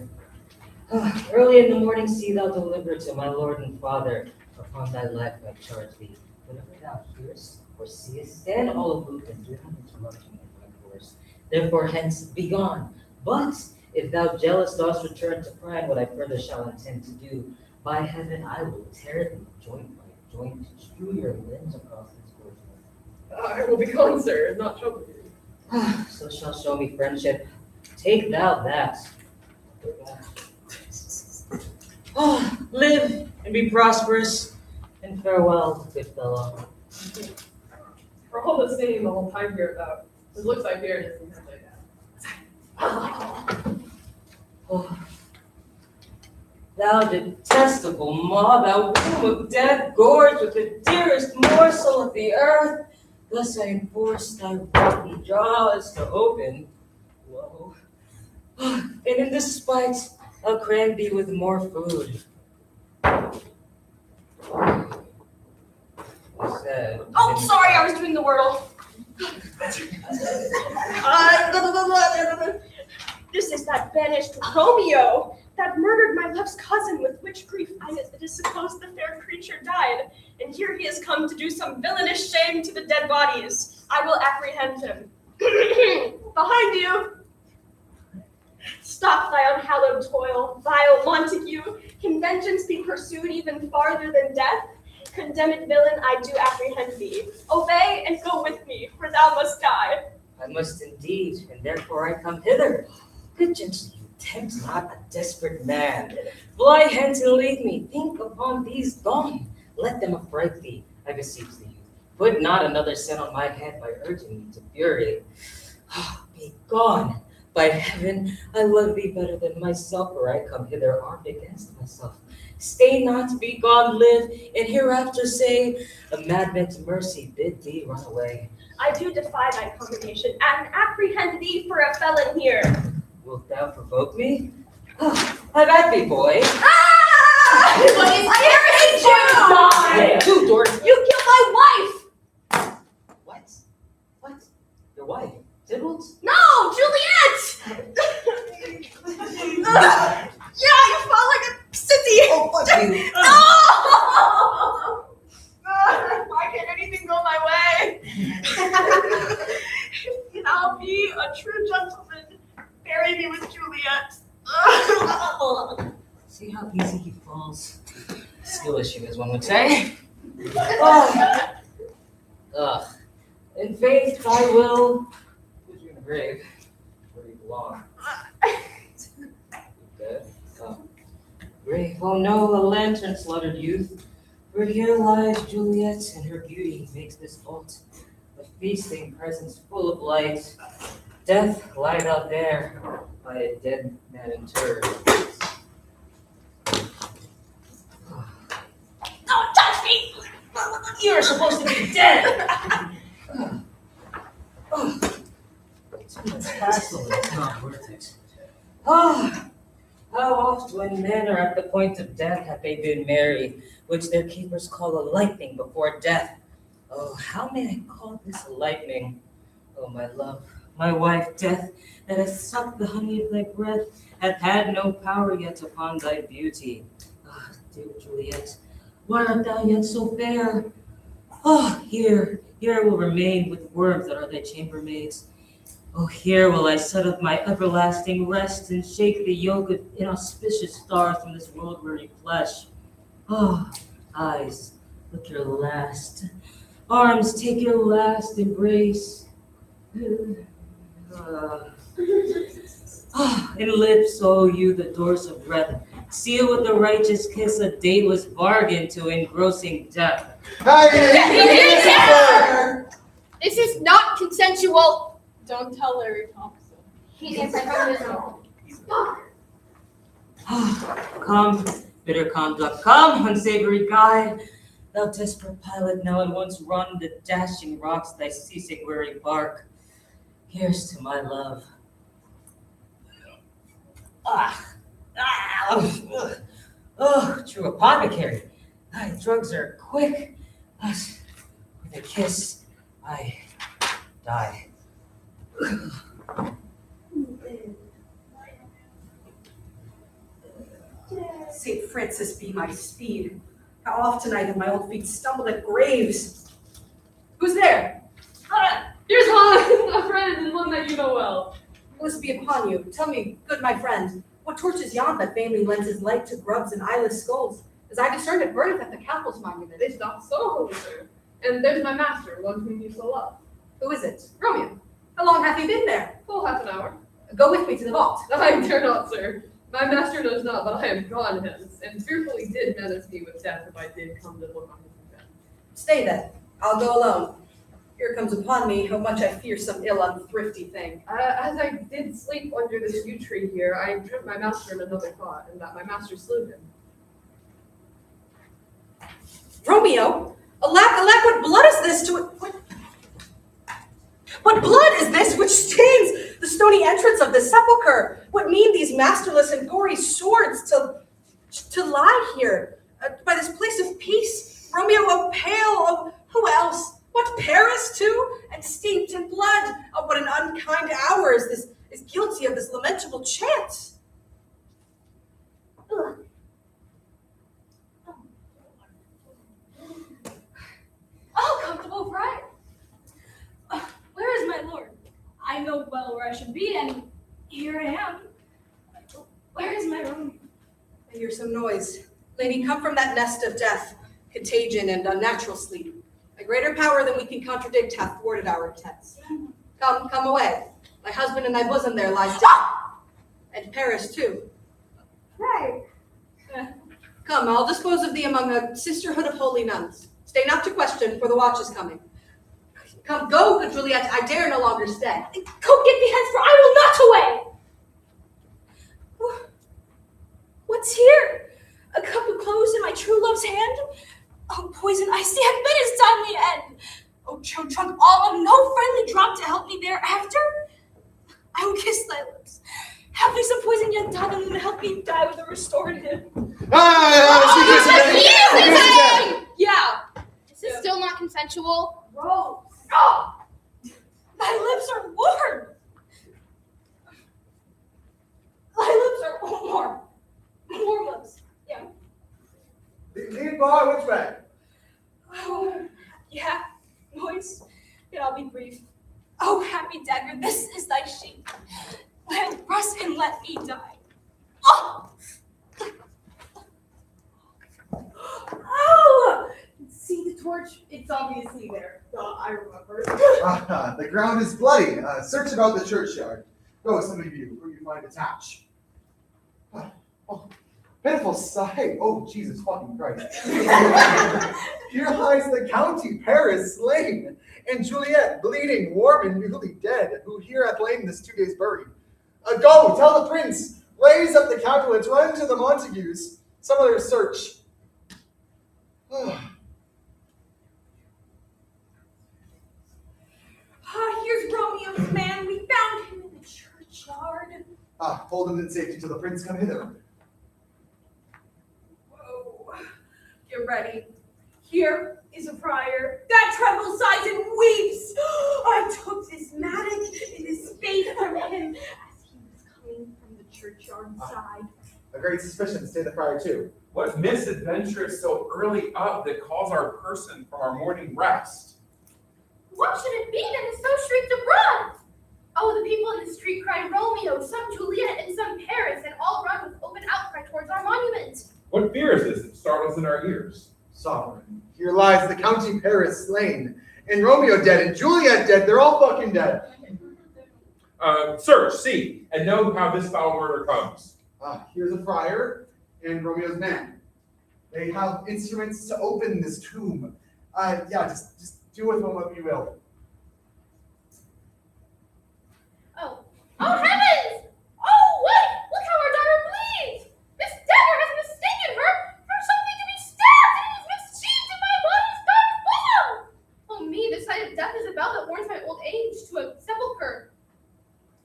Early in the morning see thou deliver to my lord and father. Upon thy life I charge thee. Whatever thou hearest or seest, stand all aloof and do not interrupt me in my course. Therefore hence be gone. But if thou jealous dost return to prying what I further shall intend to do, by heaven I will tear thee joint by joint, to strew your limbs across this portion. I will be gone, sir, and not trouble you. So shall show me friendship. Take thou that. Live and be prosperous, and farewell, good fellow. We're all the same the whole time here about. It looks like here it is like that. Oh. Thou detestable maw, thou womb of death, gorged with the dearest morsel of the earth, thus I enforce thy rotten jaws to open. Whoa. And in despite, I'll cram thee with more food. Said, Oh, sorry, I was doing the wordle. This is that banished Romeo that murdered my love's cousin, with which grief it is supposed the fair creature died. And here he has come to do some villainous shame to the dead bodies. I will apprehend him. Behind you. Stop thy unhallowed toil, vile Montague. Conventions be pursued even farther than death. Condemned villain, I do apprehend thee. Obey and go with me, for thou must die. I must indeed, and therefore I come hither. Good gentlemen, tempt not a desperate man. Fly hence and leave me. Think upon these gone. Let them affright thee, I beseech thee. Put not another sin on my head by urging me to fury. Be gone. By heaven, I love thee better than myself, or I come hither armed against myself. Stay not, be gone, live, and hereafter say, a madman's mercy bid thee run away. I do defy thy combination, and apprehend thee for a felon here. Wilt thou provoke me? Have at thee, boy. Ah! What is Hey, you dork. You killed my wife! What? Your wife? Tybalt? No, Juliet! Yeah, you felt like a city. Oh, fuck you. No! Why can't anything go my way? And I'll be a true gentleman. Bury me with Juliet. See how easy he falls. Skill issue, as one would say. Ugh. In faith, I will put you in the grave where you belong. Dead? Oh. Grave, oh no, a lantern slaughtered youth. For here lies Juliet, and her beauty makes this vault a feasting presence full of light. Death lied out there by a dead man interred. Don't touch me! You're supposed to be dead! Too much hassle is not worth it. How oft when men are at the point of death have they been merry, which their keepers call a lightning before death. Oh, how may I call this a lightning? Oh, my love, my wife, death, that has sucked the honey of thy breath, hath had no power yet upon thy beauty. Ah, dear Juliet, why art thou yet so fair? Oh, here will remain with worms that are thy chambermaids. Oh, here will I set up my everlasting rest and shake the yoke of inauspicious stars from this world-weary flesh. Oh, eyes, look your last. Arms, take your last embrace. And lips, oh, you the doors of breath. Seal with the righteous kiss a dateless bargain to engrossing death. This is not consensual. Don't tell Larry Thompson. He is from his own. Come, bitter conduct, come, unsavory guide. Thou desperate pilot, now at once run the dashing rocks thy seasick weary bark. Here's to my love. True apothecary. Thy drugs are quick. Thus, with a kiss, I die. St. Francis be my speed. How often I have my old feet stumbled at graves. Who's there? Here's one, a friend and one that you know well. Bliss be upon you. Tell me, good my friend, what torch is yon that vainly lends his light to grubs and eyeless skulls? As I discerned it burneth at the Capel's monument. It's not so, holy sir. And there's my master, one whom you so love. Who is it? Romeo. How long hath he been there? Full half an hour. Go with me to the vault. I dare not, sir. My master knows not, but I am gone hence, and fearfully did menace me with death if I did come to look on his event. Stay then. I'll go alone. Here comes upon me how much I fear some ill unthrifty thing. As I did sleep under this yew tree here, I dreamt my master in another thought, and that my master slew him. Romeo? Alack, what blood is this to it? What blood is this which stains the stony entrance of this sepulchre? What mean these masterless and gory swords to lie here by this place of peace? Romeo, oh pale, oh who else? What, Paris too? And steeped in blood? Oh, what an unkind hour is guilty of this lamentable chant. Oh, comfortable friar. Where is my lord? I know well where I should be, and here I am. Where is my room? I hear some noise. Lady, come from that nest of death, contagion, and unnatural sleep. A greater power than we can contradict hath thwarted our intents. Come away. My husband in thy bosom there lies dead. And Paris too. Right. Come, I'll dispose of thee among a sisterhood of holy nuns. Stay not to question, for the watch is coming. Come, go, good Juliet, I dare no longer stay. Go get thee hence, for I will not away. What's here? A cup of clothes in my true love's hand? Oh, poison I see hath been his timely end. Oh, drunk all of no friendly drop to help me thereafter? I will kiss thy lips. Have me some poison yet die than to help me die with a restorative. Yeah. This is still not consensual. Rose. Oh! Thy lips are warm. Thy lips are warm. Warm lips. Yeah. Lead boy, which way? Oh, yeah. Noise. Yet I'll be brief. Oh, happy dagger, this is thy sheath. Let rust and let me die. Oh! Oh! See the torch? It's obviously there. I remember. The ground is bloody. Search about the churchyard. Go, some of you, where you find attached. Oh, pitiful sight. Oh, Jesus fucking Christ. Here lies the county, Paris, slain, and Juliet, bleeding, warm, and newly dead, who here hath lain this 2 days buried. Go, tell the prince, raise up the Capulets, run to the Montagues, some other search. Here's Romeo's man. We found him in the churchyard. Hold him in safety till the prince come hither. Whoa. Get ready. Here is a friar that trembles, sighs, and weeps. I took this mattock and this spade from him as he was coming from the churchyard side. A great suspicion, stay the friar too. What misadventure is so early up that calls our person from our morning rest? What should it be that is so shrieked abroad? Oh, the people in the street cry Romeo, some Juliet, and some Paris, and all run with open outcry towards our monument. What fear is this that startles in our ears? Sovereign, here lies the county Paris slain, and Romeo dead, and Juliet dead, they're all fucking dead. Search, see, and know how this foul murder comes. Here's a friar and Romeo's man. They have instruments to open this tomb. Just do with them what you will. Oh heavens! Oh, wait! Look how our daughter bleeds! This dagger has mistaken her for something to be stabbed, and it is mischieved in my body's dark bosom! Oh me, the sight of death is a bell that warns my old age to a sepulchre.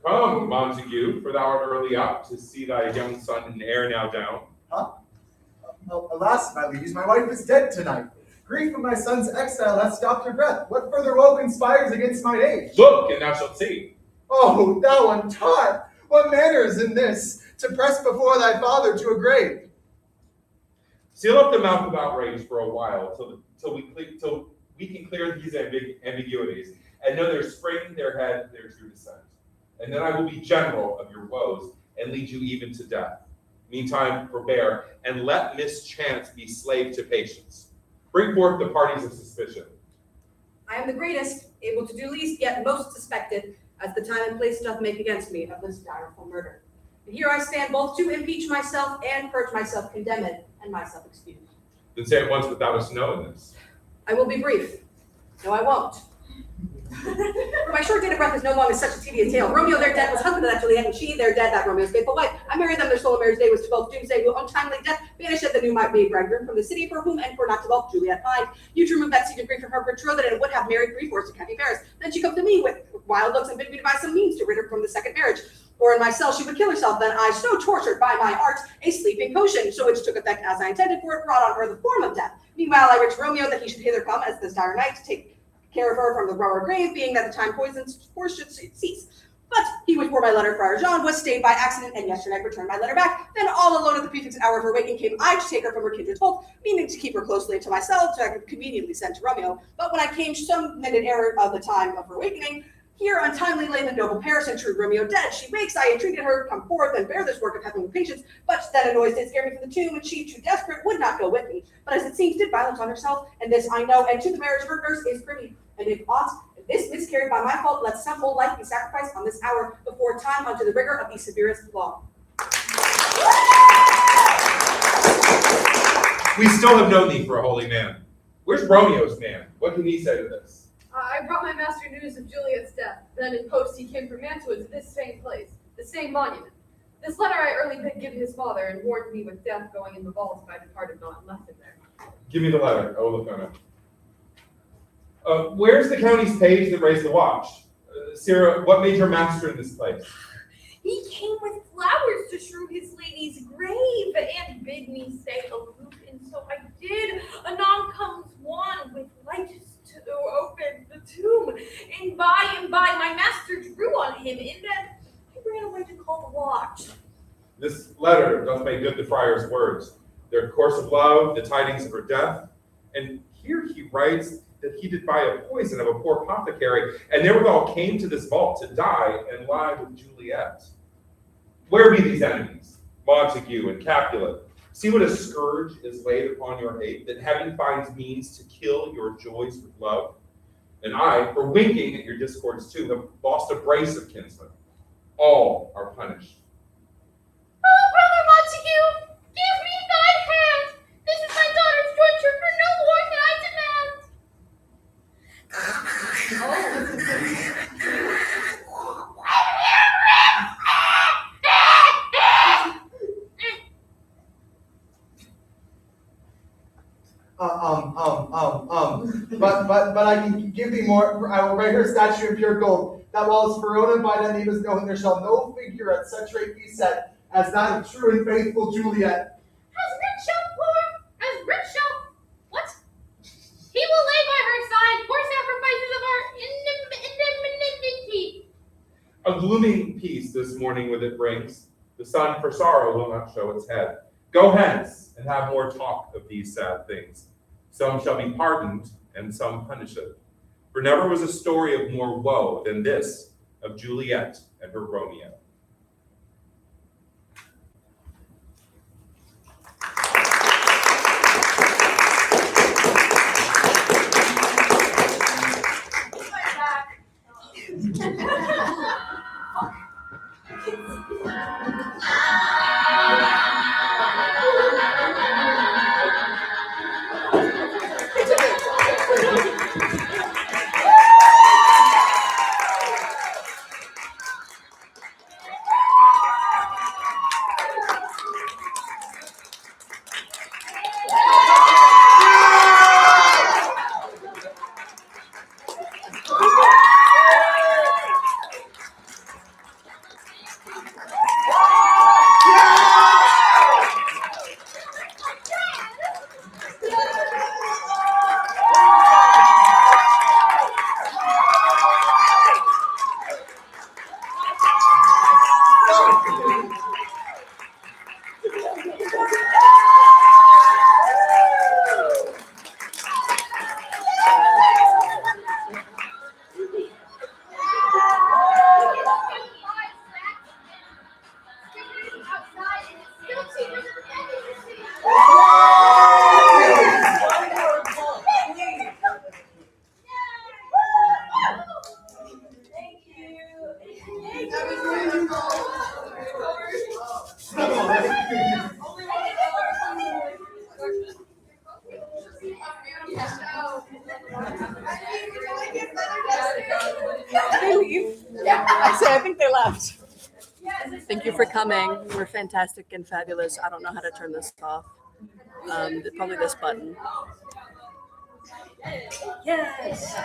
Come, Montague, for thou art early up to see thy young son and heir now down. Alas, my liege, my wife is dead tonight. Grief of my son's exile hath stopped her breath. What further woe conspires against mine age? Look, and thou shalt see. Oh, thou untaught! What manner is in this, to press before thy father to a grave? Seal up the mouth of outrage for a while, till we can clear these ambiguities, and know their spring, their head, their true descent. And then I will be general of your woes, and lead you even to death. Meantime, forbear, and let mischance be slave to patience. Bring forth the parties of suspicion. I am the greatest, able to do least, yet most suspected, as the time and place doth make against me of this direful murder. And here I stand both to impeach myself and purge myself condemned and myself excused. Then say at once what thou dost know in this. I will be brief. No, I won't. For my short date of breath is no longer such a tedious tale. Romeo, their dead, was husband of that Juliet, and she, their dead, that Romeo's faithful wife. I married them, their solemn marriage day was to both doomsday, who untimely death banished the new might be bridegroom from the city, for whom and for not to both Juliet pined. You to remove that seed of grief from her betrothed, and would have married Preform to County Paris. Then she come to me with wild looks and bid me to buy some means to rid her from the second marriage. Or in my cell she would kill herself. Then I, so tortured by my art, a sleeping potion, so which took effect as I intended, for it brought on her the form of death. Meanwhile I writ to Romeo that he should hither come as this dire night to take care of her from the rower grave, being that the time poison's force should cease. But he which bore my letter, Friar Jean, was stayed by accident, and yesternight returned my letter back. Then all alone at the prefixed hour of her waking came I to take her from her kindred's fold, meaning to keep her closely to myself, so I could conveniently send to Romeo. But when I came some minute error of the time of her wakening, Here untimely lay the noble Paris and true Romeo dead. She wakes, I entreated her, come forth and bear this work of heaven with patience. But that a noise did scare me from the tomb, and she, too desperate, would not go with me. But as it seems, did violence on herself, and this I know, and to the marriage her nurse is privy. And if aught this miscarried by my fault, let some whole life be sacrificed on this hour before time unto the rigor of the severest law. We still have known thee for a holy man. Where's Romeo's man? What can he say to this? I brought my master news of Juliet's death. Then in post he came from Mantua to this same place, the same monument. This letter I early did give his father, and warned me with death going in the vault if I departed not and left him there. Give me the letter. I will look on it. Where's the county's page that raised the watch? Sarah, what made your master in this place? He came with flowers to strew his lady's grave, and bid me stay aloof, and so I did. Anon comes one with lights to open the tomb, and by my master drew on him, and then I ran away to call the watch. This letter doth make good the friar's words, their course of love, the tidings of her death, and here he writes that he did buy a poison of a poor apothecary, and therewithal came to this vault to die and lie with Juliet. Where be these enemies, Montague and Capulet? See what a scourge is laid upon your hate, that heaven finds means to kill your joys with love. And I, for winking at your discords too, have lost a brace of kinsmen. All are punished. Oh, Brother Montague, give me thy hand. This is my daughter's jointure, for no more than I demand. But I can give thee more. I will write her statue in pure gold, that while Verona by that name is known, there shall no figure at such rate be set as that of true and faithful Juliet. As rich shall, what? He will lay by her side for sacrifices of our indemnity. A gloomy peace this morning with it brings. The sun for sorrow will not show its head. Go hence and have more talk of these sad things. Some shall be pardoned and some punished. For never was a story of more woe than this of Juliet and her Romeo. They leave. Yeah, I think they left. Thank you for coming. You were fantastic and fabulous. I don't know how to turn this off. Probably this button. Yes.